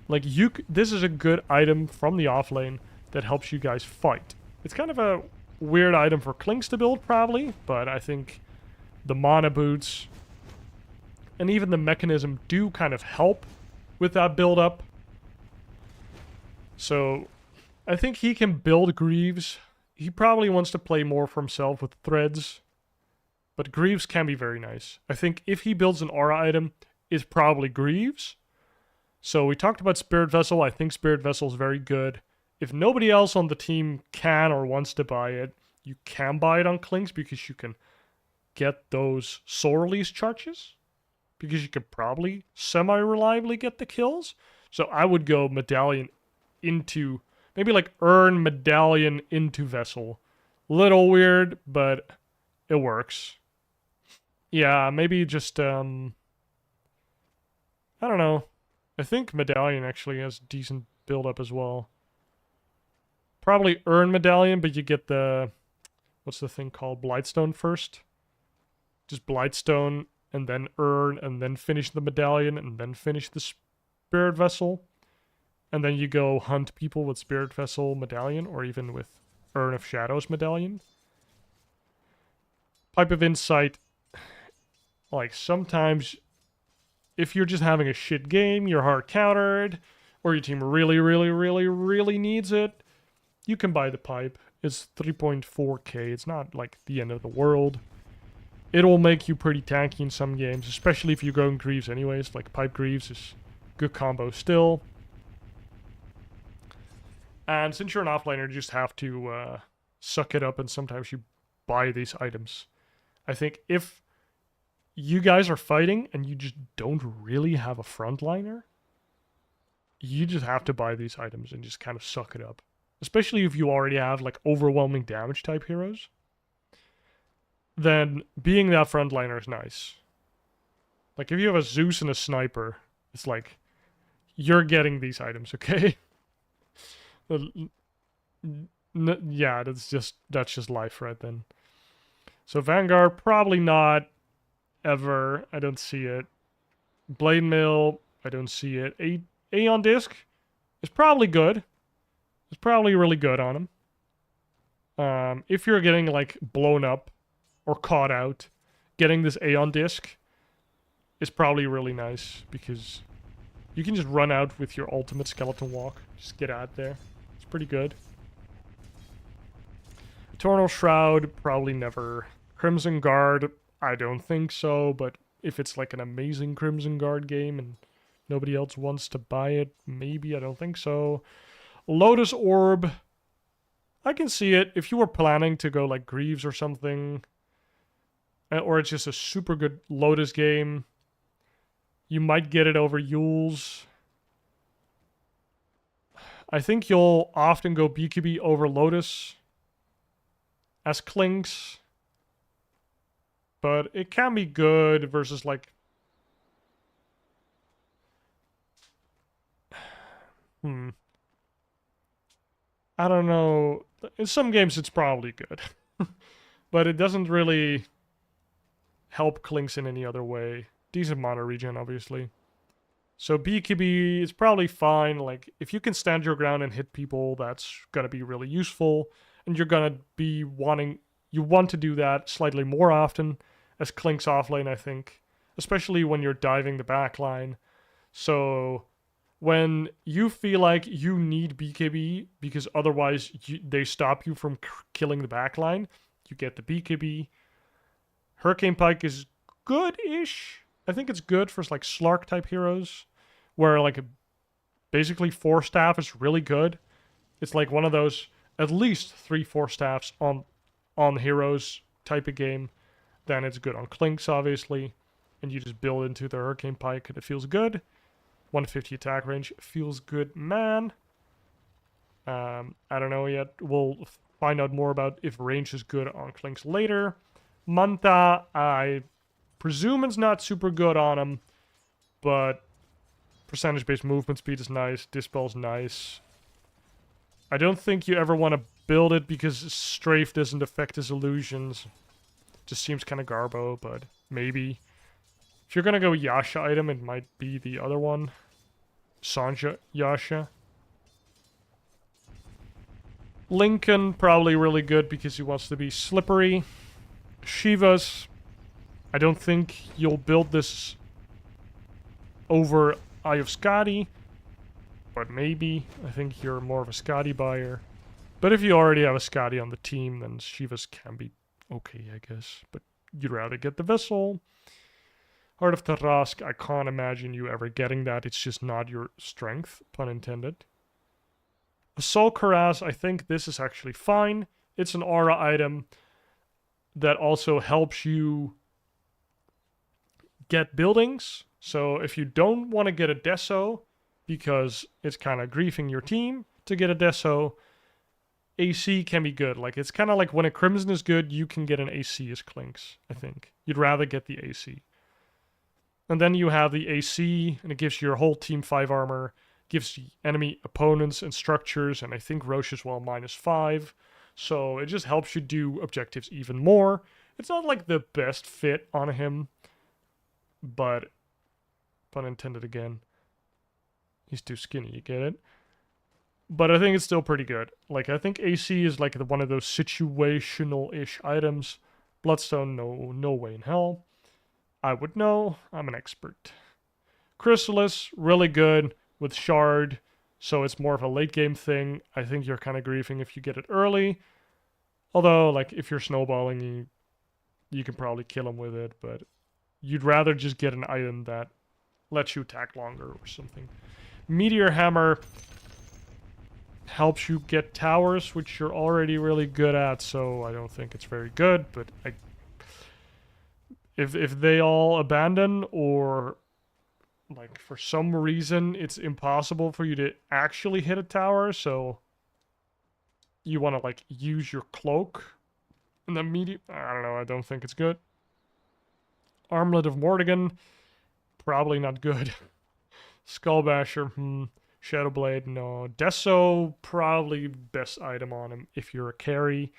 Like, this is a good item from the offlane that helps you guys fight. It's kind of a weird item for Clinkz to build, probably, but I think the mana boots and even the mechanism do kind of help with that build-up. So, I think he can build Greaves. He probably wants to play more for himself with threads. But Greaves can be very nice. I think if he builds an aura item, it's probably Greaves. So we talked about Spirit Vessel. I think Spirit Vessel is very good. If nobody else on the team can or wants to buy it, you can buy it on Clinkz because you can get those soul release charges. Because you can probably semi-reliably get the kills. So I would go Medallion into... maybe like earn Medallion into Vessel. Little weird, but it works. Yeah, maybe just, I don't know. I think Medallion actually has decent build-up as well. Probably earn Medallion, but you get the... what's the thing called? Blightstone first. Just Blightstone, and then earn, and then finish the Medallion, and then finish the Spirit Vessel. And then you go hunt people with Spirit Vessel Medallion, or even with Urn of Shadows Medallion. Pipe of Insight, like sometimes if you're just having a shit game, you're hard countered, or your team really needs it, you can buy the pipe. It's 3.4k, it's not like the end of the world. It'll make you pretty tanky in some games, especially if you're going Greaves anyways, like Pipe Greaves is good combo still. And since you're an offlaner, you just have to suck it up, and sometimes you buy these items. I think if you guys are fighting and you just don't really have a frontliner, you just have to buy these items and just kind of suck it up. Especially if you already have like overwhelming damage type heroes. Then being that frontliner is nice. Like if you have a Zeus and a Sniper, it's like you're getting these items, okay? Yeah, that's just life right then. So Vanguard, probably not ever. I don't see it. Blade Mail, I don't see it. Aeon Disc is probably good. It's probably really good on him. If you're getting like blown up or caught out, getting this Aeon Disc is probably really nice because you can just run out with your ultimate skeleton walk. Just get out there. It's pretty good. Eternal Shroud, probably never. Crimson Guard, I don't think so, but if it's like an amazing Crimson Guard game and nobody else wants to buy it, maybe, I don't think so. Lotus Orb, I can see it. If you were planning to go like Greaves or something, or it's just a super good Lotus game, you might get it over Yule's. I think you'll often go BKB over Lotus as Clinkz. But it can be good versus like... I don't know. In some games it's probably good. But it doesn't really help Clinkz in any other way. Decent mono regen, obviously. So BKB is probably fine. Like, if you can stand your ground and hit people, that's gonna be really useful. And you're gonna be wanting... you want to do that slightly more often as Clinkz offlane, I think. Especially when you're diving the backline. So when you feel like you need BKB because otherwise they stop you from killing the backline, you get the BKB. Hurricane Pike is good-ish. I think it's good for like Slark type heroes where like basically 4 staff is really good. It's like one of those at least 3-4 staffs on heroes type of game. Then it's good on Clinkz, obviously. And you just build into the Hurricane Pike and it feels good. 150 attack range feels good, man. I don't know yet. We'll find out more about if range is good on Clinkz later. Manta, I presume it's not super good on him. But percentage-based movement speed is nice. Dispel's nice. I don't think you ever want to build it because Strafe doesn't affect his illusions. Just seems kind of garbo, but maybe. If you're gonna go Yasha item, it might be the other one. Sanja Yasha. Lincoln, probably really good because he wants to be slippery. Shivas, I don't think you'll build this over Eye of Skadi, but maybe. I think you're more of a Skadi buyer. But if you already have a Skadi on the team, then Shivas can be okay, I guess. But you'd rather get the Vessel. Heart of Tarask, I can't imagine you ever getting that. It's just not your strength, pun intended. Assault Cuirass, I think this is actually fine. It's an aura item that also helps you get buildings. So if you don't want to get a Deso, because it's kind of griefing your team to get a Deso, AC can be good. Like, it's kind of like when a Crimson is good, you can get an AC as Clinkz, I think. You'd rather get the AC. And then you have the AC, and it gives your whole team 5 armor, gives enemy opponents and structures, and I think Roche as well, -5. So it just helps you do objectives even more. It's not like the best fit on him, but, pun intended again, he's too skinny, you get it? But I think it's still pretty good. Like, I think AC is like one of those situational-ish items. Bloodstone, no way in hell. I would know. I'm an expert. Chrysalis, really good with Shard, so it's more of a late game thing. I think you're kind of griefing if you get it early. Although, like, if you're snowballing, you can probably kill him with it, but you'd rather just get an item that lets you attack longer or something. Meteor Hammer helps you get towers, which you're already really good at, so I don't think it's very good, but if they all abandon, or like for some reason it's impossible for you to actually hit a tower, so you want to like use your cloak and then I don't know, I don't think it's good. Armlet of Mordegon, probably not good. Skullbasher, Shadowblade, no. Deso, probably best item on him if you're a carry.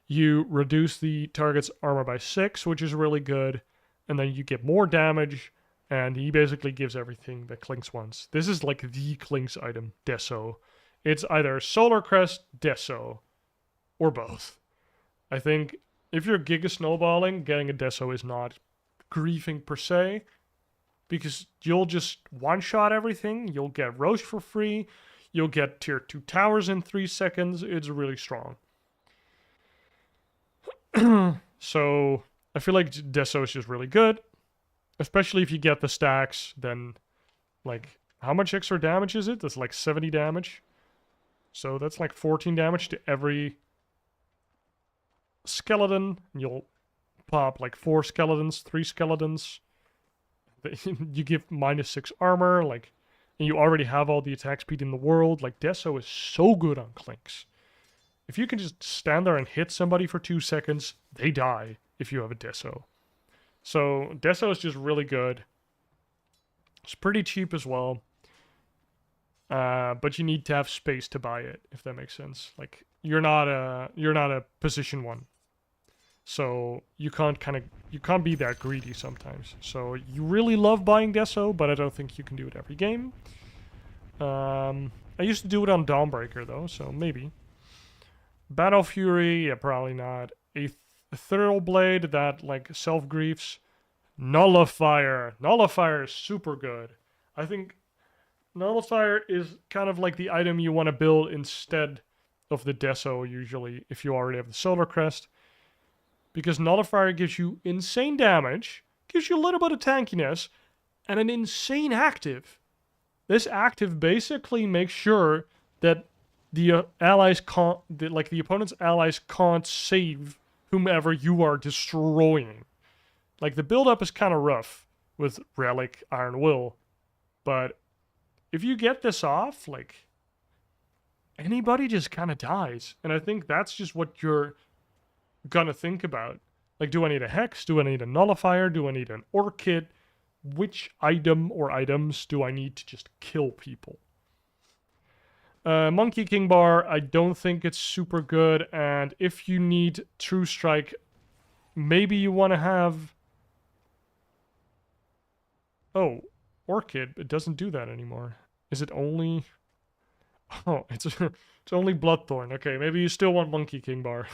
You reduce the target's armor by 6, which is really good, and then you get more damage, and he basically gives everything that Clinkz wants. This is like the Clinkz item, Deso. It's either Solar Crest, Deso, or both. I think if you're Giga Snowballing, getting a Deso is not griefing per se, because you'll just one-shot everything, you'll get Roche for free, you'll get tier 2 towers in 3 seconds, it's really strong. So, I feel like Deso is just really good, especially if you get the stacks, then, like, how much extra damage is it? That's like 70 damage. So that's like 14 damage to every skeleton. You'll pop like 4 skeletons, 3 skeletons. You give -6 armor, like, and you already have all the attack speed in the world. Like, Deso is so good on Clinkz. If you can just stand there and hit somebody for 2 seconds, they die if you have a Deso. So Deso is just really good. It's pretty cheap as well. But you need to have space to buy it, if that makes sense. Like, you're not a position 1. So you can't be that greedy sometimes. So you really love buying Deso, but I don't think you can do it every game. I used to do it on Dawnbreaker though, so maybe. Battle Fury, yeah, probably not. Ethereal Blade that like self-griefs. Nullifier. Nullifier is super good. I think Nullifier is kind of like the item you want to build instead of the Deso usually, if you already have the Solar Crest. Because Nullifier gives you insane damage, gives you a little bit of tankiness, and an insane active. This active basically makes sure that the allies can't, the opponent's allies can't save whomever you are destroying. Like, the build-up is kind of rough with Relic, Iron Will, but if you get this off, like, anybody just kind of dies. And I think that's just what you're gonna think about. Like, do I need a Hex? Do I need a Nullifier? Do I need an Orchid? Which item or items do I need to just kill people? Monkey King Bar, I don't think it's super good, and if you need True Strike, maybe you want to have... Oh, Orchid, it doesn't do that anymore. Is it only... Oh, it's only Bloodthorn. Okay, maybe you still want Monkey King Bar.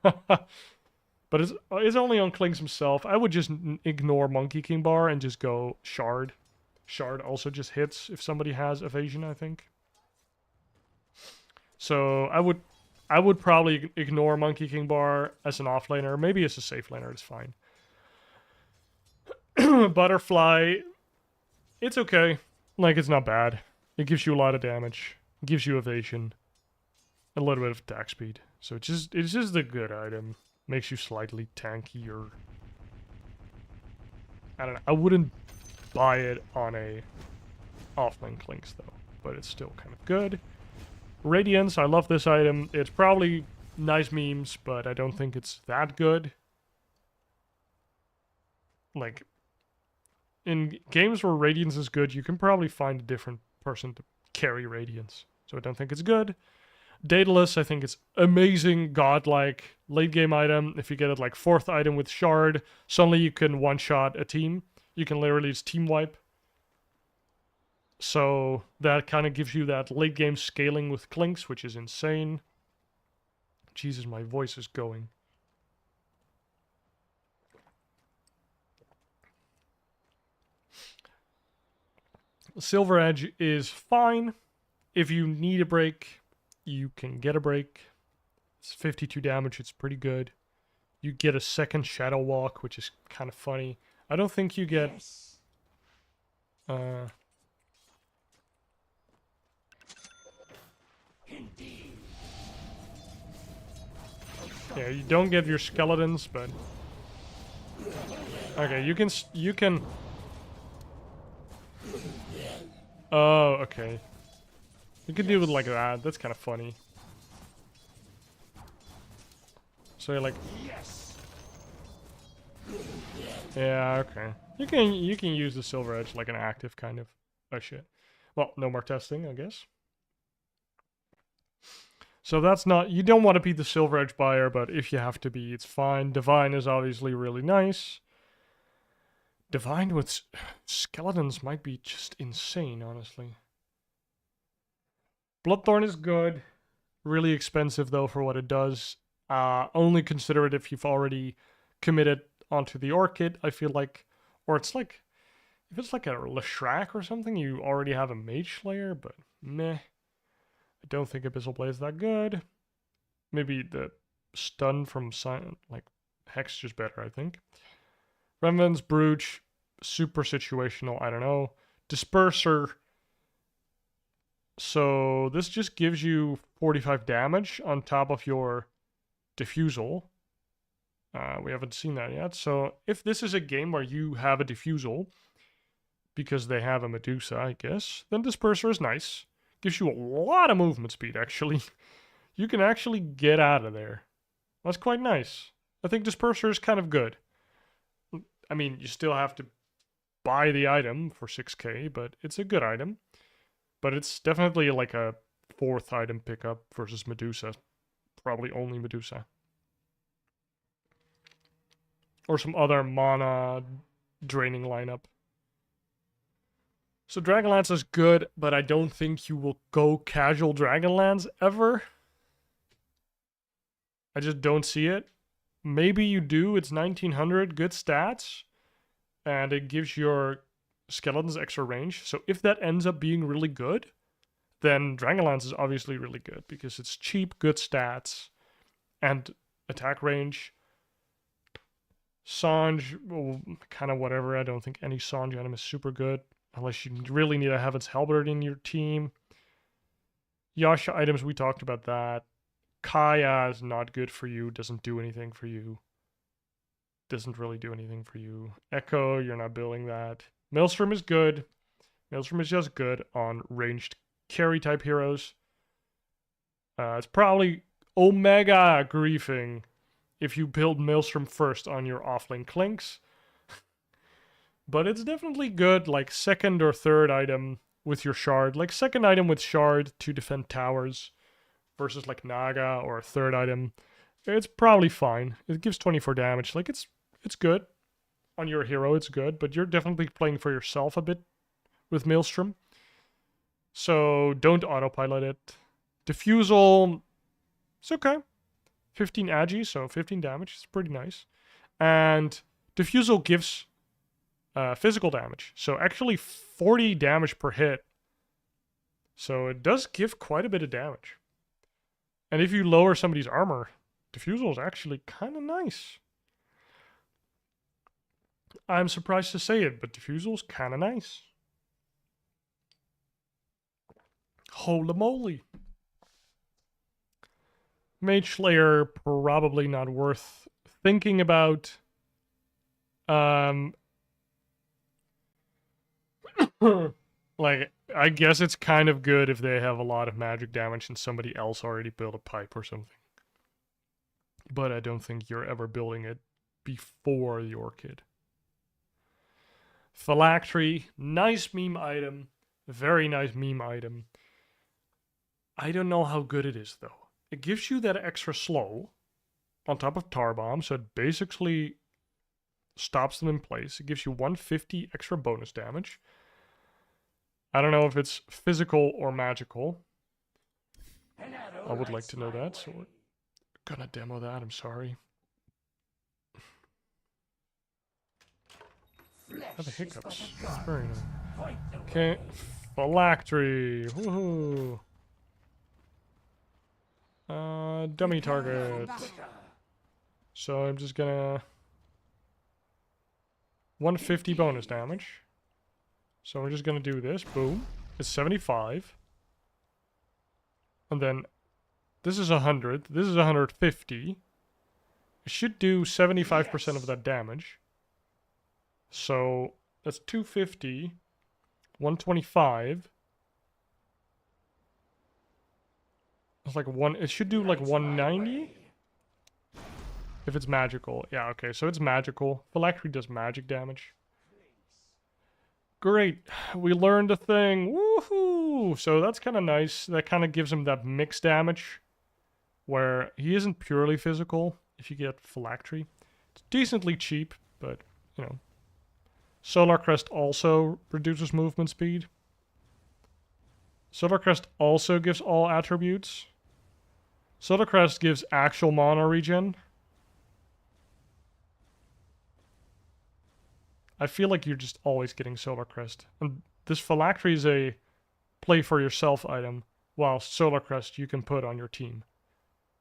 But it's only on Clinkz himself. I would just ignore Monkey King Bar and just go Shard. Shard also just hits if somebody has evasion, I think. So I would probably ignore Monkey King Bar as an offlaner. Maybe as a safe laner, it's fine. Butterfly, it's okay. Like, it's not bad. It gives you a lot of damage. It gives you evasion. A little bit of attack speed. So it's just a good item. Makes you slightly tankier. I don't know. I wouldn't buy it on a offlane Clinkz though, but it's still kind of good. Radiance, I love this item. It's probably nice memes, but I don't think it's that good. Like, in games where Radiance is good, you can probably find a different person to carry Radiance. So I don't think it's good. Daedalus, I think it's amazing, godlike, late game item. If you get it like 4th item with Shard, suddenly you can one-shot a team. You can literally just team wipe. So that kind of gives you that late game scaling with Clinkz, which is insane. Jesus, my voice is going. Silver Edge is fine. If you need a break, you can get a break. It's 52 damage, it's pretty good. You get a second Shadow Walk, which is kind of funny. I don't think you get... Yes. Indeed. Yeah, you don't get your skeletons, but... Okay, you can... Oh, okay. You can do it like that. That's kind of funny. So you're like... Yes. Yeah, okay. You can use the Silver Edge like an active kind of... Oh, shit. Well, no more testing, I guess. So that's not... You don't want to be the Silver Edge buyer, but if you have to be, it's fine. Divine is obviously really nice. Divine with skeletons might be just insane, honestly. Bloodthorn is good. Really expensive, though, for what it does. Only consider it if you've already committed onto the Orchid, I feel like. Or it's like... If it's like a Leshrac or something, you already have a Mage Slayer, but meh. I don't think Abyssal Blade is that good. Maybe the stun from like Hex is better, I think. Remnant's Brooch, super situational, I don't know. Disperser. So this just gives you 45 damage on top of your Diffusal. We haven't seen that yet. So if this is a game where you have a Diffusal, because they have a Medusa, I guess, then Disperser is nice. Gives you a lot of movement speed, actually. You can actually get out of there. That's quite nice. I think Disperser is kind of good. I mean, you still have to buy the item for 6k, but it's a good item. But it's definitely like a 4th item pickup versus Medusa. Probably only Medusa. Or some other mana draining lineup. So Dragonlance is good, but I don't think you will go casual Dragonlance ever. I just don't see it. Maybe you do, it's 1900, good stats. And it gives your skeletons extra range. So if that ends up being really good, then Dragonlance is obviously really good. Because it's cheap, good stats, and attack range. Sange, well, kind of whatever. I don't think any Sange item is super good. Unless you really need a Heaven's Halberd in your team. Yasha items, we talked about that. Kaya is not good for you. Doesn't do anything for you. Doesn't really do anything for you. Echo, you're not building that. Maelstrom is good. Maelstrom is just good on ranged carry type heroes. It's probably Omega griefing if you build Maelstrom first on your offlane Clinkz. But it's definitely good, like 2nd or 3rd item with your Shard. Like 2nd item with Shard to defend towers versus like Naga or a 3rd item. It's probably fine. It gives 24 damage. Like it's good. On your hero it's good, but you're definitely playing for yourself a bit with Maelstrom. So don't autopilot it. Diffusal, it's okay. 15 agi, so 15 damage. It's pretty nice. And Diffusal gives physical damage. So actually 40 damage per hit. So it does give quite a bit of damage. And if you lower somebody's armor, Diffusal is actually kind of nice. I'm surprised to say it, but Diffusal is kind of nice. Holy moly. Mage Slayer, probably not worth thinking about. Like, I guess it's kind of good if they have a lot of magic damage and somebody else already built a pipe or something. But I don't think you're ever building it before your kid. Phylactery, nice meme item. Very nice meme item. I don't know how good it is, though. It gives you that extra slow on top of Tar Bomb, so it basically stops them in place. It gives you 150 extra bonus damage. I don't know if it's physical or magical. I would like to know that, so we're gonna demo that, I'm sorry. I have the hiccups. That's very nice. Okay, Phylactery. Woohoo! Dummy target. So I'm just gonna 150 bonus damage. So we're just gonna do this. Boom. It's 75. And then this is 100. This is 150. It should do 75% of that damage. So that's 250. 125. It's like one. It should do like 190. If it's magical. Yeah, okay. So it's magical. Phylactery does magic damage. Great. We learned a thing. Woohoo! So that's kind of nice. That kind of gives him that mixed damage. Where he isn't purely physical if you get Phylactery. It's decently cheap, but, you know. Solar Crest also reduces movement speed. Solar Crest also gives all attributes. Solar Crest gives actual mana regen. I feel like you're just always getting Solar Crest. And this Phylactery is a play for yourself item, while Solar Crest you can put on your team.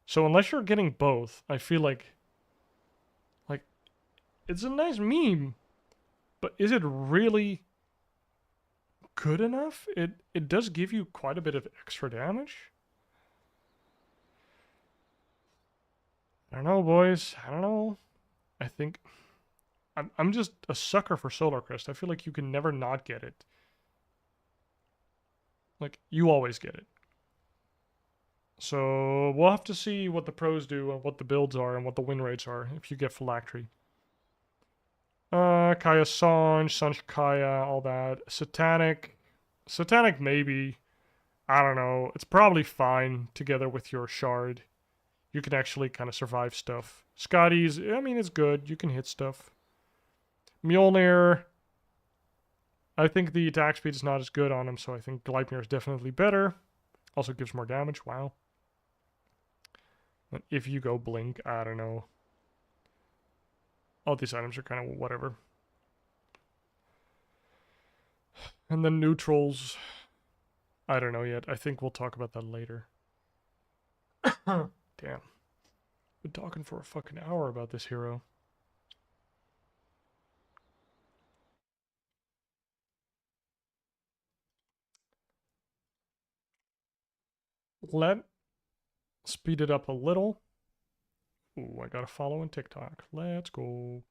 So unless you're getting both, I feel like it's a nice meme, but is it really good enough? It does give you quite a bit of extra damage. I don't know, boys. I don't know. I think I'm just a sucker for Solar Crest. I feel like you can never not get it. Like, you always get it. So we'll have to see what the pros do and what the builds are and what the win rates are if you get Phylactery. Kaya Sanj, Sanj Kaya, all that. Satanic. Satanic maybe. I don't know. It's probably fine together with your Shard. You can actually kind of survive stuff. Scotty's, I mean, it's good. You can hit stuff. Mjolnir. I think the attack speed is not as good on him, so I think Gleipnir is definitely better. Also gives more damage. Wow. And if you go Blink, I don't know. All these items are kind of whatever. And then neutrals. I don't know yet. I think we'll talk about that later. Damn. Been talking for a fucking hour about this hero. Let's speed it up a little. Ooh, I got a follow on TikTok. Let's go.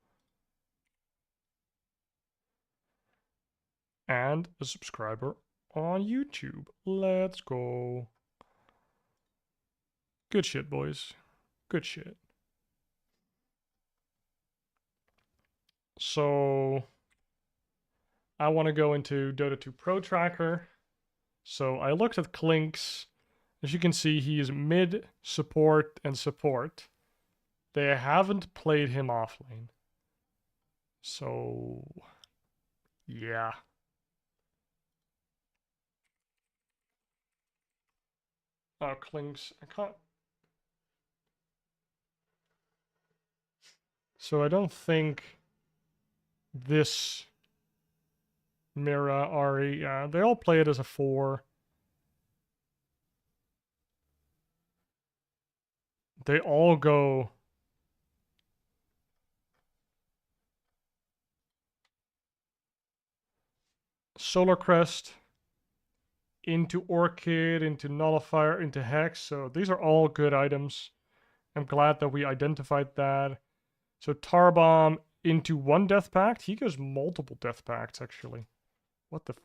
And a subscriber on YouTube. Let's go. Good shit, boys. Good shit. So, I want to go into Dota 2 Pro Tracker. So, I looked at Clinkz. As you can see, he is mid, support, and support. They haven't played him offlane. So, yeah. Oh, Clinkz. I can't. So I don't think this Mira, Ari, yeah, they all play it as a 4. They all go Solar Crest into Orchid, into Nullifier, into Hex. So these are all good items. I'm glad that we identified that. So Tarbomb into 1 Death Pact. He goes multiple Death Pacts, actually. What the...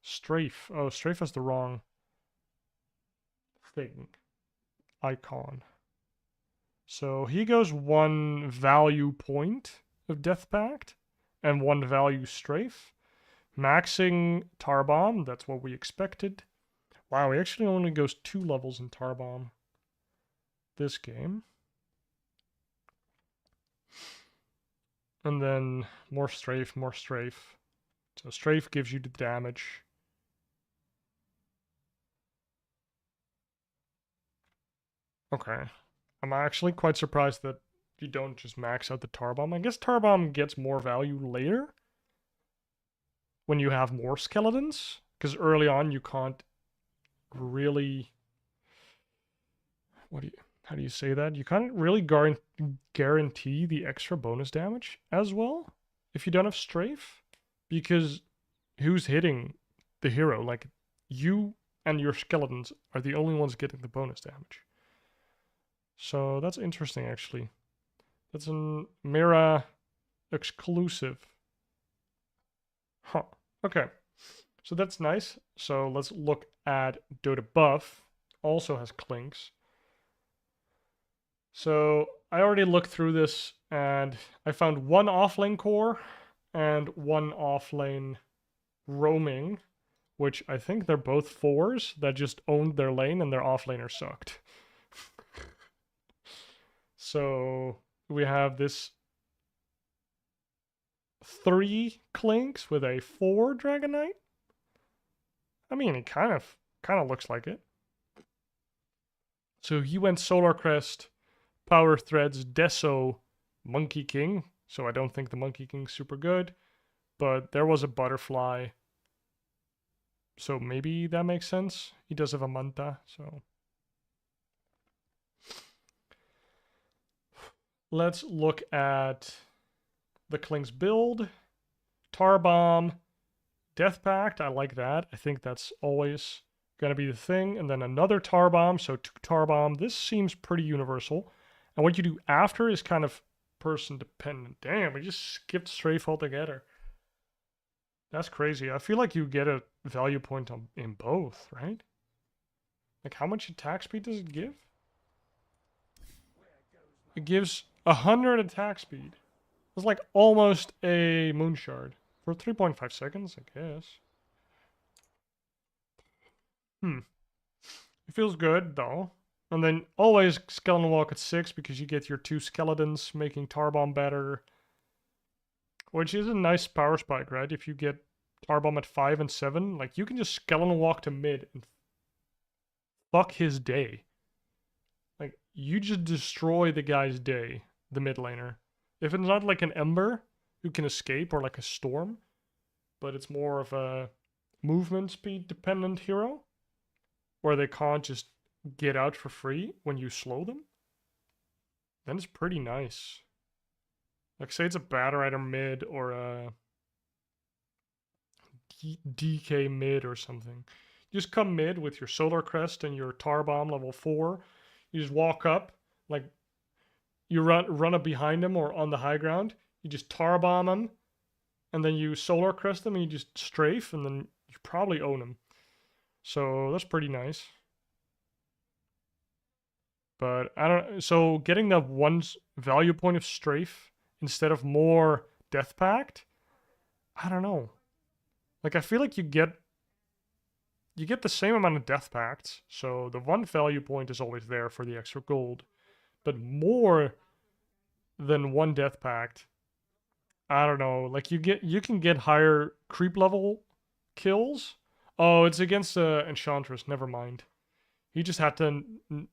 Strafe. Oh, Strafe has the wrong thing. Icon. So he goes 1 value point of Death Pact and 1 value Strafe. Maxing Tarbomb, that's what we expected. Wow, he actually only goes 2 levels in Tarbomb this game. And then more Strafe, more Strafe. So Strafe gives you the damage. Okay. I'm actually quite surprised that you don't just max out the Tarbomb. I guess Tarbomb gets more value later when you have more skeletons, because early on you can't really... How do you say that? You can't really guarantee the extra bonus damage as well if you don't have Strafe, because who's hitting the hero? Like, you and your skeletons are the only ones getting the bonus damage. So that's interesting, actually. That's a Mira exclusive. Huh. Okay. So that's nice. So let's look at DotA buff. Also has Clinkz. So I already looked through this and I found 1 offlane core and 1 offlane roaming, which I think they're both 4s that just owned their lane and their offlaner sucked. So we have this 3 Clinkz with a 4 Dragon Knight. I mean, it kind of looks like it. So he went Solar Crest, Power Threads, Deso, Monkey King. So I don't think the Monkey King's super good, but there was a Butterfly. So maybe that makes sense. He does have a Manta, so... Let's look at the Clinkz build. Tarbomb, Death Pact, I like that. I think that's always going to be the thing. And then another Tarbomb, so 2 Tarbomb. This seems pretty universal. And what you do after is kind of person dependent. Damn, we just skipped Strafe altogether. That's crazy. I feel like you get a value point in both, right? Like, how much attack speed does it give? It gives 100 attack speed. It's like almost a Moonshard. For 3.5 seconds, I guess. It feels good, though. And then always Skeleton Walk at 6 because you get your 2 skeletons, making Tarbomb better. Which is a nice power spike, right? If you get Tarbomb at 5 and 7, like, you can just Skeleton Walk to mid and fuck his day. Like, you just destroy the guy's day, the mid laner. If it's not like an Ember who can escape, or like a Storm, but it's more of a movement speed dependent hero, where they can't just get out for free when you slow them, then it's pretty nice. Like, say it's a Batter mid or a DK mid or something. You just come mid with your Solar Crest and your Tarbomb level 4. You just walk up, like, you run up behind him or on the high ground. You just Tarbomb him, and then you Solar Crest him, and you just strafe, and then you probably own him. So that's pretty nice. But I don't. So getting that 1 value point of strafe instead of more Death Pact, I don't know. Like, I feel like you get the same amount of Death Pacts, so the 1 value point is always there for the extra gold. But more than 1 Death Pact, I don't know. Like, you can get higher creep level kills. Oh, it's against Enchantress. Never mind. He just had to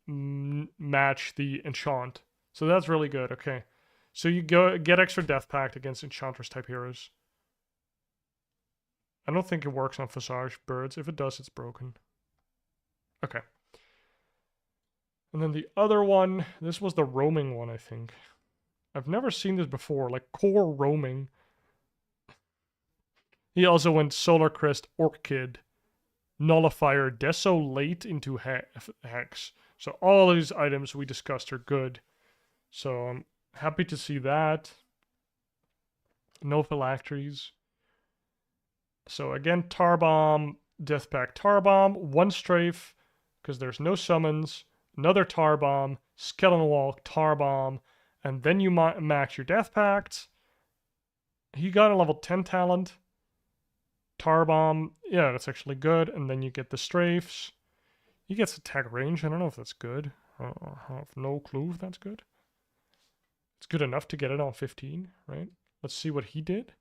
match the enchant, so that's really good. Okay, so you get extra Death Pact against Enchantress type heroes. I don't think it works on Visage birds. If it does, it's broken. Okay. And then the other one, this was the roaming one, I think. I've never seen this before, like core roaming. He also went Solar Crest, Orchid, Nullifier, Deso late into Hex. So all these items we discussed are good. So I'm happy to see that. No phylacteries. So again, Tar Bomb, Death Pact Tar Bomb, one strafe, because there's no summons, another Tar Bomb, Skeleton Wall, Tar Bomb, and then you max your Death Pact. He got a level 10 talent. Tar Bomb, yeah, that's actually good. And then you get the strafes. He gets attack range. I don't know if that's good. I have no clue if that's good. It's good enough to get it on 15, right? Let's see what he did.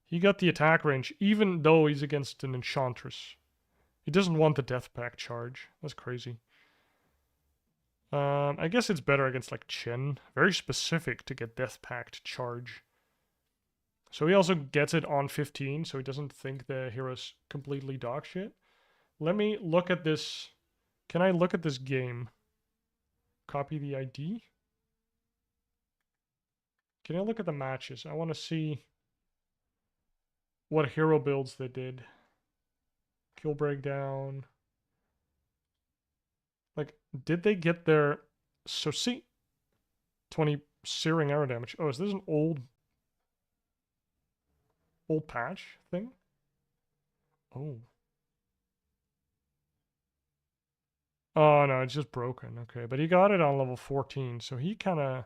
He got the attack range, even though he's against an Enchantress. He doesn't want the Death Pact charge. That's crazy. I guess it's better against like Chen. Very specific to get Death Pact charge. So he also gets it on 15, so he doesn't think the hero's completely dog shit. Let me look at this. Can I look at this game? Copy the ID. Can I look at the matches? I want to see what hero builds they did. Kill breakdown. Like, did they get their... So see... 20 searing arrow damage. Oh, is this an old patch thing? Oh. Oh, no, it's just broken. Okay, but he got it on level 14, so he kind of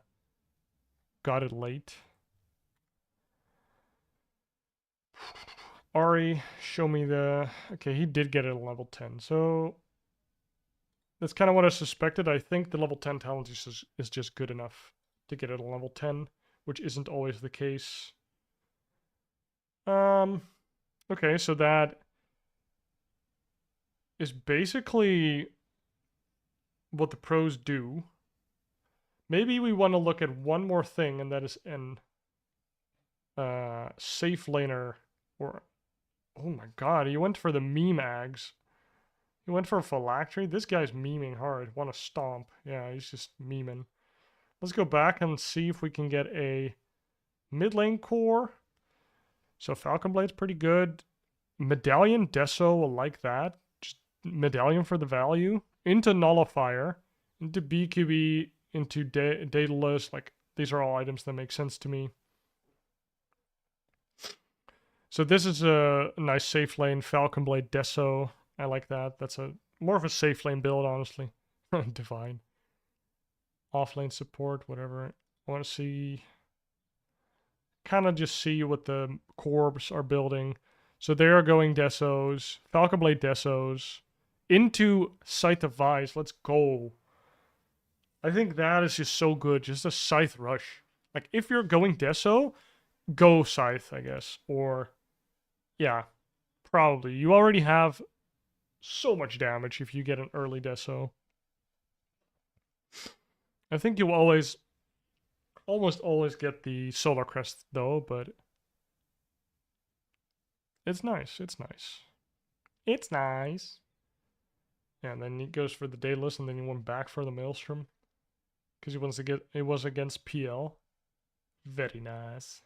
got it late. Ari, show me the... Okay, he did get it at level 10, so... That's kind of what I suspected. I think the level 10 talent is just good enough to get it at level 10, which isn't always the case. Okay, so that is basically what the pros do. Maybe we want to look at one more thing, and that is an safe laner, or... Oh my god, he went for the meme ags. He went for a phylactery. This guy's memeing hard. Want to stomp. Yeah, he's just memeing. Let's go back and see if we can get a mid lane core. So Falcon Blade's pretty good. Medallion, Deso will like that. Just Medallion for the value. Into Nullifier. Into BQB. Into Daedalus. Like, these are all items that make sense to me. So this is a nice safe lane. Falcon Blade, Deso. I like that. That's a more of a safe lane build, honestly. Divine. Offlane support, whatever. I want to see... Kind of just see what the corps are building. So they are going Desos. Falcon Blade Desos. Into Scythe of Vice. Let's go. I think that is just so good. Just a Scythe rush. Like, if you're going Deso, go Scythe, I guess. Or, yeah, probably. You already have so much damage if you get an early Deso. I think you'll almost always get the Solar Crest, though, but it's nice. It's nice. It's nice. Yeah, and then he goes for the Daedalus, and then he went back for the Maelstrom. Because he wants to get... It was against PL. Very nice.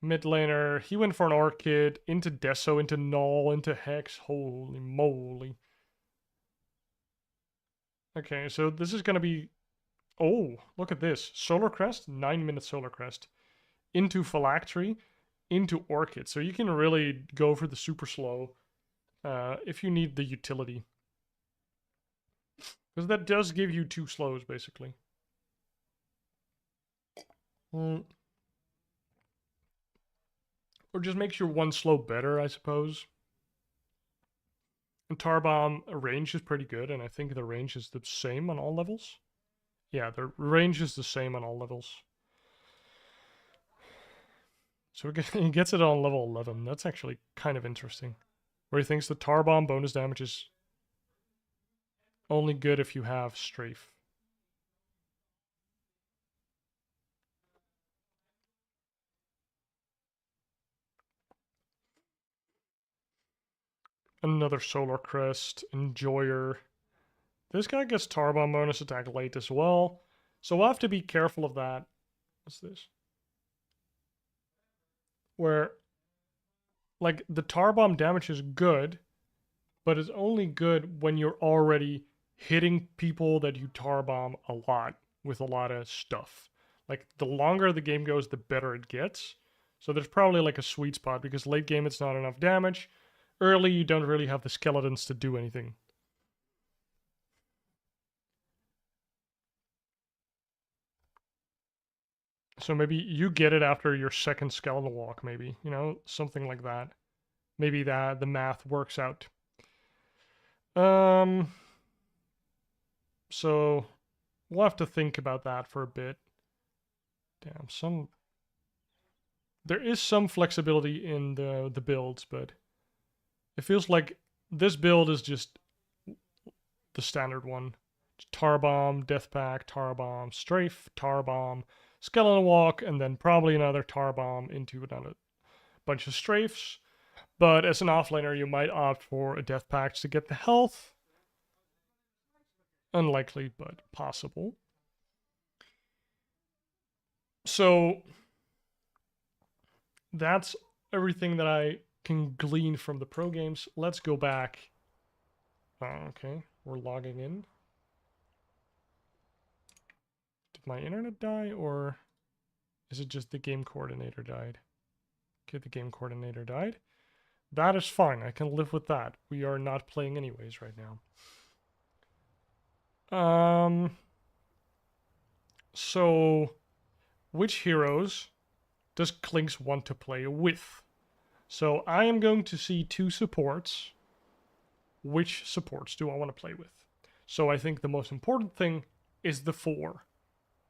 Mid laner, he went for an Orchid, into Deso, into Null, into Hex. Holy moly. Okay, so this is going to be... Oh, look at this. Solar Crest, 9-minute Solar Crest. Into Phylactery, into Orchid. So you can really go for the super slow if you need the utility. Because that does give you 2 slows, basically. Or just makes your 1 slow better, I suppose. And Tar Bomb range is pretty good, and I think the range is the same on all levels. Yeah, the range is the same on all levels. So he gets it on level 11. That's actually kind of interesting. Where he thinks the Tar Bomb bonus damage is only good if you have Strafe. Another Solar Crest, Enjoyer. This guy gets Tar Bomb bonus attack late as well. So we'll have to be careful of that. What's this? Where, like, the Tar Bomb damage is good, but it's only good when you're already hitting people that you Tar Bomb a lot with a lot of stuff. Like, the longer the game goes, the better it gets. So there's probably like a sweet spot, because late game it's not enough damage. Early you don't really have the skeletons to do anything. So maybe you get it after your second skeletal walk, maybe, you know, something like that. Maybe that the math works out. So we'll have to think about that for a bit. Damn, there is some flexibility in the builds, but it feels like this build is just the standard one. Tar Bomb, Death Pack, Tar Bomb, Strafe, Tar Bomb, Skeleton Walk, and then probably another Tar Bomb into another bunch of Strafes. But as an offlaner, you might opt for a Death Pack to get the health. Unlikely, but possible. So that's everything that I can glean from the pro games. Let's go back. Okay, we're logging in. Did my internet die, or is it just the game coordinator died? Okay, the game coordinator died. That is fine. I can live with that. We are not playing anyways right now. So which heroes does Clinkz want to play with? So I am going to see 2 supports. Which supports do I want to play with? So I think the most important thing is the 4.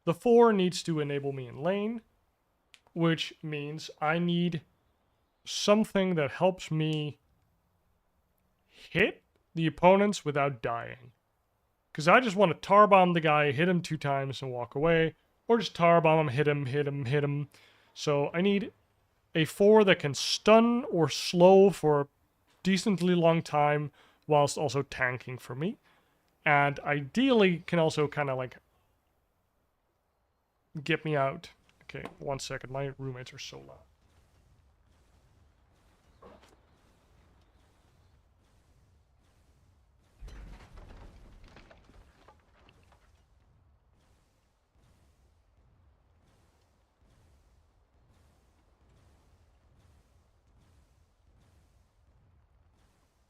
The 4 needs to enable me in lane, which means I need something that helps me hit the opponents without dying. Because I just want to tar bomb the guy, hit him 2 times and walk away, or just tar bomb him, hit him, hit him, hit him. So I need a 4 that can stun or slow for a decently long time whilst also tanking for me. And ideally can also kind of like get me out. Okay, 1 second. My roommates are so loud.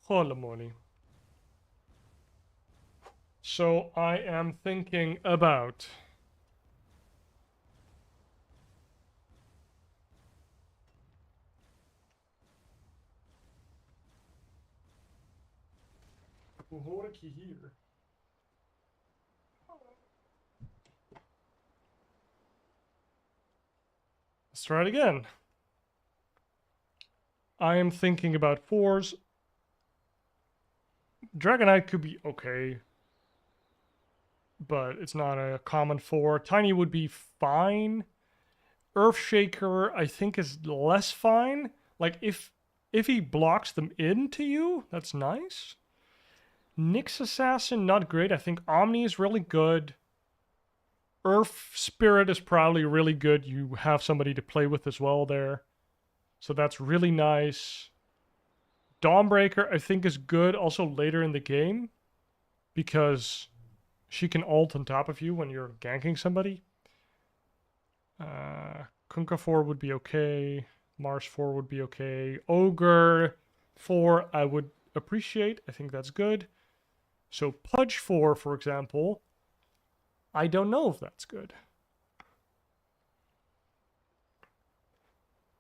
Holy moly. So I am thinking about hoe hoor ik je hier? Let's try it again. I am thinking about 4s. Dragonite could be okay, but it's not a common 4. Tiny would be fine. Earthshaker, I think, is less fine. Like, if he blocks them into you, that's nice. Nyx Assassin, not great. I think Omni is really good. Earth Spirit is probably really good. You have somebody to play with as well there. So that's really nice. Dawnbreaker, I think, is good also later in the game, because she can ult on top of you when you're ganking somebody. Kunkka 4 would be okay. Mars 4 would be okay. Ogre 4 I would appreciate. I think that's good. So Pudge 4, for example, I don't know if that's good.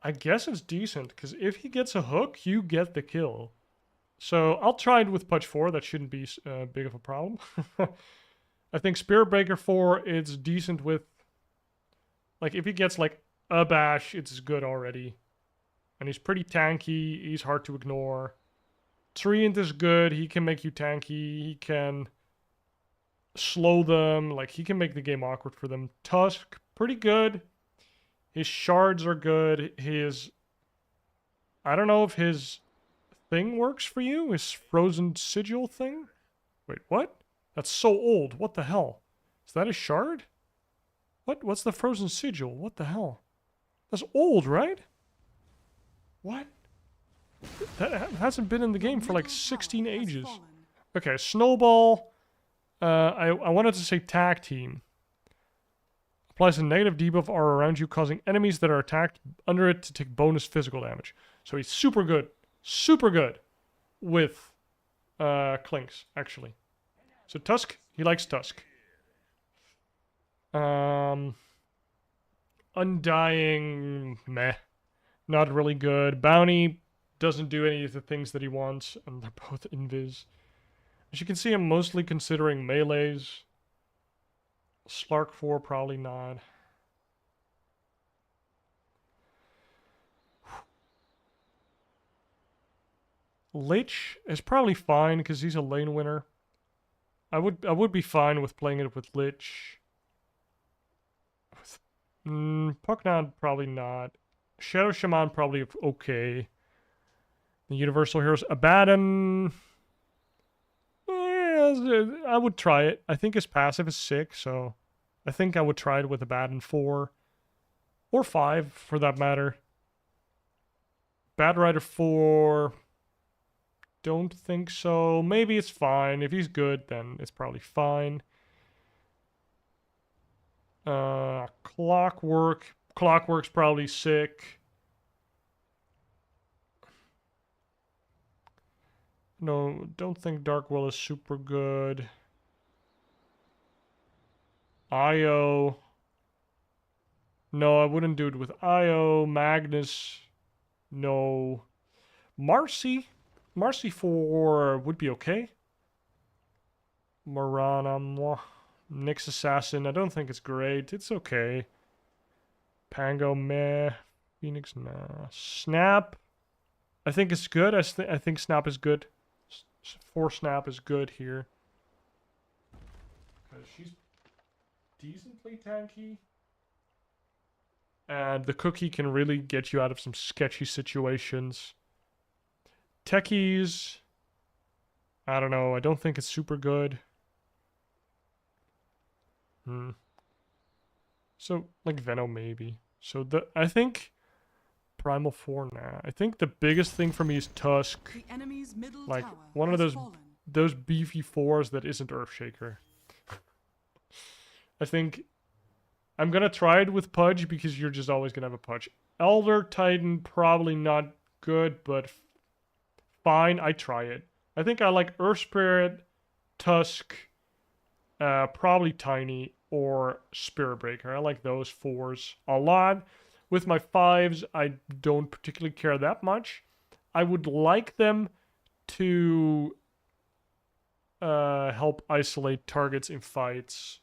I guess it's decent, because if he gets a hook, you get the kill. So I'll try it with Pudge 4. That shouldn't be big of a problem. I think Spirit Breaker 4, it's decent with... Like, if he gets, like, a bash, it's good already. And he's pretty tanky. He's hard to ignore. Treant is good. He can make you tanky. He can slow them. Like, he can make the game awkward for them. Tusk, pretty good. His shards are good. His... I don't know if his thing works for you? His frozen sigil thing? Wait, what? That's so old. What the hell? Is that a shard? What? What's the frozen sigil? What the hell? That's old, right? What? That hasn't been in the game for like 16 ages. Okay, snowball. I wanted to say tag team. Applies a negative debuff aura around you, causing enemies that are attacked under it to take bonus physical damage. So he's super good with Clinkz, actually. So Tusk, he likes Tusk. Undying, meh. Not really good. Bounty doesn't do any of the things that he wants, and they're both invis. As you can see, I'm mostly considering melees. Slark 4, probably not. Lich is probably fine because he's a lane winner. I would be fine with playing it with Lich. Pucknod, probably not. Shadow Shaman, probably okay. The Universal Heroes, Abaddon. I would try it. I think his passive is sick, so I think I would try it with Abaddon 4. Or 5, for that matter. Bad Rider 4. Don't think so. Maybe it's fine. If he's good, then it's probably fine. Clockwork. Clockwork's probably sick. No, don't think Dark Will is super good. Io. No, I wouldn't do it with Io. Magnus. No. Marcy. Marcy 4 would be okay. Morana. Nyx Assassin. I don't think it's great. It's okay. Pango, meh. Phoenix, nah. Snap. I think it's good. I think Snap is good. 4 Snap is good here. Because she's decently tanky. And the cookie can really get you out of some sketchy situations. Techies. I don't know. I don't think it's super good. So, like Venom maybe. So I think Primal 4 nah. I think the biggest thing for me is Tusk. The enemy's middle Like tower one of has those beefy 4s that isn't Earthshaker. I think I'm gonna try it with Pudge because you're just always gonna have a Pudge. Elder Titan probably not good, but fine. I try it. I think I like Earth Spirit, Tusk, probably Tiny or Spirit Breaker. I like those 4s a lot. With my 5s, I don't particularly care that much. I would like them to help isolate targets in fights.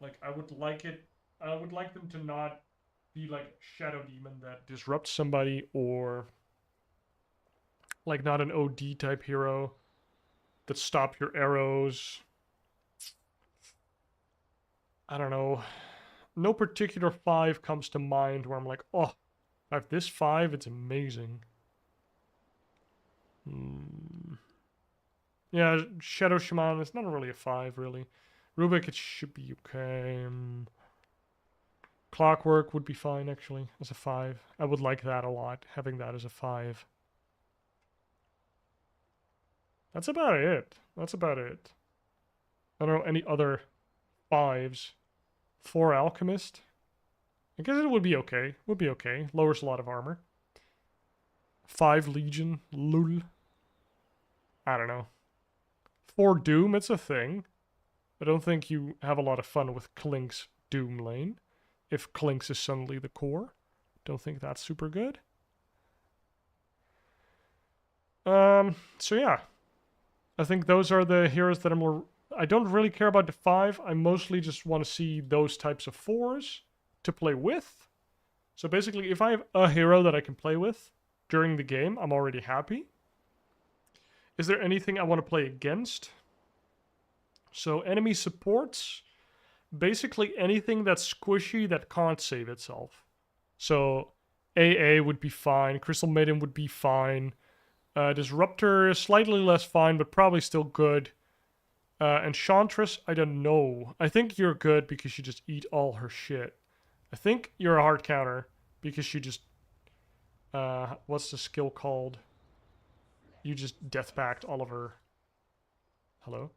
Like, I would like them to not be like Shadow Demon that disrupts somebody, or like not an OD type hero that stop your arrows. I don't know. No particular 5 comes to mind where I'm like, oh, I have this 5, it's amazing. Yeah, Shadow Shaman, it's not really a 5, really. Rubik, it should be okay. Clockwork would be fine, actually, as a 5. I would like that a lot, having that as a 5. That's about it. That's about it. I don't know any other 5s. 4 Alchemist. I guess it would be okay. Would be okay. Lowers a lot of armor. 5 Legion. Lul. I don't know. 4 Doom. It's a thing. I don't think you have a lot of fun with Clinkz Doom lane. If Clinkz is suddenly the core. Don't think that's super good. So yeah. I think those are the heroes that are more... I don't really care about the 5. I mostly just want to see those types of 4s to play with. So basically, if I have a hero that I can play with during the game, I'm already happy. Is there anything I want to play against? So enemy supports, basically anything that's squishy that can't save itself. So AA would be fine. Crystal Maiden would be fine. Disruptor is slightly less fine, but probably still good. Enchantress, I don't know. I think you're good because you just eat all her shit. I think you're a hard counter because she just... what's the skill called? You just deathpacked all of her... Hello?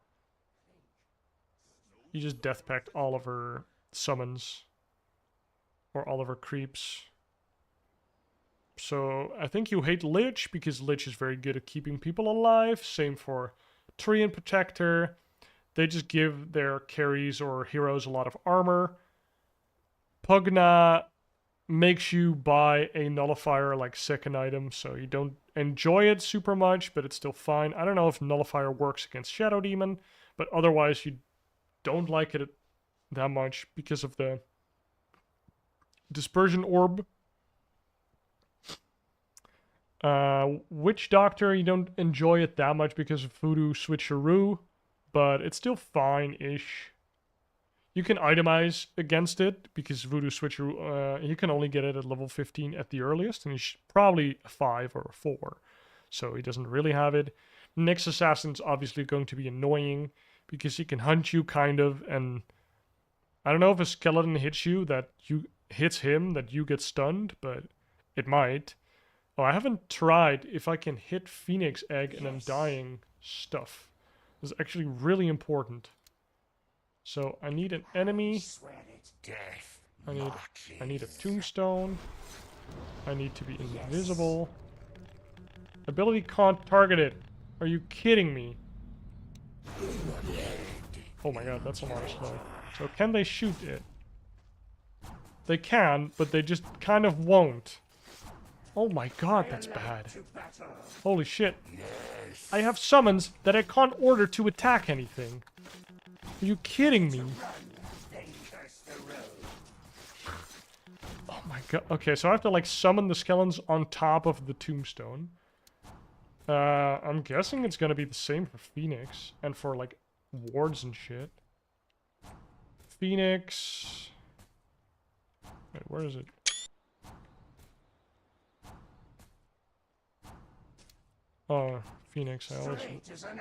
You just deathpacked all of her summons. Or all of her creeps. So, I think you hate Lich because Lich is very good at keeping people alive. Same for Treant Protector. They just give their carries or heroes a lot of armor. Pugna makes you buy a nullifier like second item, so you don't enjoy it super much, but it's still fine. I don't know if nullifier works against Shadow Demon, but otherwise you don't like it that much because of the Dispersion Orb. Witch Doctor, you don't enjoy it that much because of Voodoo Switcheroo, but it's still fine-ish. You can itemize against it because Voodoo Switcheroo, you can only get it at level 15 at the earliest, and he's probably a 5 or a 4, so he doesn't really have it. Next Assassin's obviously going to be annoying because he can hunt you, kind of, and I don't know if a skeleton hits you, that you hits him, that you get stunned, but it might. Oh, I haven't tried if I can hit Phoenix Egg and Undying stuff. This is actually really important. So I need an enemy. I need a tombstone. I need to be invisible. Ability can't target it. Are you kidding me? Oh my god, that's a lot of snow. So can they shoot it? They can, but they just kind of won't. Oh my god, that's bad. Holy shit. I have summons that I can't order to attack anything. Are you kidding me? Oh my god. Okay, so I have to like summon the skeletons on top of the tombstone. I'm guessing it's gonna be the same for Phoenix and for like wards and shit. Phoenix. Wait, where is it? Oh, Phoenix. I always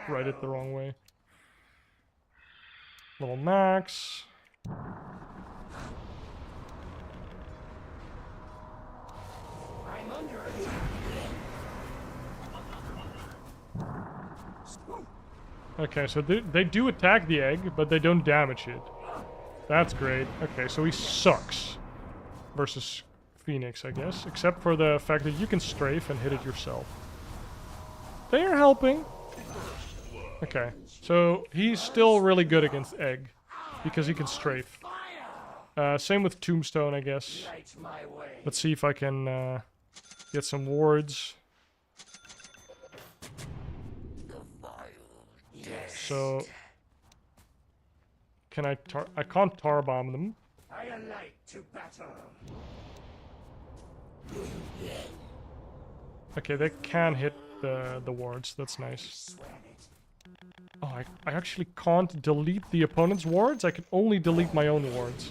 write it the wrong way. Level max. I'm under attack. Okay, so they do attack the egg, but they don't damage it. That's great. Okay, so he sucks versus Phoenix, I guess. Except for the fact that you can strafe and hit it yourself. They are helping. Okay, so he's still really good against egg because he can strafe. Same with Tombstone, I guess. Let's see if I can get some wards. So can I can't tar bomb them. I alight to battle. Okay, they can hit the wards. That's nice. Oh, I actually can't delete the opponent's wards. I can only delete my own wards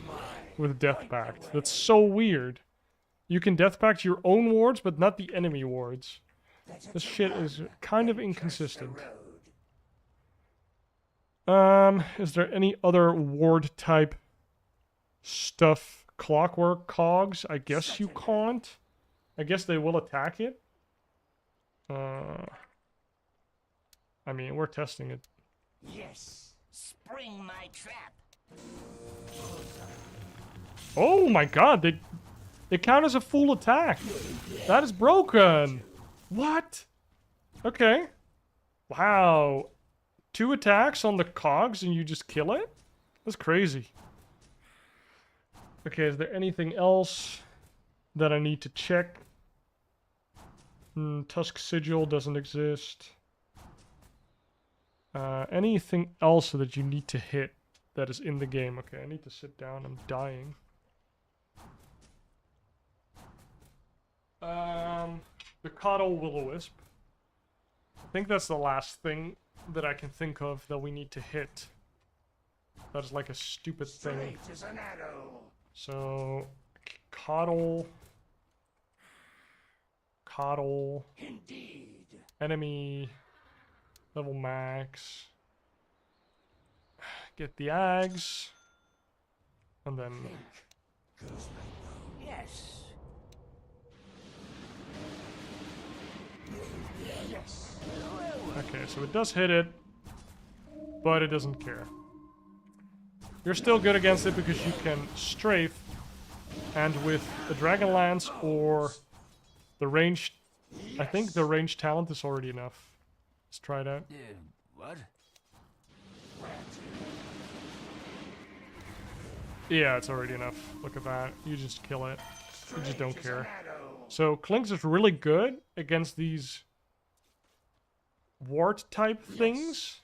with Death Pact. That's so weird. You can Death Pact your own wards, but not the enemy wards. This shit is kind of inconsistent. Is there any other ward type stuff? Clockwork cogs? I guess you can't. I guess they will attack it. I mean, we're testing it. Yes. Spring my trap. Oh my god, they count as a full attack. That is broken. What? Okay. Wow. 2 attacks on the cogs and you just kill it? That's crazy. Okay, is there anything else that I need to check? Tusk Sigil doesn't exist. Anything else that you need to hit that is in the game? Okay, I need to sit down. I'm dying. The Coddle Will-O-Wisp. I think that's the last thing that I can think of that we need to hit. That's like a stupid thing. So, Coddle. Coddle. Indeed. Enemy. Level max. Get the Ags. And then... Goes my bow. Yes. Yes. Okay, so it does hit it. But it doesn't care. You're still good against it because you can strafe. And with a Dragon Lance or the range... I think the range talent is already enough. Let's try that. What? Yeah, it's already enough. Look at that. You just kill it. You just don't care. So Clinkz is really good against these ward type things.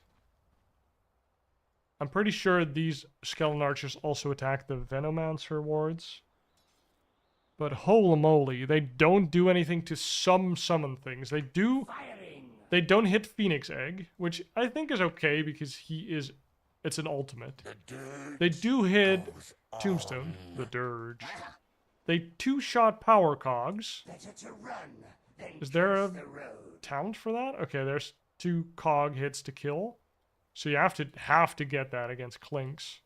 I'm pretty sure these Skeleton Archers also attack the Venomancer wards. But holy moly, they don't do anything to some summon things. They do... Firing. They don't hit Phoenix Egg, which I think is okay because he is... It's an ultimate. They do hit Tombstone, the Dirge. They two-shot Power Cogs. Better to run than Is there a cross the road. talent for that? Okay, there's 2 cog hits to kill. So you have to get that against Clinkz.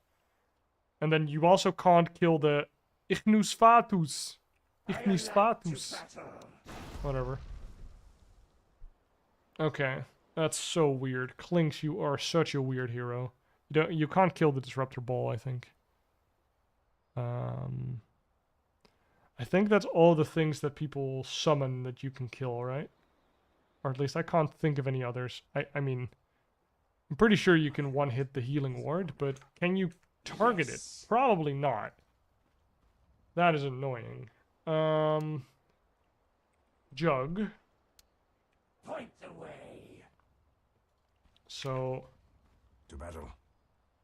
And then you also can't kill the Ignusfatus. Ignusfatus. Whatever. Okay. That's so weird. Clinkz, you are such a weird hero. You can't kill the Disruptor Ball, I think. I think that's all the things that people summon that you can kill, right? Or at least I can't think of any others. I mean, I'm pretty sure you can one-hit the Healing Ward, but can you target it? Probably not. That is annoying. Jug. Point the way. So... To battle.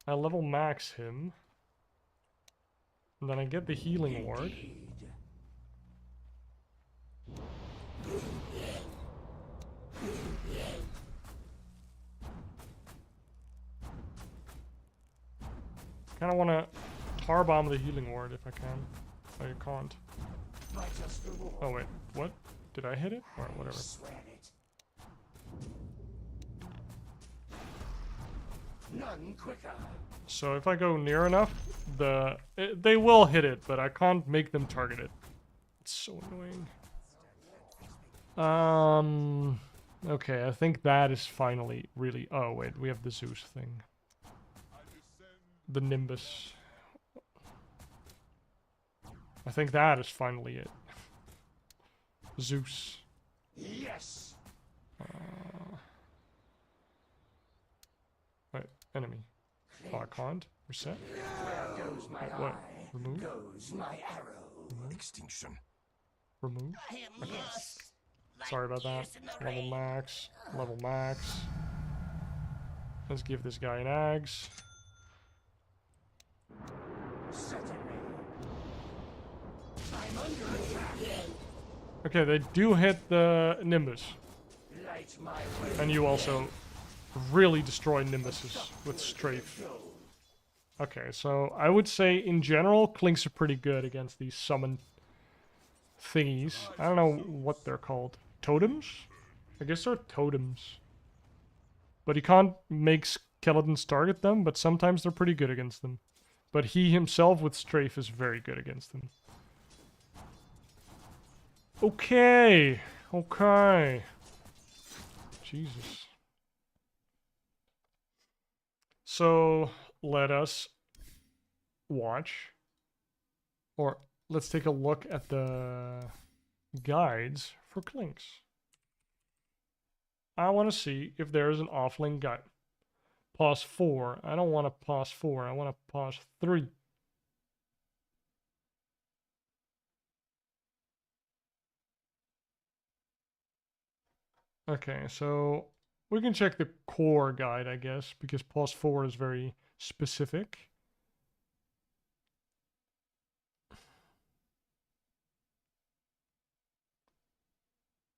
I level max him. And then I get the Healing Ward. Kinda wanna tar bomb the Healing Ward if I can. Oh, you can't. Oh wait, what? Did I hit it? Or whatever. Swear it. None quicker. So if I go near enough, they will hit it, but I can't make them target it. It's so annoying. Okay, I think that is finally really... Oh wait, we have the Zeus thing. The Nimbus. I think that is finally it. Zeus. Yes. Wait, enemy. Oh, I can't. Reset. Where goes my What? eye, Remove? goes my arrow. Extinction. Remove. Yes. Sorry about that. Level max. Level max. Let's give this guy an Ags. Certainly. I'm under attack. Okay, they do hit the Nimbus. Light my way. And you also really destroy Nimbuses with strafe. Okay, so I would say in general, Clinkz are pretty good against these summon thingies. I don't know what they're called. Totems? I guess they're totems. But he can't make skeletons target them, but sometimes they're pretty good against them. But he himself with strafe is very good against them. Okay. Okay. Jesus. So, let us watch. Or, let's take a look at the guides for Clinkz. I want to see if there's an offlane guide. Pause 4. I don't want to pause 4. I want to pause 3. Okay, so we can check the core guide, I guess, because pause 4 is very specific.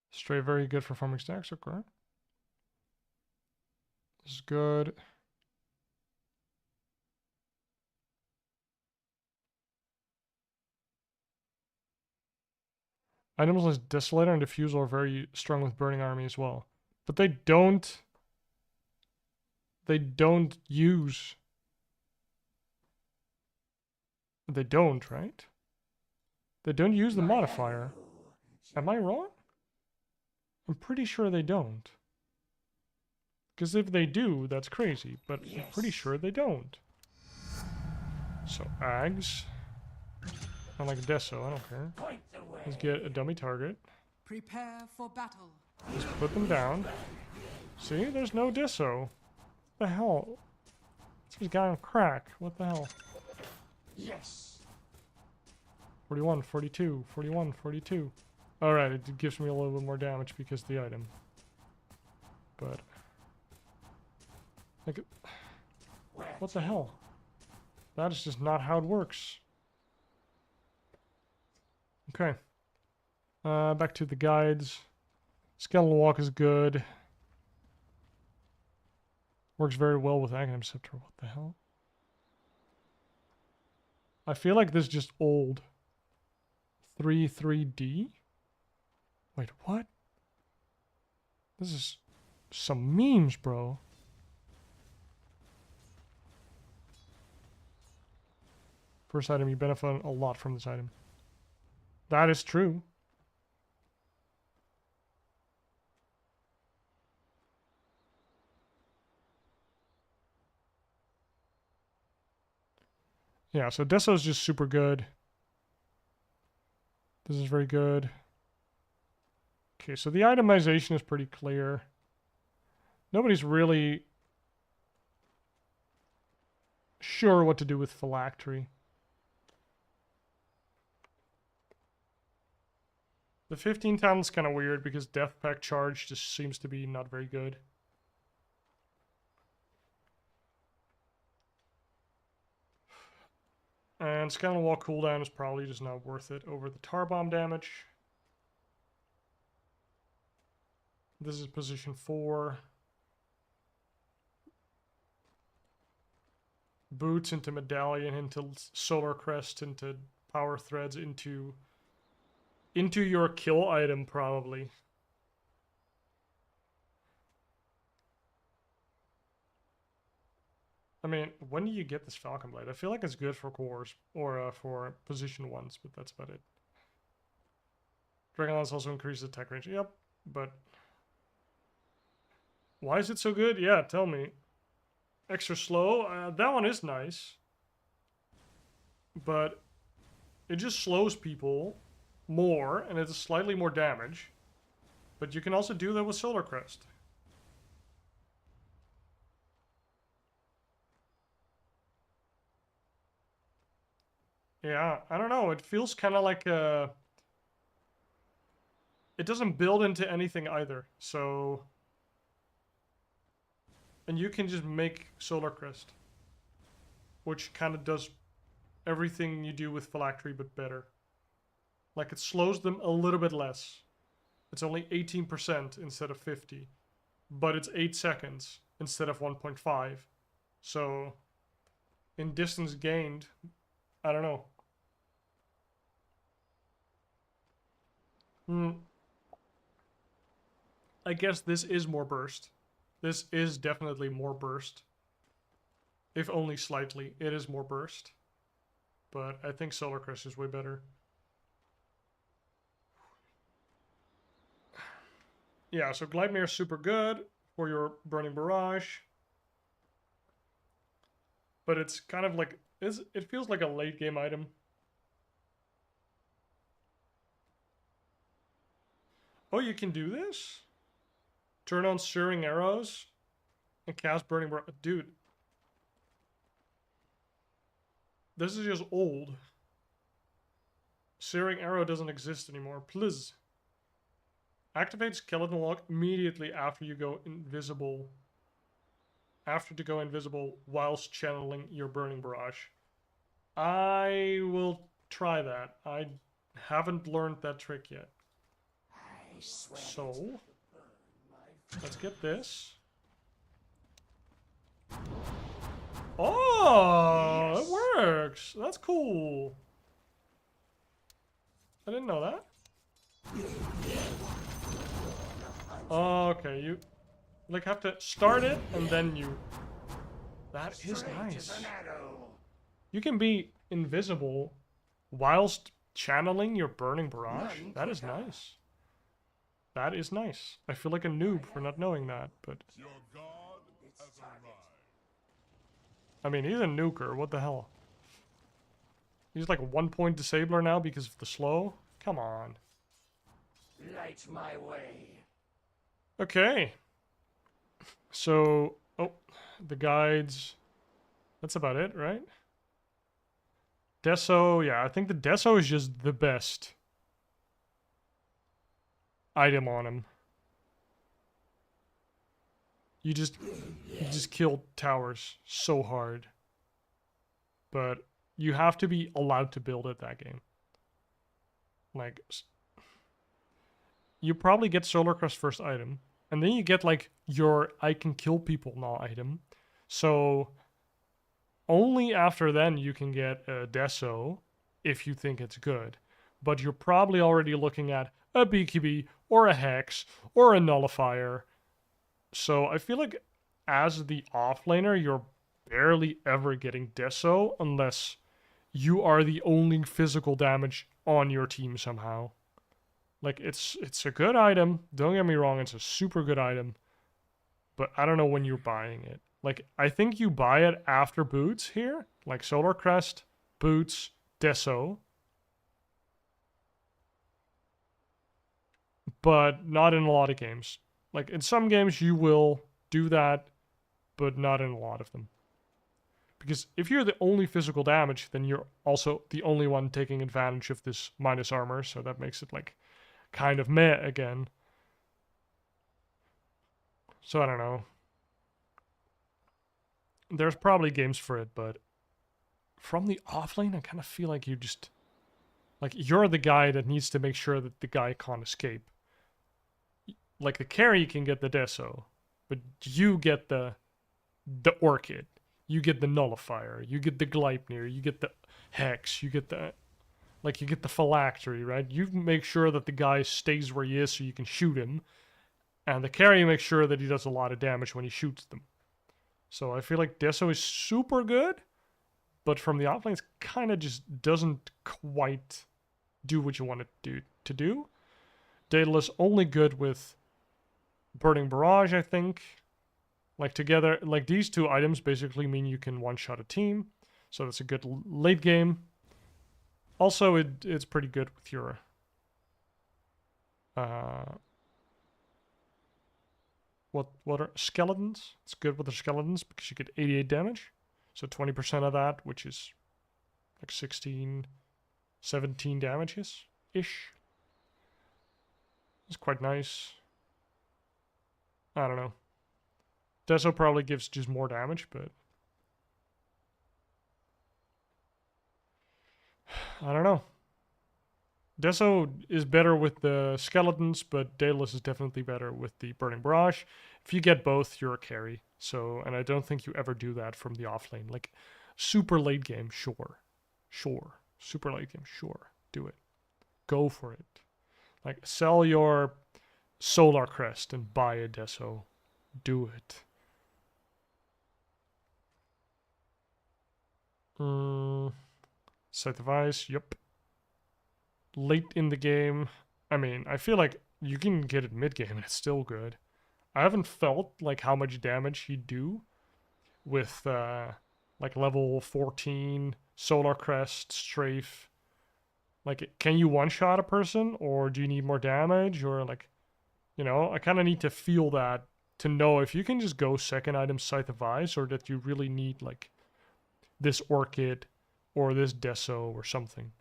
Stray very good for farming stacks, okay. This is good. Items like Desolator and Diffusal are very strong with Burning Army as well. But they don't use... They don't, right? They don't use the modifier. Am I wrong? I'm pretty sure they don't. Because if they do, that's crazy. But I'm pretty sure they don't. So, Ags. I like Deso, I don't care. Point the way. Let's get a dummy target. Prepare for battle. Just put them down. See, there's no Deso. What the hell? This guy on crack. What the hell? Yes. 41, 42, 41, 42. Alright, it gives me a little bit more damage because of the item. But... like, what the hell? That is just not how it works. Okay. Back to the guides. Skeleton Walk is good. Works very well with Aghanim Scepter. What the hell? I feel like this is just old. 3D? Wait, what? This is some memes, bro. First item, you benefit a lot from this item. That is true. Yeah, so Deso is just super good. This is very good. Okay, so the itemization is pretty clear. Nobody's really sure what to do with Phylactery. The 15 talent's kind of weird because Death Pact Charge just seems to be not very good. And Skeleton Wall cooldown is probably just not worth it over the Tar Bomb damage. This is position 4. Boots into Medallion, into Solar Crest, into Power Threads, into your kill item, probably. I mean, when do you get this Falcon Blade? I feel like it's good for cores, or for position 1s, but that's about it. Dragon Lance also increases attack range. Yep, but... why is it so good? Yeah, tell me. Extra slow? That one is nice. But it just slows people more, and it's slightly more damage. But you can also do that with Solar Crest. Yeah, I don't know. It feels kind of like a... it doesn't build into anything either, so... and you can just make Solar Crest. Which kind of does everything you do with Phylactery, but better. Like, it slows them a little bit less. It's only 18% instead of 50. But it's 8 seconds instead of 1.5. So, in distance gained, I don't know. I guess this is more burst. This is definitely more burst. If only slightly, it is more burst. But I think Solar Crest is way better. Yeah, so Gleipnir is super good for your Burning Barrage. But it's kind of like... it feels like a late game item. Oh, you can do this? Turn on Searing Arrows and cast Burning Barrage. Dude. This is just old. Searing Arrow doesn't exist anymore. Please. Activate Skeleton Walk immediately after you go invisible. After to go invisible whilst channeling your Burning Barrage. I will try that. I haven't learned that trick yet. So, let's get this. Oh, it works. That's cool. I didn't know that. Okay, you like have to start it and then you. That is nice. You can be invisible whilst channeling your burning barrage. That is nice. That is nice. I feel like a noob for not knowing that, but Your god has arrived. I mean, he's a nuker. What the hell? He's like a 1-point disabler now because of the slow. Come on. Light my way. Okay. So, oh, the guides. That's about it, right? Deso, yeah, I think the Deso is just the best item on him. You just kill towers so hard. But you have to be allowed to build it that game. Like, you probably get Solar Crest first item, and then you get like your I can kill people now item. So only after then you can get a Deso if you think it's good. But you're probably already looking at a BKB or a Hex or a Nullifier. So I feel like as the offlaner, you're barely ever getting Deso unless you are the only physical damage on your team somehow. Like, it's a good item. Don't get me wrong, it's a super good item. But I don't know when you're buying it. Like, I think you buy it after boots here. Like, Solar Crest, boots, Deso. But not in a lot of games. Like, in some games you will do that, but not in a lot of them. Because if you're the only physical damage, then you're also the only one taking advantage of this minus armor. So that makes it, like, kind of meh again. So I don't know. There's probably games for it, but from the offlane, I kind of feel like you just... Like, you're the guy that needs to make sure that the guy can't escape. Like, the carry can get the Deso, but you get the Orchid. You get the Nullifier. You get the Gleipnir. You get the Hex. You get the... Like, you get the Phylactery, right? You make sure that the guy stays where he is so you can shoot him. And the carry makes sure that he does a lot of damage when he shoots them. So I feel like Deso is super good, but from the offlane, it kind of just doesn't quite do what you want it to do. Daedalus only good with Burning Barrage, I think. Like, together, like, these two items basically mean you can one-shot a team. So that's a good late game. Also, it's pretty good with your... What are skeletons? It's good with the skeletons because you get 88 damage. So 20% of that, which is like 16, 17 damages-ish. It's quite nice. I don't know. Deso probably gives just more damage, but... I don't know. Deso is better with the skeletons, but Daedalus is definitely better with the Burning Barrage. If you get both, you're a carry. So, and I don't think you ever do that from the offlane. Like, super late game, sure. Sure. Super late game, sure. Do it. Go for it. Like, sell your Solar Crest and buy a Deso. Do it. Scythe of Ice, yep. Late in the game, I mean, I feel like you can get it mid-game and it's still good. I haven't felt like how much damage he'd do with like level 14 Solar Crest Strafe. Like, can you one-shot a person, or do you need more damage, or like, you know, I kind of need to feel that to know if you can just go second item Scythe of Ice, or that you really need like this Orchid or this Deso or something.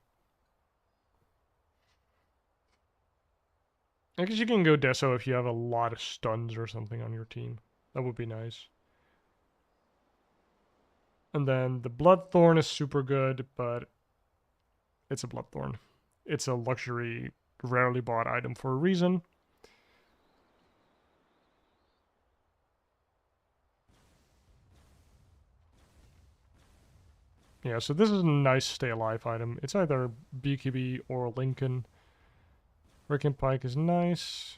I guess you can go Deso if you have a lot of stuns or something on your team. That would be nice. And then the Bloodthorn is super good, but it's a Bloodthorn. It's a luxury, rarely bought item for a reason. Yeah, so this is a nice stay alive item. It's either BKB or Lincoln. Wrecking Pike is nice.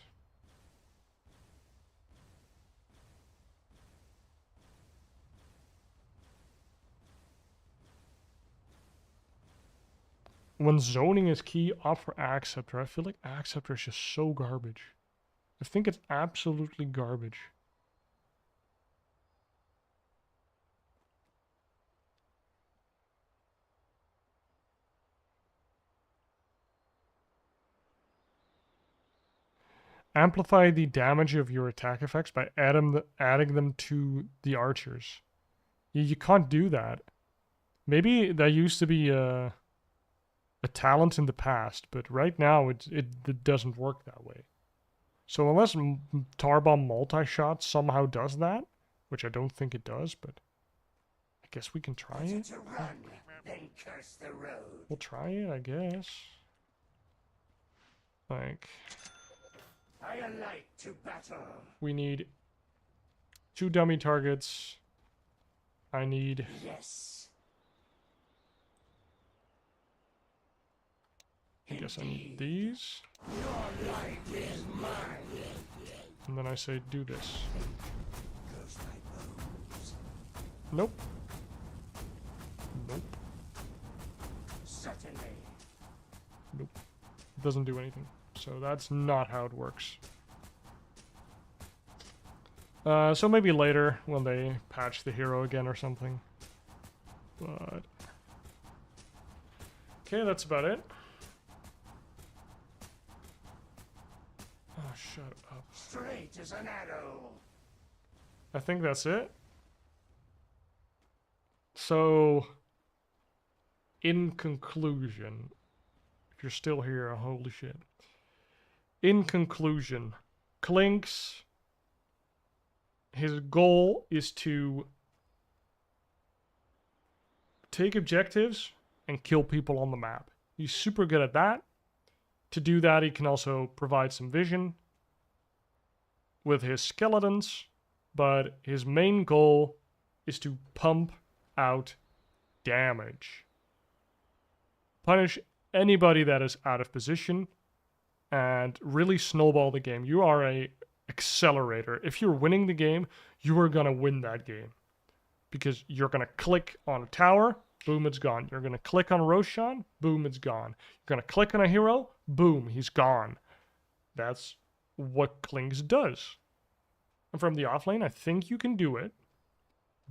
When zoning is key, opt for Acceptor. I feel like Acceptor is just so garbage. I think it's absolutely garbage. Amplify the damage of your attack effects by adding them to the archers. You can't do that. Maybe that used to be a talent in the past, but right now it doesn't work that way. So unless Tarbomb multi-shot somehow does that, which I don't think it does, but I guess we can try it. To run, then curse the road. We'll try it, I guess. Like, I alight to battle. we need 2 dummy targets. I need Yes. I guess I need these. Your life is mine. And then I say do this. Goes my bones. Nope. Nope. Certainly. Nope. It doesn't do anything. So that's not how it works. So maybe later when they patch the hero again or something. But okay, that's about it. Oh, shut up. Straight as an arrow. I think that's it. So, in conclusion, if you're still here, holy shit. In conclusion, Clinkz, his goal is to take objectives and kill people on the map. He's super good at that. To do that, he can also provide some vision with his skeletons, but his main goal is to pump out damage. Punish anybody that is out of position and really snowball the game. You are a accelerator. If you're winning the game, you are going to win that game. Because you're going to click on a tower, boom, it's gone. You're going to click on Roshan, boom, it's gone. You're going to click on a hero, boom, he's gone. That's what Clinkz does. And from the offlane, I think you can do it,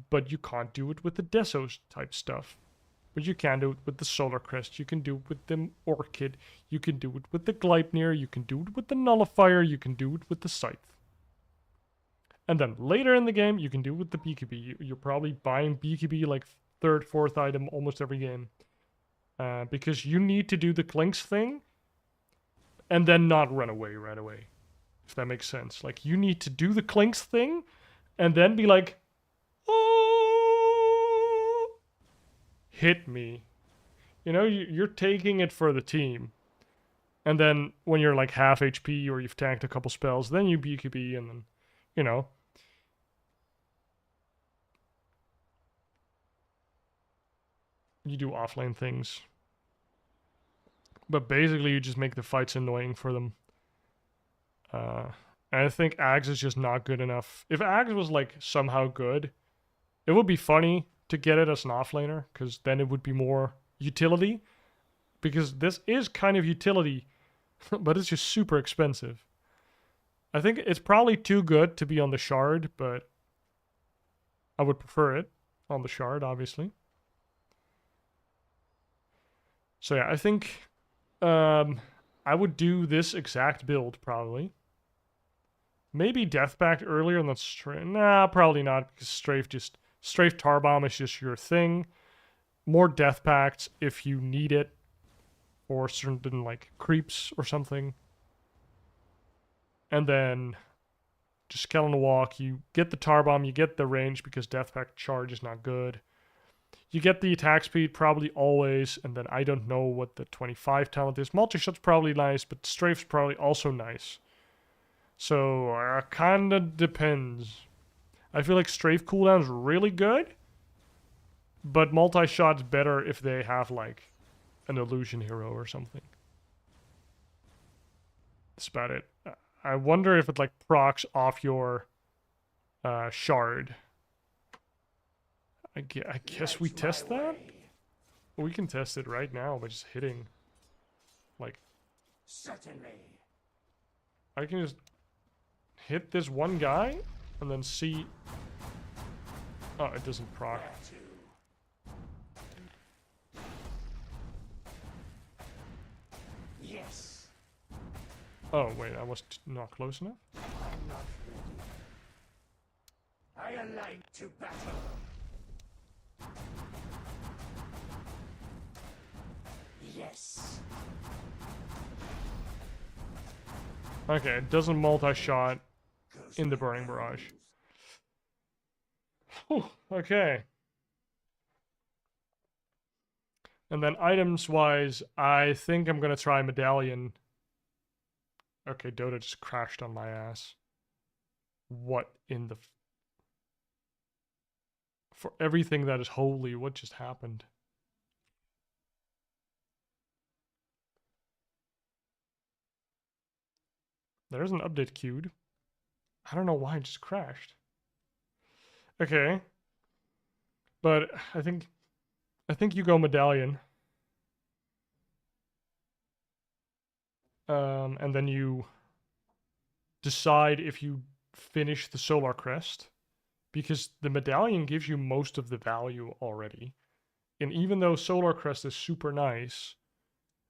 but you can't do it with the Desos type stuff. But you can do it with the Solar Crest, you can do it with the Orchid, you can do it with the Gleipnir, you can do it with the Nullifier, you can do it with the Scythe. And then later in the game, you can do it with the BKB. You're probably buying BKB like 3rd, 4th item almost every game. Because you need to do the Clinkz thing and then not run away right away. If that makes sense. Like, you need to do the Clinkz thing and then be like, oh, hit me. You know, you're taking it for the team. And then when you're like half HP or you've tanked a couple spells, then you BKB and then, you know. You do offlane things. But basically you just make the fights annoying for them. And I think Ags is just not good enough. If Ags was like somehow good, it would be funny to get it as an offlaner, because then it would be more utility. Because this is kind of utility, but it's just super expensive. I think it's probably too good to be on the shard, but I would prefer it on the shard, obviously. So yeah, I think I would do this exact build, probably. Maybe Death Pact earlier and then Strafe. Nah, probably not, because Strafe Tarbomb is just your thing. More Death Pacts if you need it. Or certain, like, creeps or something. And then just Skeleton Walk. You get the Tarbomb, you get the range because Death Pact charge is not good. You get the attack speed probably always, and then I don't know what the 25 talent is. Multi-shot's probably nice, but Strafe's probably also nice. So, kinda depends. I feel like Strafe cooldown's really good, but multi-shot's better if they have, like, an illusion hero or something. That's about it. I wonder if it like procs off your shard. I guess we test that? We can test it right now by just hitting. Like, Certainly. I can just hit this one guy and then see. Oh, it doesn't proc. Yes. Oh, wait, I was not close enough? I'm not ready. I alight to battle. Yes. Okay, it doesn't multi-shot in the Burning Barrage. Whew, okay. And then items-wise, I think I'm gonna try Medallion. Okay, Dota just crashed on my ass. What in the... For everything that is holy, what just happened? There's an update queued. I don't know why it just crashed. Okay. But I think you go Medallion. And then you decide if you finish the Solar Crest. Because the Medallion gives you most of the value already. And even though Solar Crest is super nice,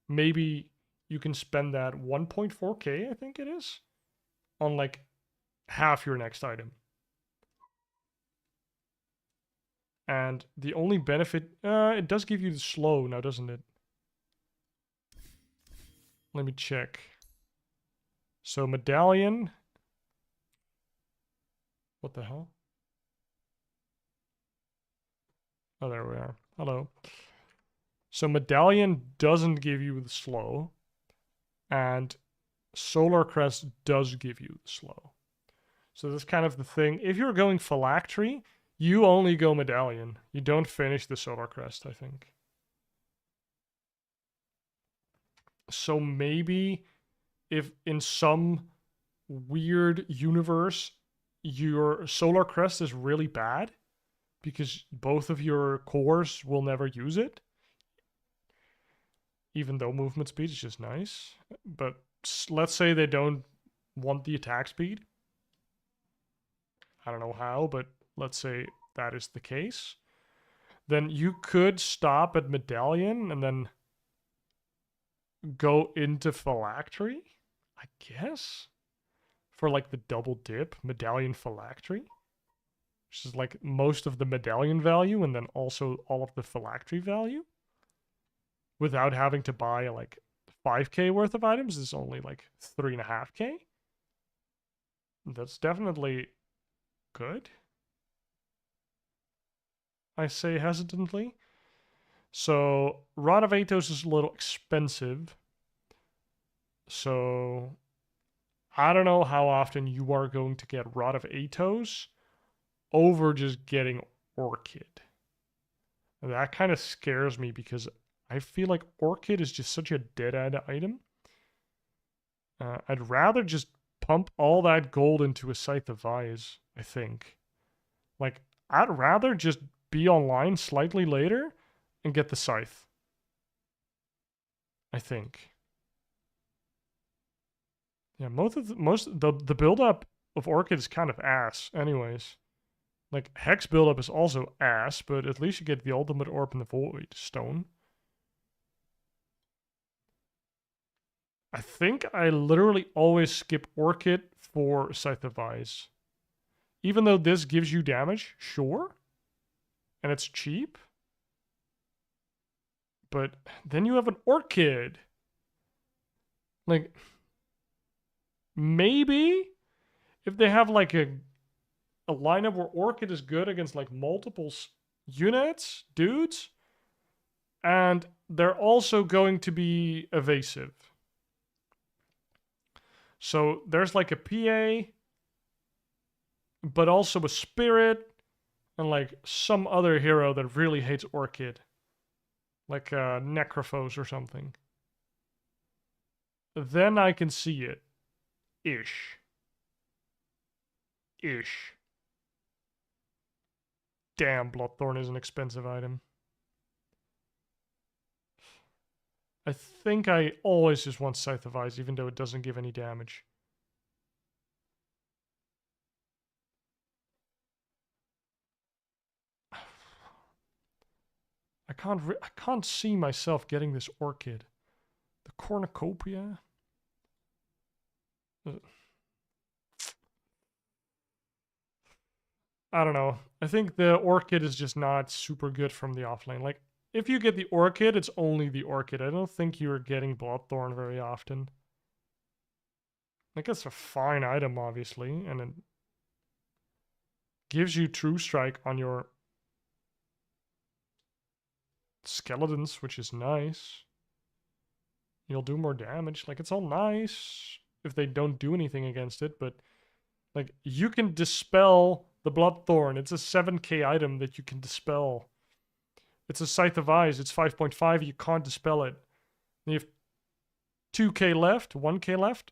maybe you can spend that 1.4k, I think it is, on like half your next item. And the only benefit, it does give you the slow now, doesn't it? Let me check. So Medallion. What the hell? Oh, there we are. Hello. So Medallion doesn't give you the slow. And Solar Crest does give you the slow. So that's kind of the thing. If you're going Phylactery, you only go Medallion. You don't finish the Solar Crest, I think. So maybe if in some weird universe your Solar Crest is really bad because both of your cores will never use it, even though movement speed is just nice. But let's say they don't want the attack speed. I don't know how, but let's say that is the case. Then you could stop at Medallion and then go into Phylactery, I guess, for like the double dip, Medallion Phylactery, which is like most of the Medallion value and then also all of the Phylactery value, without having to buy like 5k worth of items. Is only like 3.5k. That's definitely good, I say hesitantly. So Rod of Atos is a little expensive. So I don't know how often you are going to get Rod of Atos over just getting Orchid. And that kind of scares me because I feel like Orchid is just such a dead-end item. I'd rather just pump all that gold into a Scythe of Vise, I think. Like, I'd rather just be online slightly later and get the Scythe, I think. Yeah, the build-up of Orchid is kind of ass anyways. Like, Hex build-up is also ass, but at least you get the Ultimate Orb in the Void Stone. I think I literally always skip Orchid for Scythe of Vise. Even though this gives you damage, sure. And it's cheap. But then you have an Orchid. Like, maybe if they have like a lineup where Orchid is good against like multiple units, dudes, and they're also going to be evasive. So there's like a PA, but also a Spirit, and like some other hero that really hates Orchid. Like Necrophos or something. Then I can see it. Ish. Ish. Damn, Bloodthorn is an expensive item. I think I always just want Scythe of Eyes, even though it doesn't give any damage. I can't see myself getting this Orchid. The Cornucopia? I don't know. I think the Orchid is just not super good from the offlane. Like, if you get the Orchid, it's only the Orchid. I don't think you're getting Bloodthorn very often. Like, it's a fine item, obviously, and it gives you True Strike on your skeletons, which is nice. You'll do more damage. Like, it's all nice if they don't do anything against it, but like, you can dispel the Bloodthorn. It's a 7k item that you can dispel. It's a Scythe of Eyes. It's 5.5. You can't dispel it. And you have 2k left, 1k left.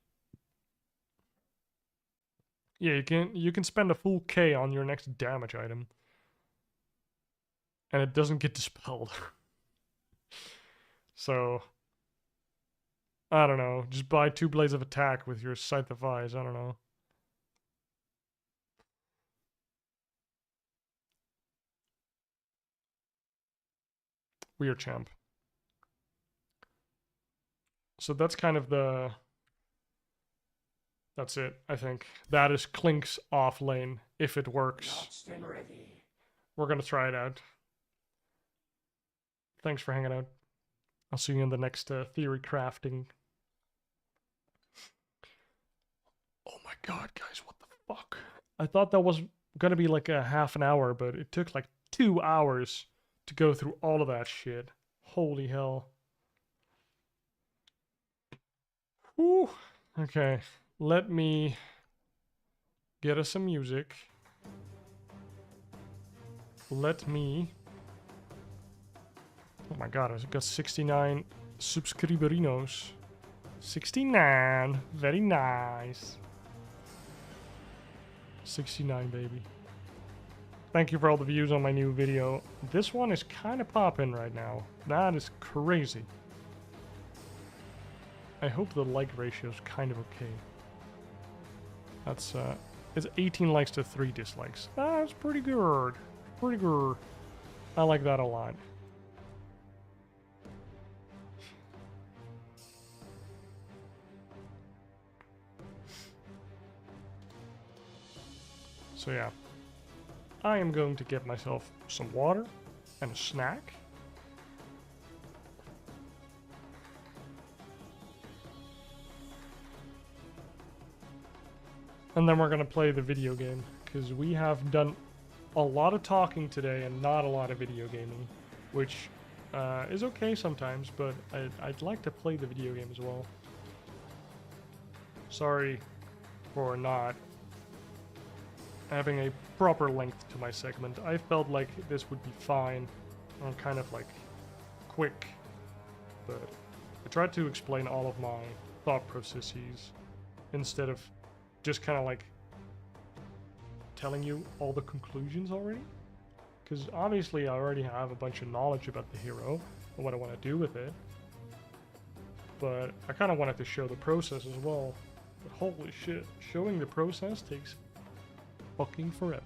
Yeah, you can spend a full k on your next damage item. And it doesn't get dispelled. So, I don't know. Just buy 2 Blades of Attack with your Scythe of Eyes. I don't know. Weird champ. So that's kind of the... That's it, I think. That is Clinkz Offlane, if it works. We're gonna try it out. Thanks for hanging out. I'll see you in the next theory crafting. Oh my god, guys, what the fuck? I thought that was gonna be like a half an hour, but it took like 2 hours to go through all of that shit. Holy hell. Whew. Okay, let me get us some music. Let me... Oh my god, I got 69 subscriberinos. 69. Very nice. 69, baby. Thank you for all the views on my new video. This one is kind of popping right now. That is crazy. I hope the like ratio is kind of okay. That's, it's 18 likes to 3 dislikes. That's pretty good. Pretty good. I like that a lot. So yeah, I am going to get myself some water and a snack. And then we're going to play the video game, because we have done a lot of talking today and not a lot of video gaming, which is okay sometimes, but I'd like to play the video game as well. Sorry for not having a proper length to my segment. I felt like this would be fine and kind of like quick, but I tried to explain all of my thought processes instead of just kind of like telling you all the conclusions already, because obviously I already have a bunch of knowledge about the hero and what I want to do with it, but I kind of wanted to show the process as well. But holy shit, showing the process takes fucking forever.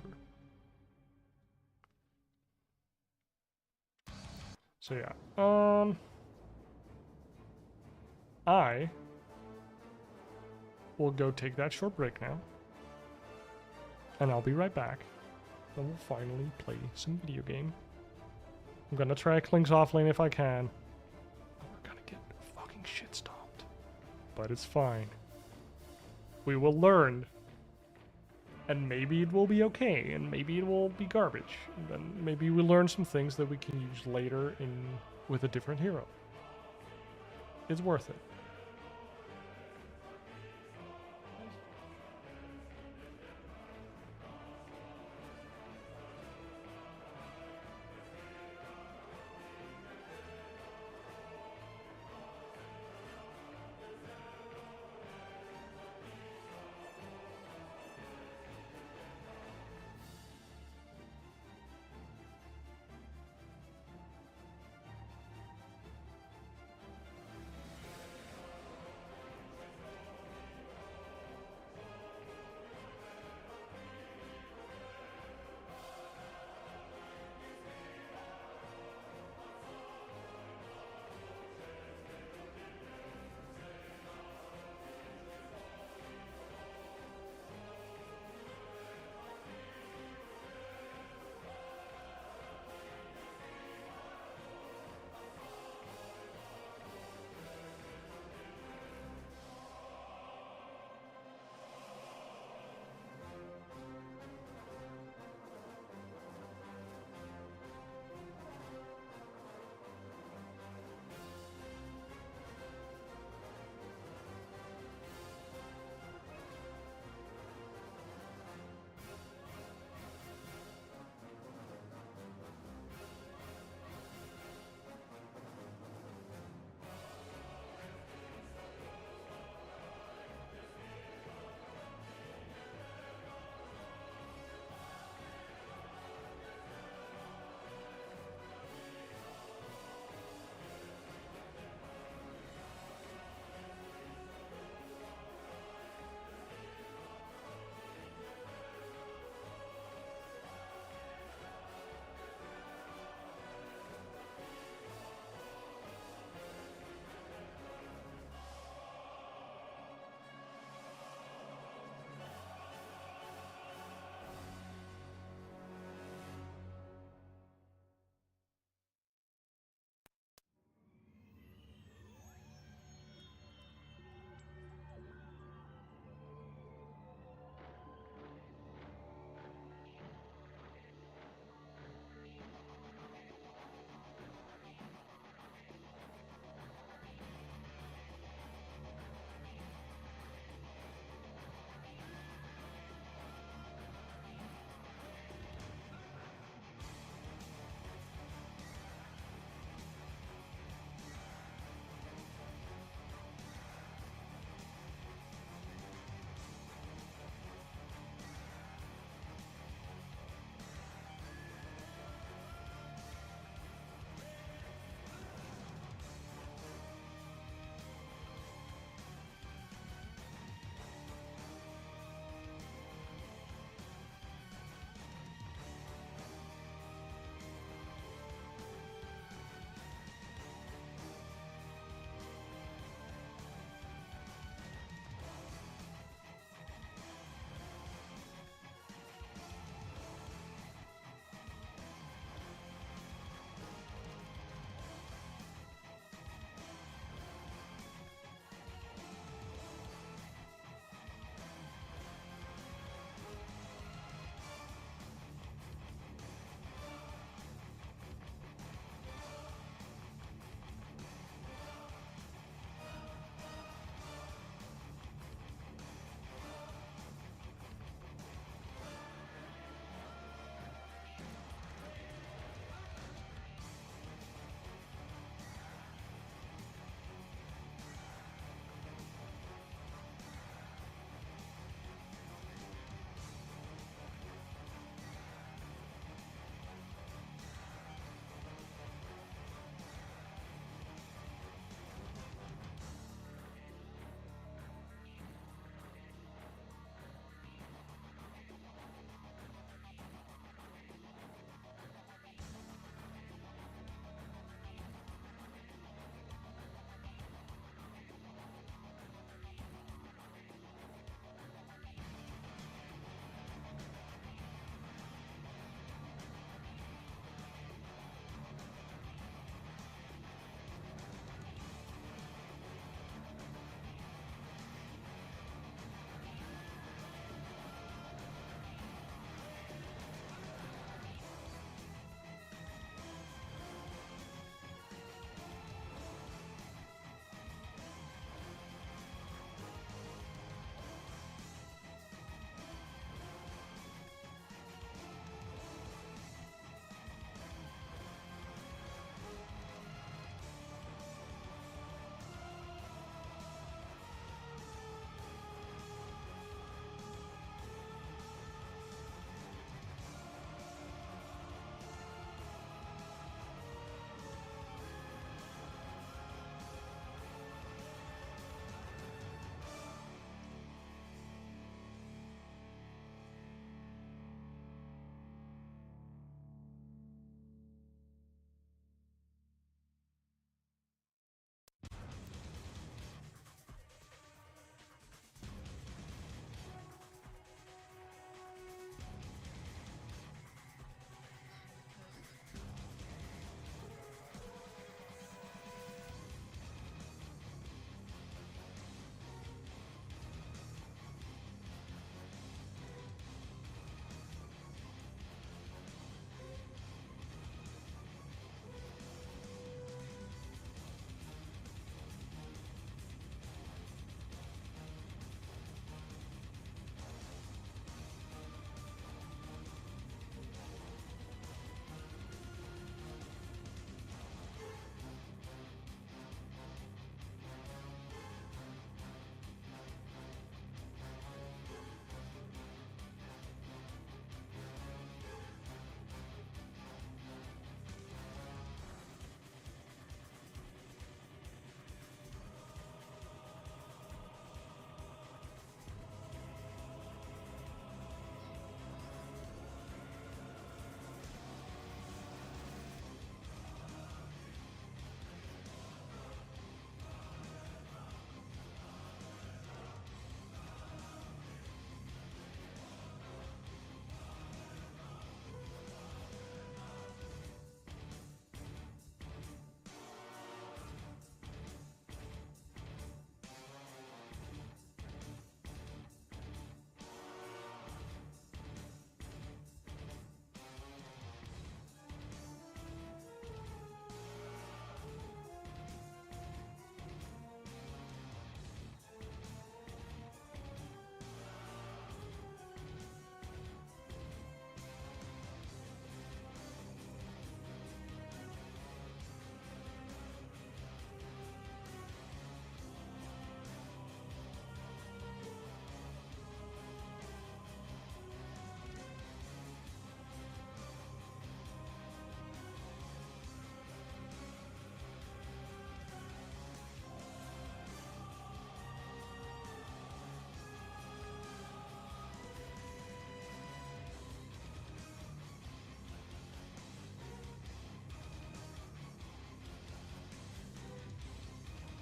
So yeah, I will go take that short break now, and I'll be right back, and we'll finally play some video game. I'm gonna try Clinkz Offlane if I can. We're gonna get fucking shit stomped, but it's fine. We will learn. And maybe it will be okay, and maybe it will be garbage. And then maybe we'll learn some things that we can use later with a different hero. It's worth it.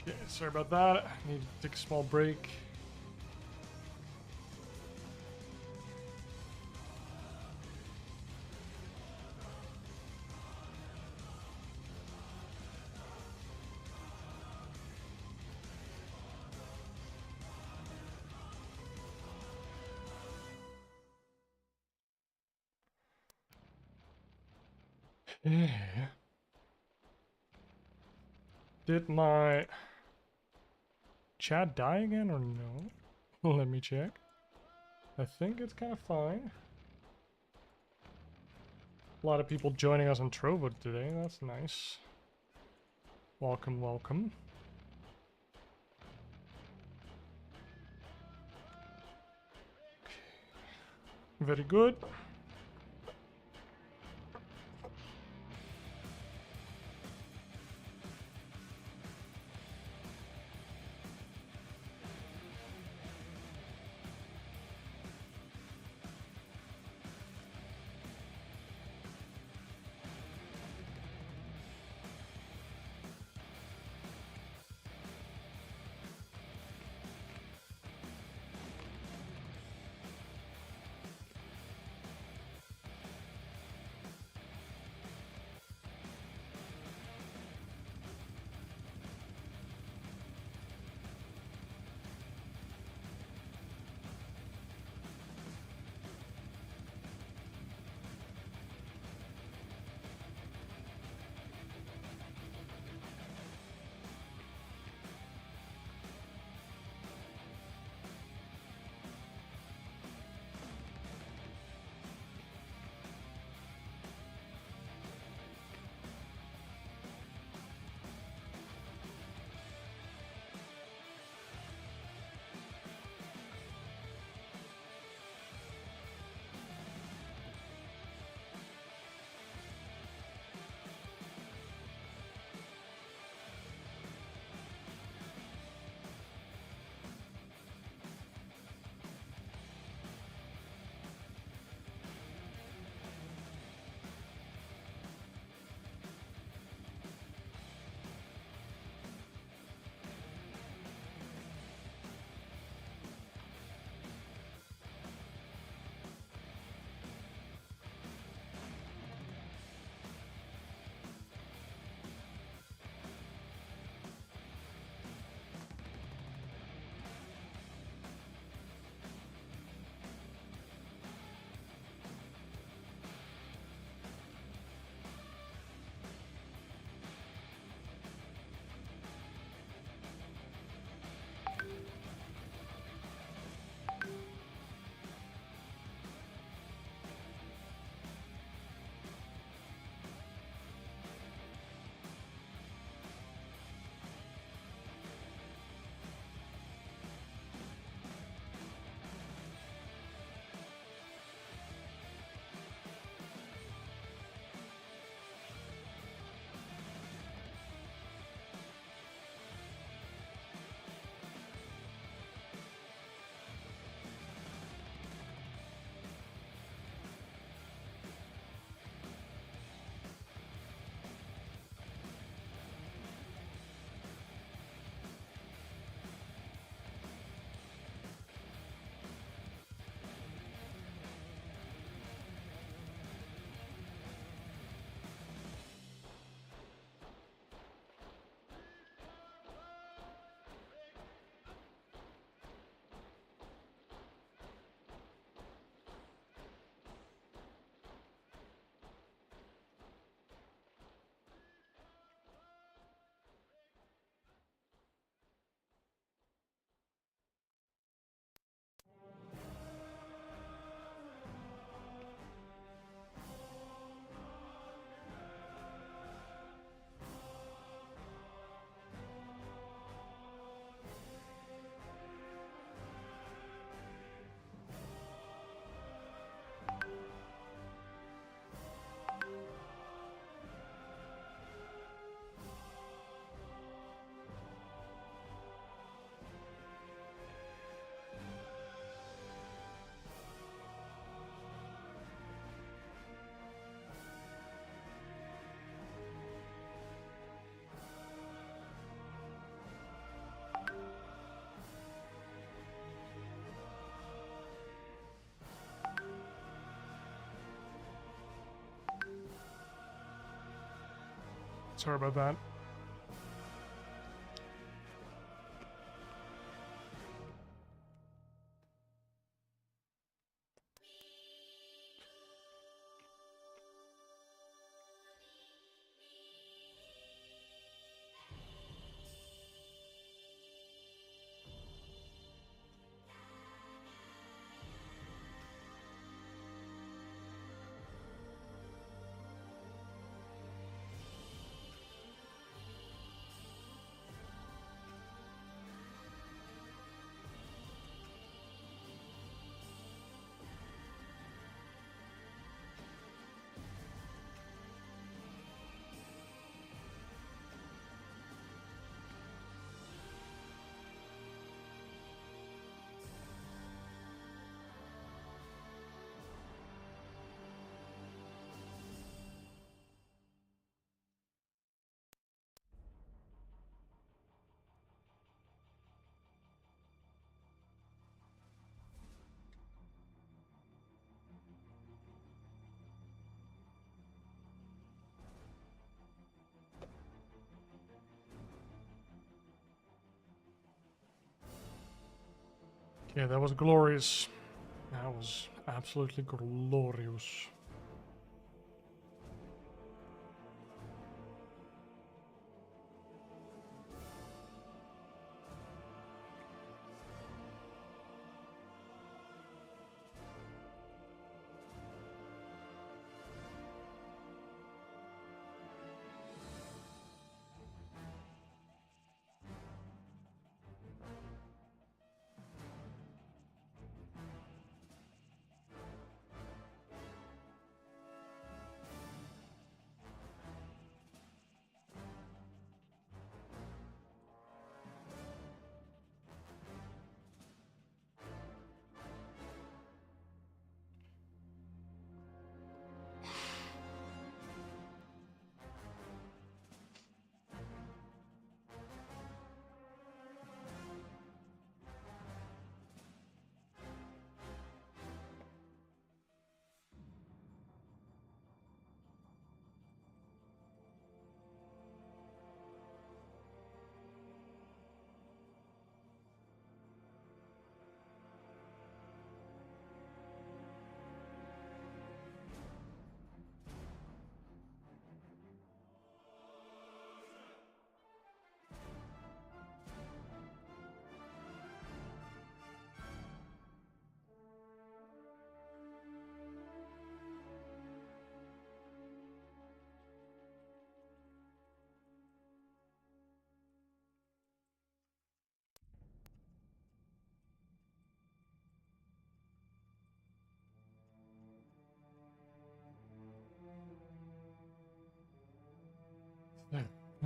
Okay, sorry about that. I need to take a small break. Yeah. Did my chat die again or no? Let me check. I think it's kind of fine. A lot of people joining us on Trovo today. That's nice. Welcome, welcome. Very good. Sorry about that. Okay, that was glorious. That was absolutely glorious.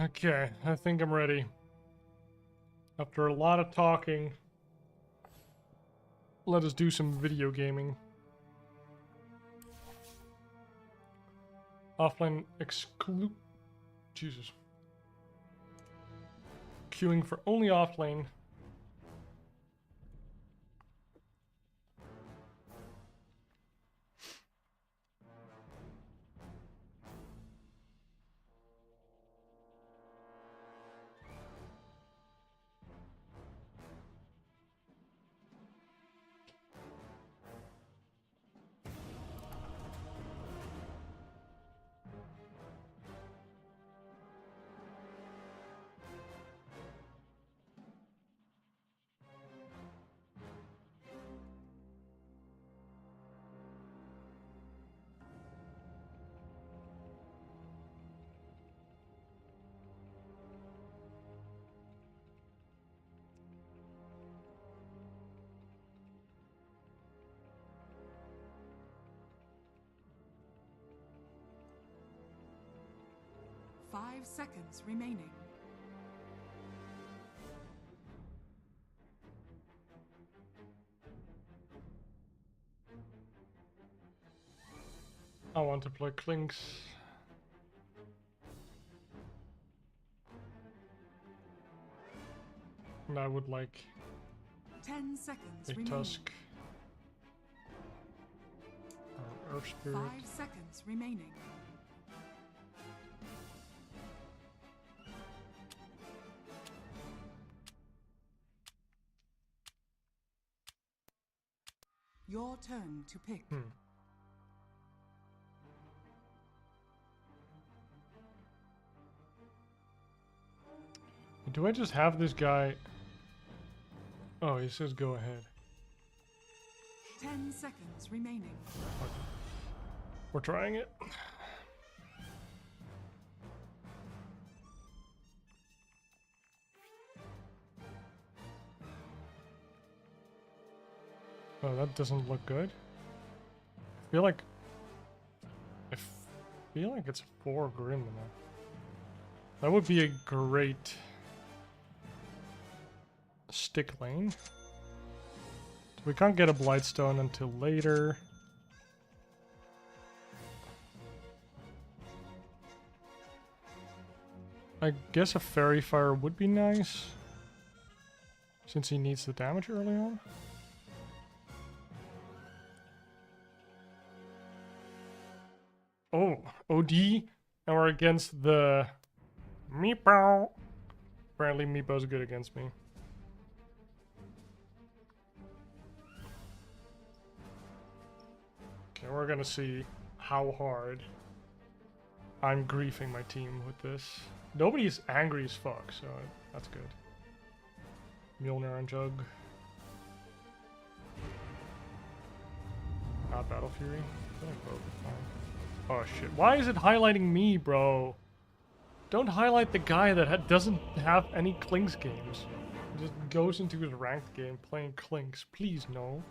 Okay, I think I'm ready. After a lot of talking, let us do some video gaming. Offline exclude. Jesus. Queuing for only offlane. Five seconds remaining. I want to play Clinkz. And I would like 10 seconds Big remaining. Tusk. Or Earth Spirit. 5 seconds remaining. Your turn to pick. Do I just have this guy? Oh, he says go ahead. 10 seconds remaining. We're trying it. Oh, that doesn't look good. I feel like it's 4 Grim enough. That would be a great stick lane. We can't get a Blightstone until later. I guess a Fairy Fire would be nice, since he needs the damage early on. Oh, OD, and we're against the Meepo. Apparently Meepo's good against me. Okay, we're gonna see how hard I'm griefing my team with this. Nobody's angry as fuck, so that's good. Mjolnir and Jug. Not Battle Fury. I feel like both are fine. Oh shit. Why is it highlighting me, bro? Don't highlight the guy that doesn't have any Clinkz games. He just goes into his ranked game playing Clinkz. Please, no.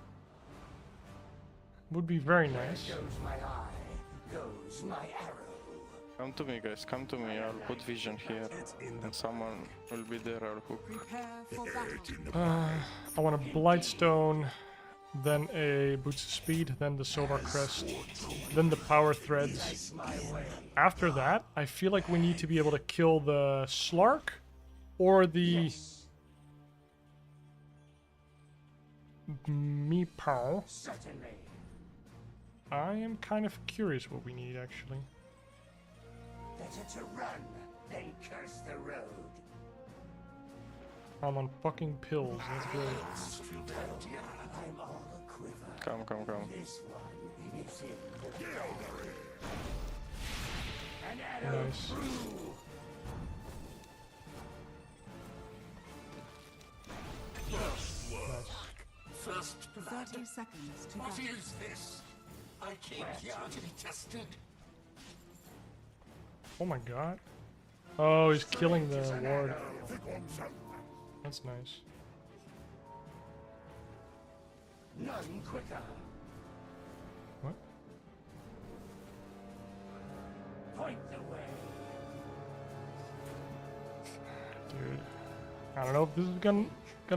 Would be very nice. Goes my eye, goes my arrow. Come to me, guys, come to me. I'll put vision here. And someone will be there, I'll hook. Prepare for battle. I want a Blightstone, then a Boots of Speed, then the Solar Crest, then the Power Threads. After that, I feel like we need to be able to kill the Slark or the Meepo. Certainly. I am kind of curious what we need, actually. Better to run than curse the road. I'm on fucking pills, that's great. I'm all a quiver. Come. This one is in the An arrow Nice. through. First 30 seconds to What battle. is this? I came here to be tested. Oh my god. Oh, he's killing the ward. That's nice. None quicker. What? Point the way. Dude. I don't know if this is gonna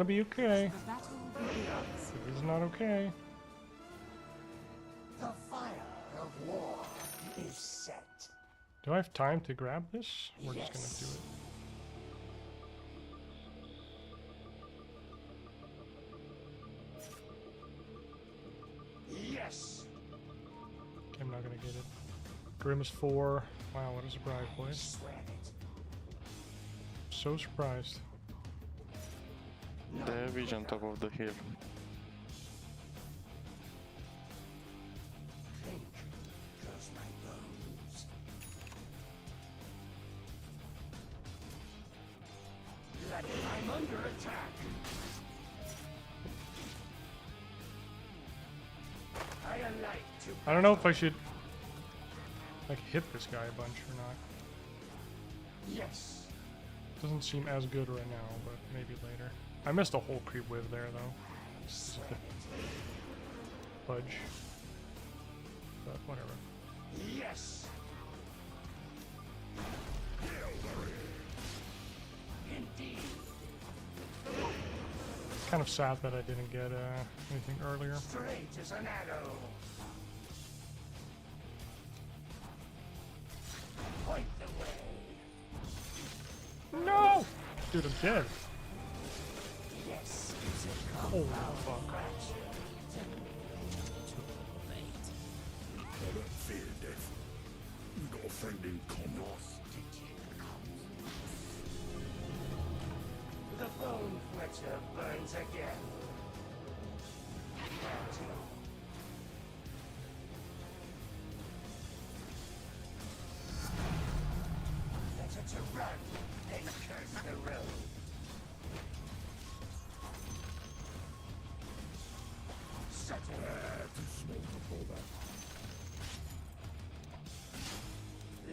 be okay. The battle begins. This is not okay. The fire of war is set. Do I have time to grab this? We're just gonna do it. Yes. Okay, I'm not gonna get it. Grim is 4. Wow, what a surprise, boys. Swear it. So surprised. They have vision top of the hill. Clink goes my bones. I'm under attack. I alight to I don't know if I should like hit this guy a bunch or not. yes. Doesn't seem as good right now, but maybe later. I missed a whole creep wave there though. Swear it. Fudge. But whatever. Yes. Indeed. Kind of sad that I didn't get anything earlier. Straight as an arrow. Point the way. No! Dude, I'm dead. Yes. Oh, fuck. Don't fear death. You got a friend in common. The bone fletcher burns again.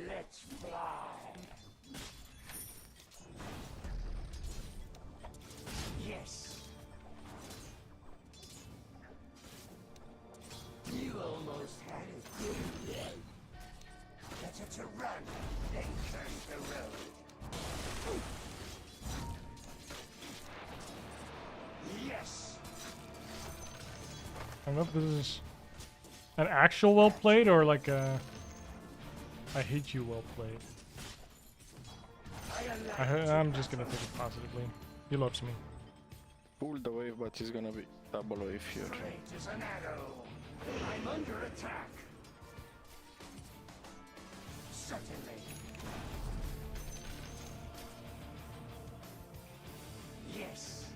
Let's fly. Yes. You almost had it, didn't you? Better to run than curse the road. Yes. I don't know if this is an actual well played or like a I hate you well played. I'm just gonna take it positively. He loves me. Pull the wave, but he's gonna be double wave here. Straight as an arrow. I'm under attack. Certainly. Yes.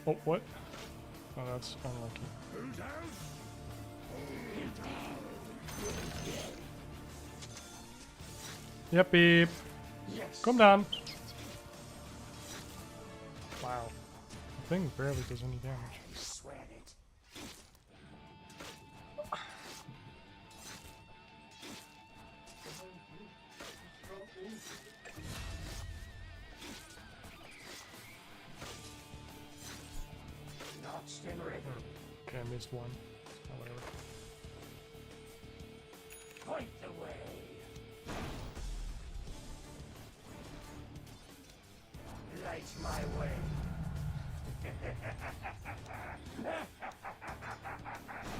Oh, what? Oh, that's unlucky. Who's house? Yep, beep. Yes. Come down. Wow. The thing barely does any damage. I swear it. Not stimulated. Okay, I missed one. Oh, whatever. Point the way. Light my way.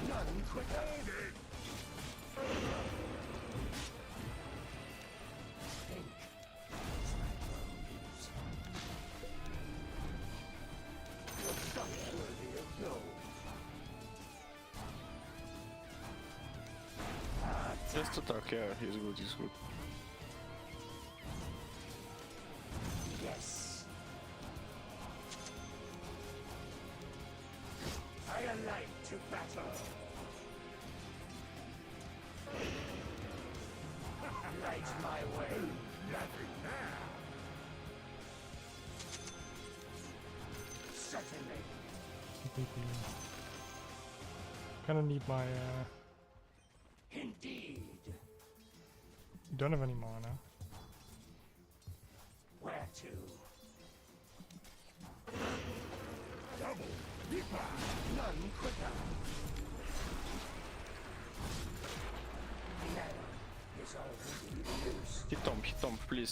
None quicker. Think. Your son worthy of gold. Just attack, yeah, he's good, he's good. Yes. I alight to battle. Light my way. Nothing now. Certainly. Kind of need my. Indeed. Don't have any mana. Where to? Double. Deeper. None quicker. Never is already used. Hit him, please.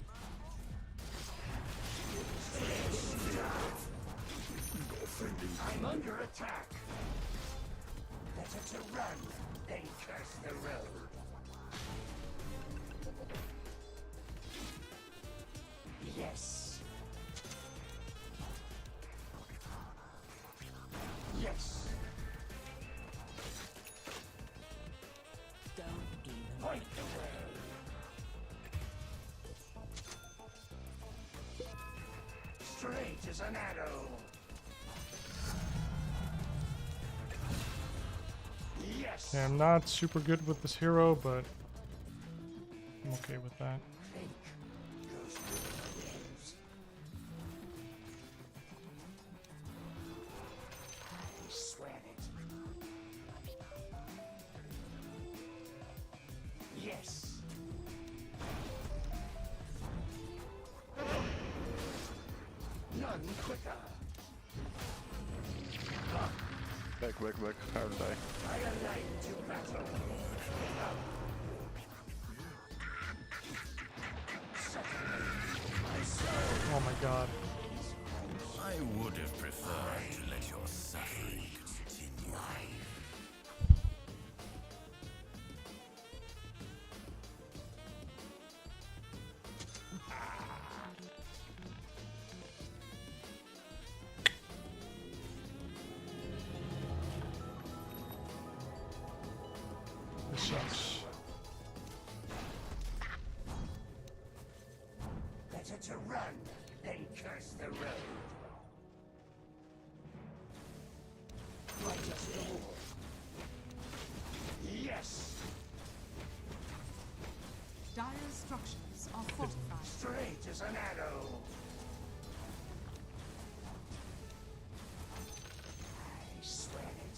I'm under attack. Better to run than curse the road. Yes. Yes. Don't even Point the way. Straight as an arrow. Yes. Yeah, I'm not super good with this hero, but I'm okay with that. Think goes through the waves. I swear it. Yes. None quicker. Back, I'll die. I alight to battle. Oh my god. I would have preferred to let your suffering continue. This sucks. Better to run than curse the road. Righteous reward. Yes. Dire structures are fortified. Straight as an arrow. I swear it.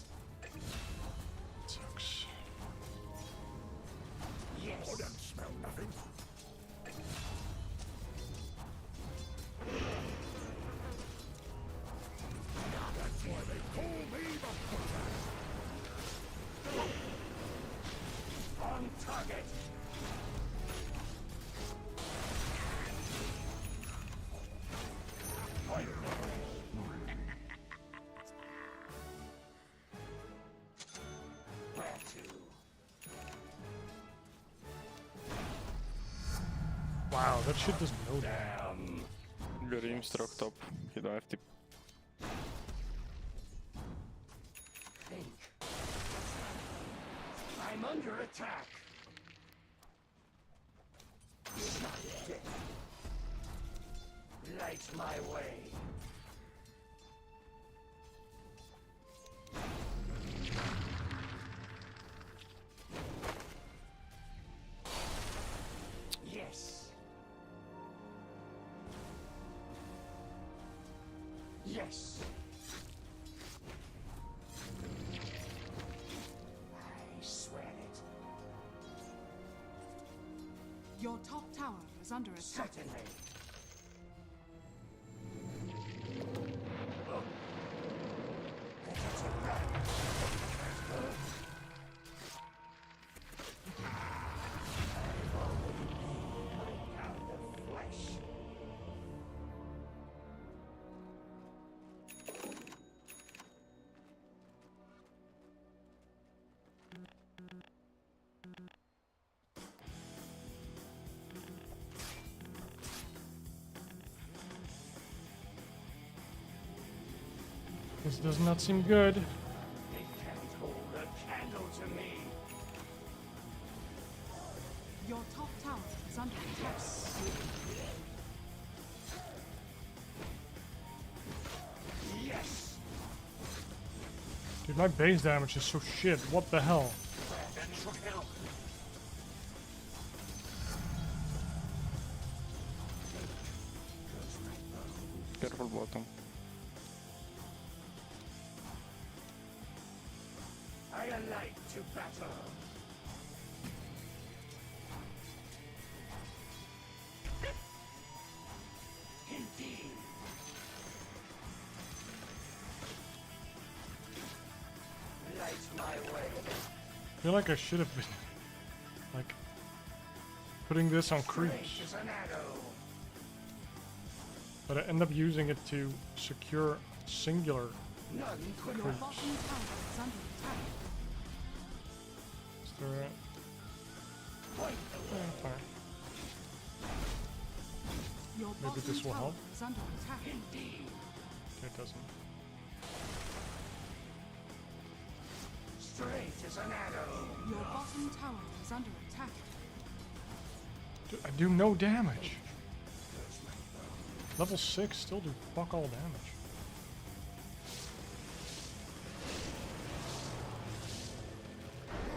Wow, that shit does no damage. Grim struck top. You don't have to. Think. I'm under attack. Light my way. Yes. Yes. I swear it. Your top tower is under attack. Certainly. This does not seem good. They can't hold a candle to me. Your top tower is under attack. Yes. Dude, my base damage is so shit. What the hell? Careful bottom. I alight to battle. Indeed. Light my way. I feel like I should have been like putting this on creeps, Straight as an arrow. but I end up using it to secure singular. None could Your bottom tower is under attack. Is there a... point the way. fine. Your Maybe bottom this will tower help? is under attack. Indeed. Okay, it doesn't. Straight as an arrow. Your bottom tower is under attack. Dude, I do no damage. Level 6 still do fuck all damage.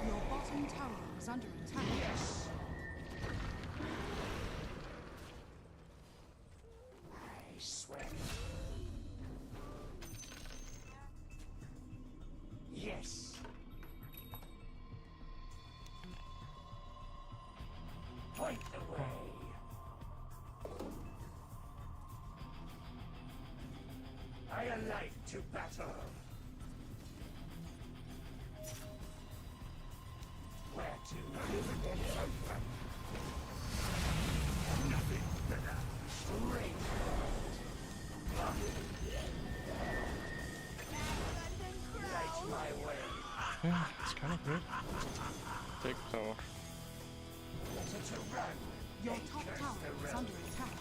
Your bottom tower is under attack. Yes. I swear. Yes. Point the way. I alight to battle. Where to? Nothing better. Straight. Light my way. Yeah, it's kind of good. Take tower. Better to run. Your top tower is under attack.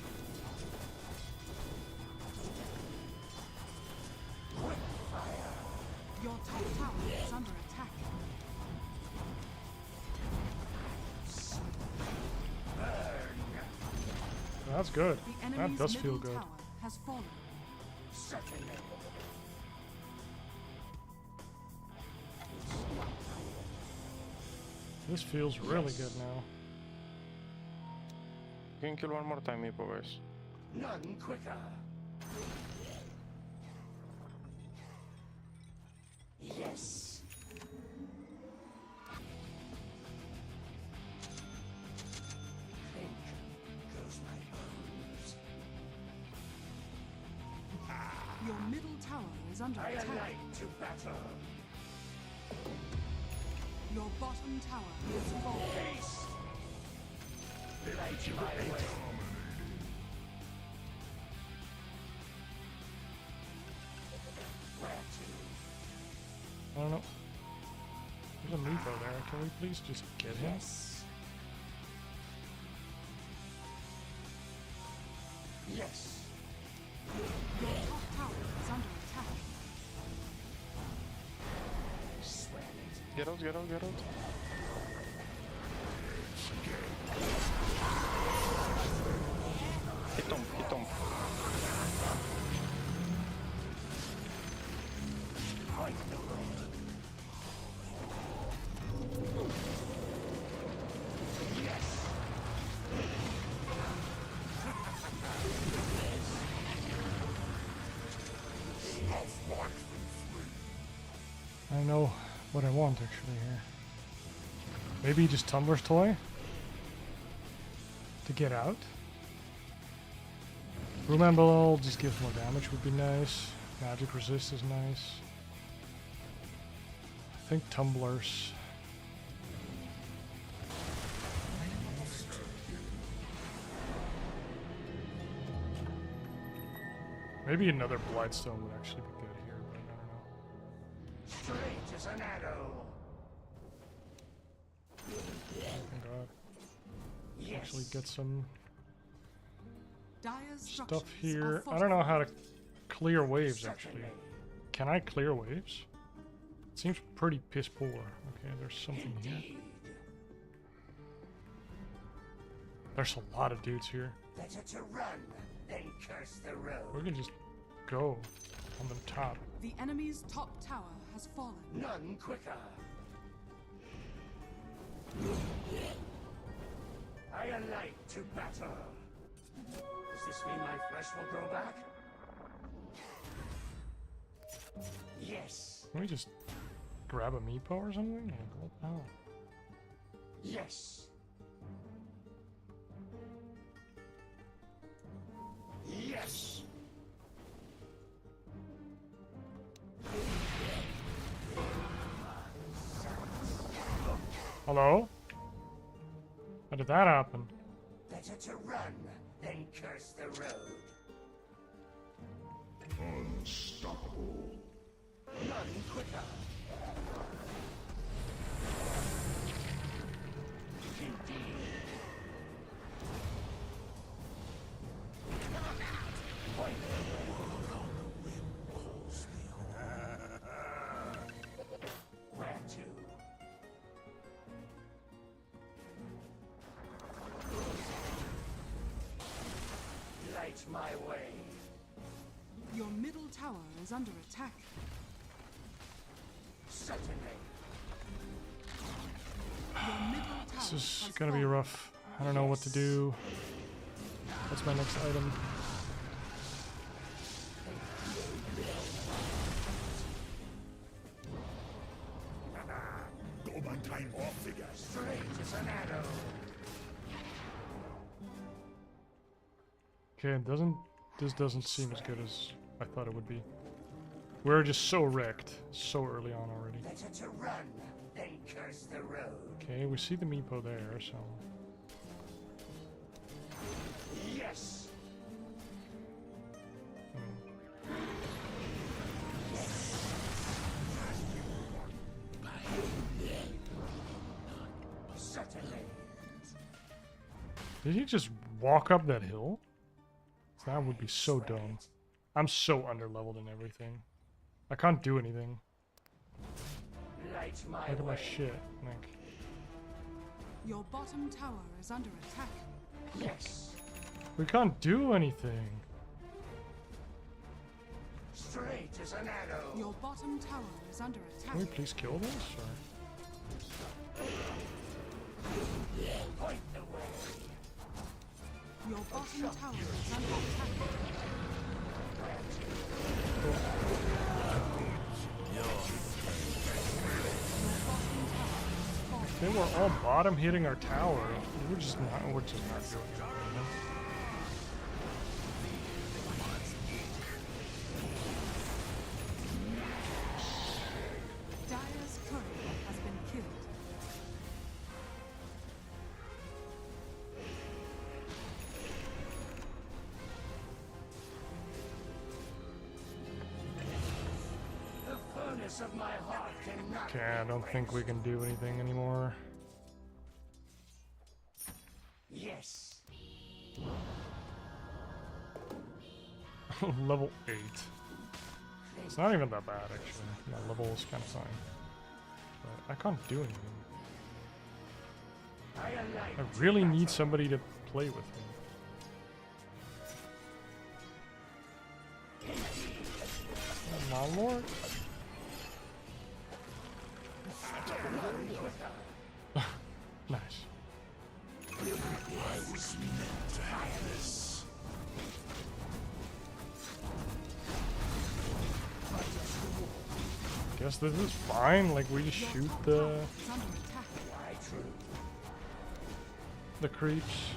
Quick fire. Your top tower is under attack. That's good. The That enemy's does feel middle good. tower has fallen. Certainly. This feels really good now. You can kill one more time, Meepo, guys. None quicker. Yes. Think goes my bones. Your middle tower is under I attack. alight to battle. Your bottom tower is fallen. Haste. Light my way. Where to? I don't know. There's a Meepo there. Can we please just get him? Yes. Yes. Your top tower is under attack. Swear it. Get out, get out, get out. Hit him, hit him. I know what I want actually here. Maybe just Tumbler's Toy to get out. Room Ball just gives more damage would be nice. Magic Resist is nice. I think Tumblers. Maybe another Blightstone would actually be good here, but I don't know. Straight as an arrow. Thank God. Yes. Actually get some Dire's stuff structures here. are I don't know how to fortified. clear waves actually. Can I clear waves? It seems pretty piss poor. Okay, there's something here. Indeed. There's a lot of dudes here. Better to run than curse the road. We can just go on the top. The enemy's top tower has fallen. None quicker. I alight to battle. Does this mean my flesh will grow back? Yes. Can we just grab a meepo or something? Like, what the hell? Yes. Yes. Hello? How did that happen? Better to run than curse the road. Unstoppable. None quicker. Indeed. Point. Where to? Light my way. Your middle tower is under attack. Certainly. Your middle tower This is has gonna be fallen. rough. I don't know what to do. What's my next item? Go my time off figure. Straight as an arrow. Okay, this doesn't seem as good as I thought it would be. We're just so wrecked so early on already. Better to run than curse the road. Okay, we see the meepo there, so Yes. Certainly. did he just walk up that hill? That would be so dumb. I'm so underleveled in everything. I can't do anything. Light my Look at my way. shit. Like, Your bottom tower is under attack. Yes. we can't do anything. Straight as an arrow. Your bottom tower is under attack. Can we please kill this? Or? Point the way. Your bottom tower is under attack. They were all bottom hitting our tower. We're just not doing it. Dire's courier has been killed. The furnace of my heart cannot. Okay, I don't think we can do anything anymore. Yes. Level 8. It's not even that bad, actually. My level is kind of fine. But I can't do anything. I really need somebody to play with me. Oh, my lord. Nice. I was meant to have this. Guess this is fine. Like we just shoot the creeps.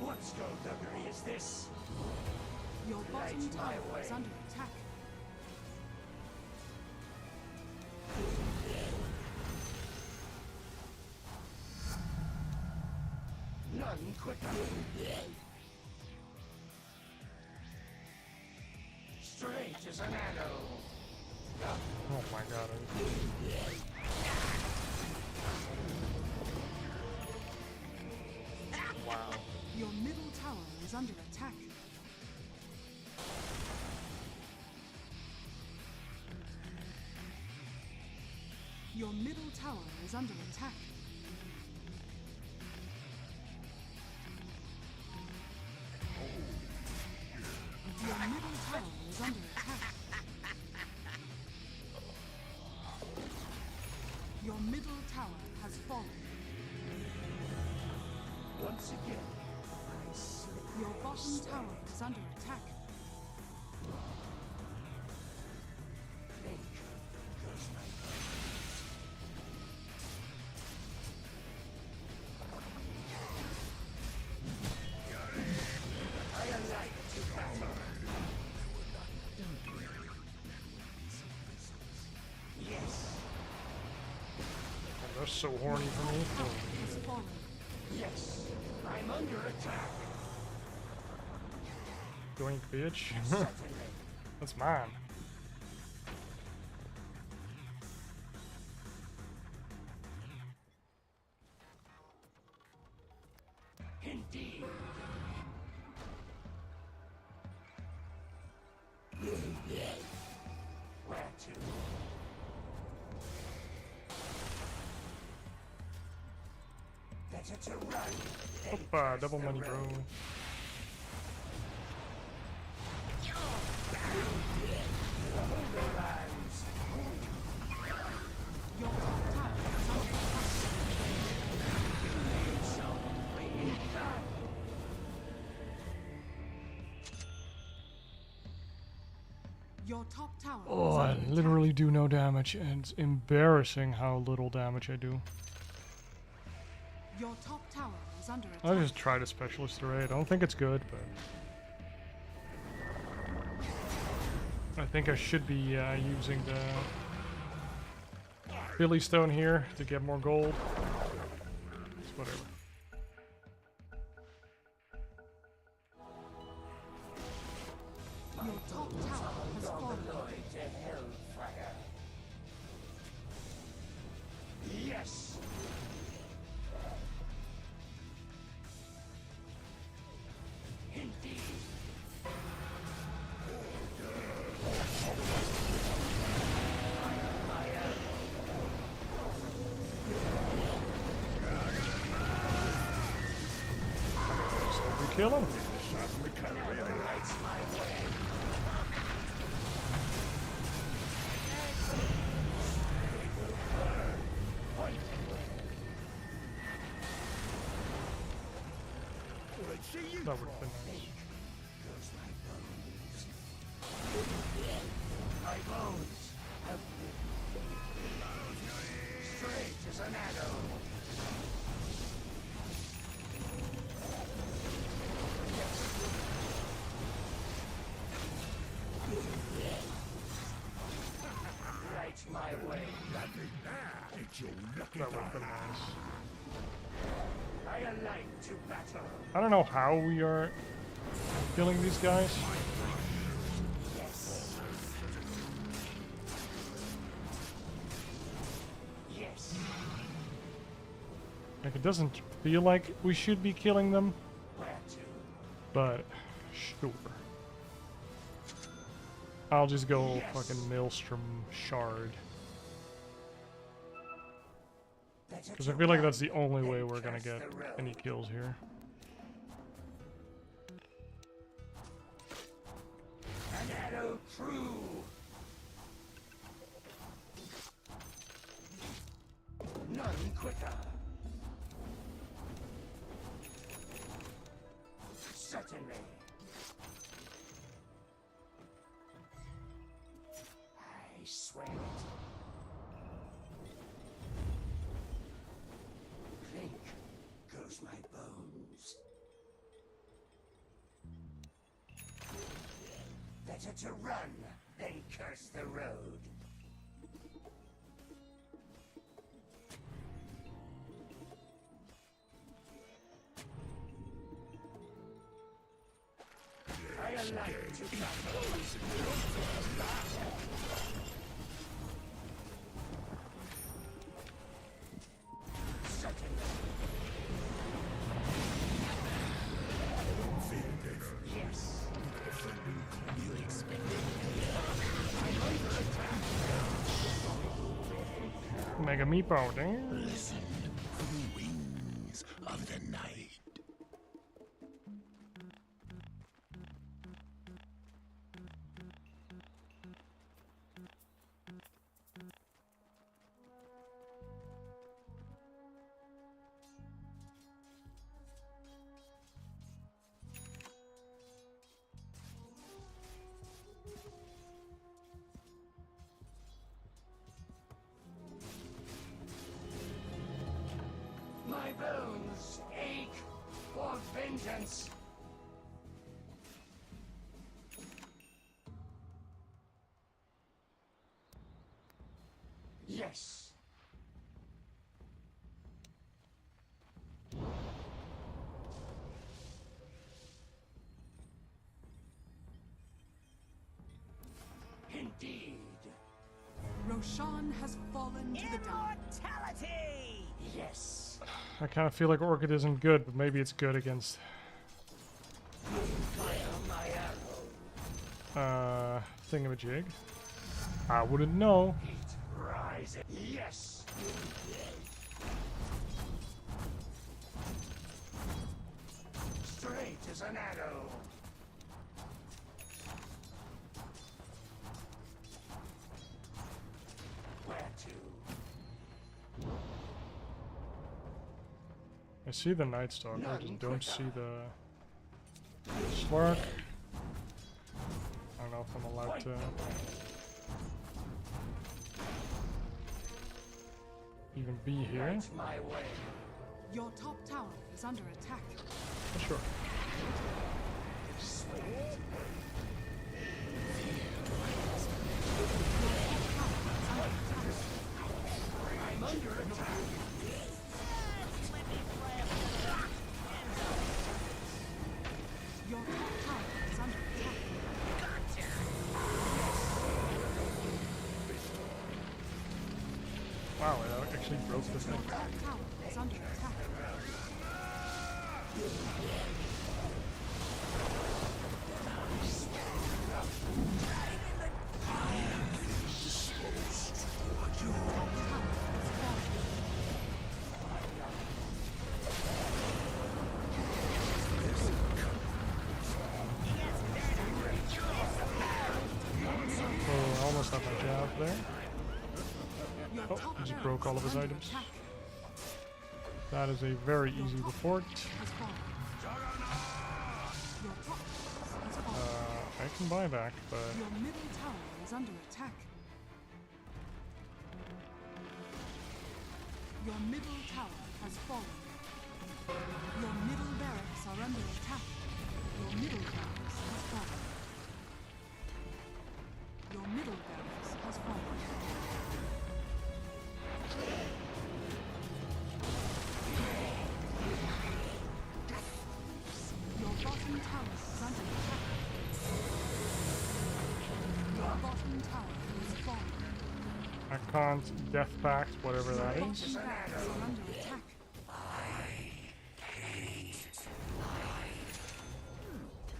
What skullduggery is this? Your bottom tower is under attack. None quicker. Straight as an arrow. Oh my god. Wow. Your middle tower is under attack. Your middle tower is under attack. Your middle tower is under attack. Your middle tower has fallen. Once again, I slip. Your bottom tower is under attack. Goes my I alight to battle. Yes, They're so horny for me. Tower has fallen. yes, I'm under attack. Doink, bitch. Certainly. That's mine. Indeed. Where to? Better to run. Opa, double money, bro. Your top tower is under attack. Your top tower Oh, is I under attack. literally do no damage, and it's embarrassing how little damage I do. Your top tower is under attack. I just tried a specialist array. I don't think it's good, but I think I should be using the Billy Stone here to get more gold. It's whatever. Your top tower has fallen. Going to hellfire. Yes. Indeed. So we kill him. That would have been nice. My bones have straight as an arrow. That would have been nice. I align to battle. I don't know how we are killing these guys. Yes. Yes. Like, it doesn't feel like we should be killing them, Where to? but sure. I'll just go fucking Maelstrom Shard. Because I feel like that's the only way we're gonna get any kills here. An arrow true. None quicker. Certainly. I swear it. Clink goes my bones. Better to run than curse the road. I align to battle. Yes. You expect Mega Meepo, damn. Listen for the wings of the night. my bones ache for vengeance. Yes. Indeed. Roshan has fallen to the dark. Immortality! Yes. I kind of feel like Orchid isn't good, but maybe it's good against Fire my arrow. Thingamajig. I wouldn't know. Heat rising. Yes. Straight as an arrow. Where to? I see the Night Stalker, I just don't see the Slark. I don't know if I'm allowed to even be here. Light my way. Your top tower is under attack. Sure. I'm under attack. Your top tower is under attack. Wow, it actually broke the thing. Your top tower is under attack. Your top tower is falling. Oh, I almost had my jab there. Your Oh, top he just barracks broke all of his is under items. attack. That is a very Your easy top report. has fallen. Your top has fallen. I can buy back, but Your middle tower is under attack. Your middle tower has fallen. Your middle barracks are under attack. Your middle barracks has fallen. Your middle barracks has fallen. Archon's Death Pact, whatever that Your is. bottom barracks are under attack.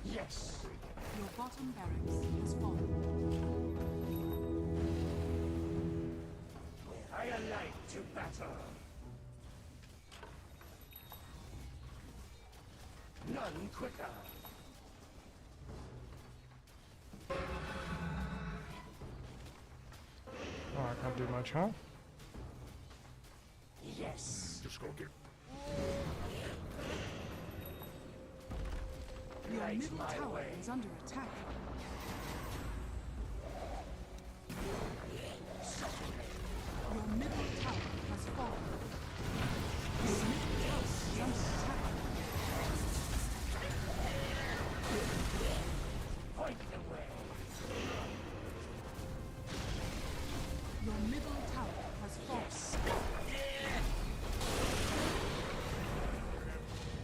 Yes. Your bottom barracks has fallen. I alight to battle. None quicker. Oh, I can't do much, huh? Yes. Just go get. Your Light middle my tower way. is under attack. Your middle tower has fallen. Your middle tower is under attack. Point the way. Your middle tower has fallen.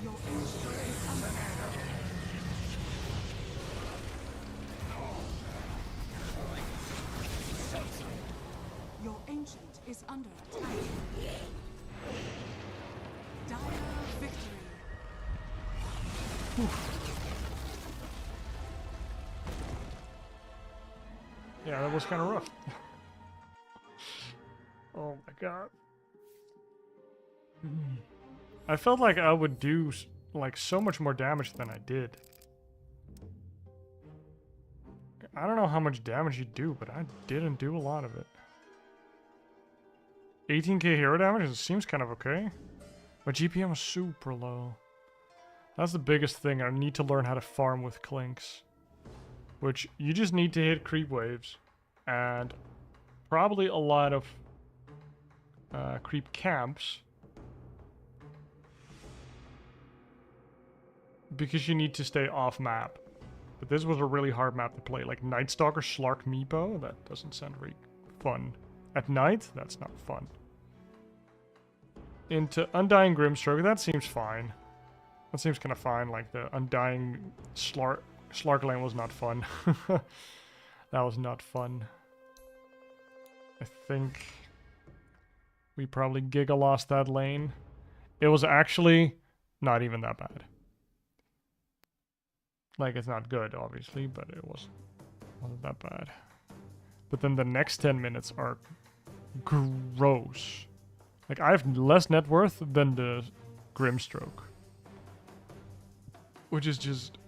Your ancient is under attack. Your ancient is under attack. Dire victory. Yeah, that was kind of rough. Oh my god. I felt like I would do like so much more damage than I did. I don't know how much damage you do, but I didn't do a lot of it. 18k hero damage, it seems kind of okay. My GPM was super low. That's the biggest thing. I need to learn how to farm with Clinkz. Which, you just need to hit creep waves. And probably a lot of creep camps. Because you need to stay off map. But this was a really hard map to play. Like Night Stalker Slark Meepo, that doesn't sound very fun. At night, that's not fun. Into Undying Grimstroke, that seems fine. That seems kind of fine. Like the Undying Slark lane was not fun. That was not fun. I think we probably Giga lost that lane. It was actually not even that bad. Like, it's not good, obviously, but it wasn't that bad. But then the next 10 minutes are gross. Like, I have less net worth than the Grimstroke. Which is just...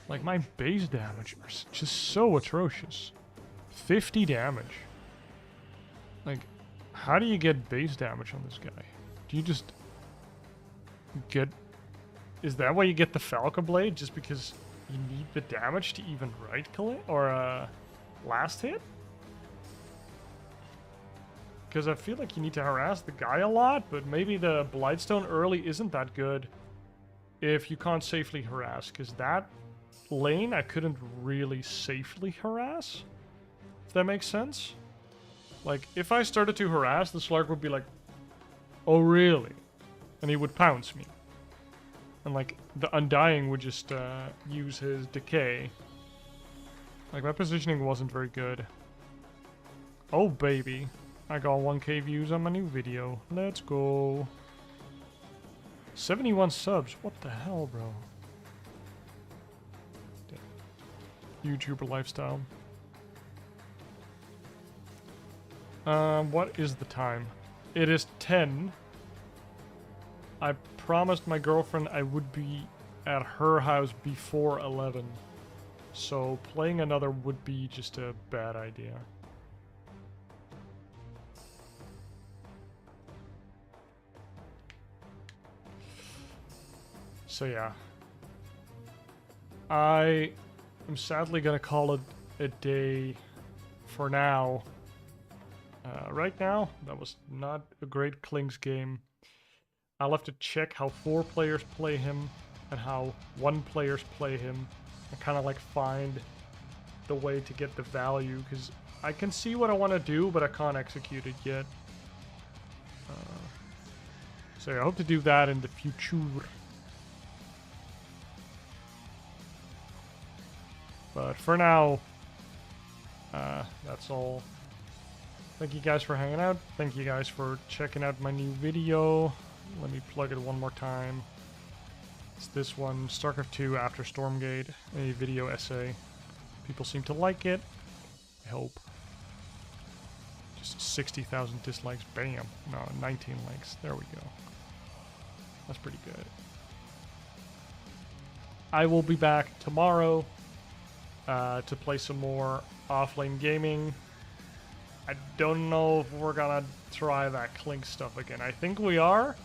Like, my base damage is just so atrocious. 50 damage. Like, how do you get base damage on this guy? Do you just get... Is that why you get the Falcon Blade? Just because you need the damage to even right click? Or, last hit? Because I feel like you need to harass the guy a lot, but maybe the Blightstone early isn't that good if you can't safely harass. Because that lane I couldn't really safely harass. If that makes sense? Like, if I started to harass, the Slark would be like, oh really? And he would pounce me. And like, the Undying would just use his decay. Like, my positioning wasn't very good. Oh baby. I got 1k views on my new video. Let's go. 71 subs. What the hell, bro? YouTuber lifestyle. What is the time? It is 10. I promised my girlfriend I would be at her house before 11. So playing another would be just a bad idea. So yeah. I am sadly gonna call it a day for now. Right now, that was not a great Clinkz game. I'll have to check how 4 players play him and how 1 players play him and kind of like find the way to get the value, because I can see what I want to do, but I can't execute it yet. So I hope to do that in the future. But for now, That's all. Thank you guys for hanging out. Thank you guys for checking out my new video. Let me plug it one more time. It's this one, StarCraft 2 after Stormgate, a video essay. People seem to like it. I hope. Just 60,000 dislikes. Bam. No, 19 likes. There we go. That's pretty good. I will be back tomorrow to play some more Offlane gaming. I don't know if we're gonna try that Clinkz stuff again. I think we are,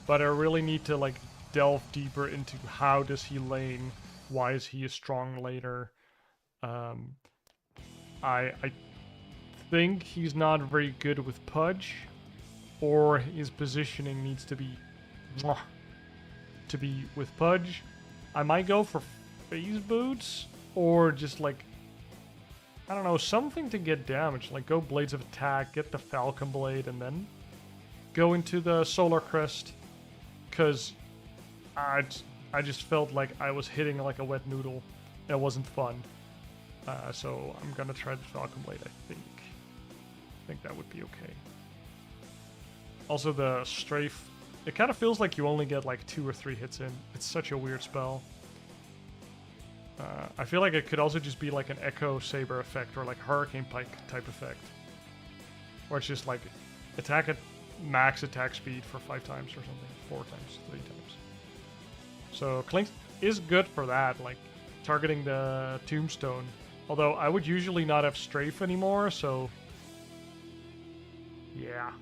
but I really need to like delve deeper into how does he lane, why is he a strong laner. I think he's not very good with Pudge, or his positioning needs to be with Pudge. I might go for phase boots, or just like, I don't know, something to get damage, like go Blades of Attack, get the Falcon Blade, and then go into the Solar Crest, because I just felt like I was hitting like a wet noodle. It wasn't fun. So I'm gonna try the Falcon Blade, I think. I think that would be okay. Also the Strafe, it kind of feels like you only get like 2 or 3 hits in. It's such a weird spell. I feel like it could also just be like an Echo Saber effect or like Hurricane Pike type effect. Where it's just like attack at max attack speed for 5 times or something. 4 times, 3 times. So Clinkz is good for that, like targeting the Tombstone. Although I would usually not have Strafe anymore, so yeah.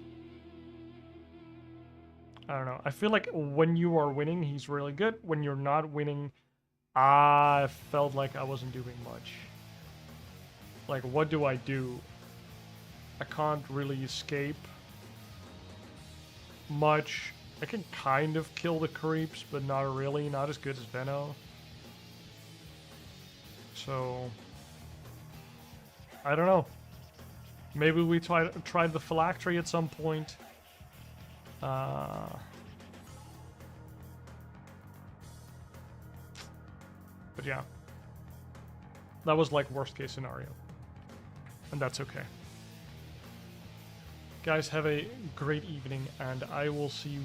I don't know. I feel like when you are winning, he's really good. When you're not winning, I felt like I wasn't doing much. Like, what do? I can't really escape much. I can kind of kill the creeps, but not really. Not as good as Venno. So, I don't know. Maybe we try the Phylactery at some point. But yeah. That was like worst case scenario. And that's okay. Guys, have a great evening, and I will see you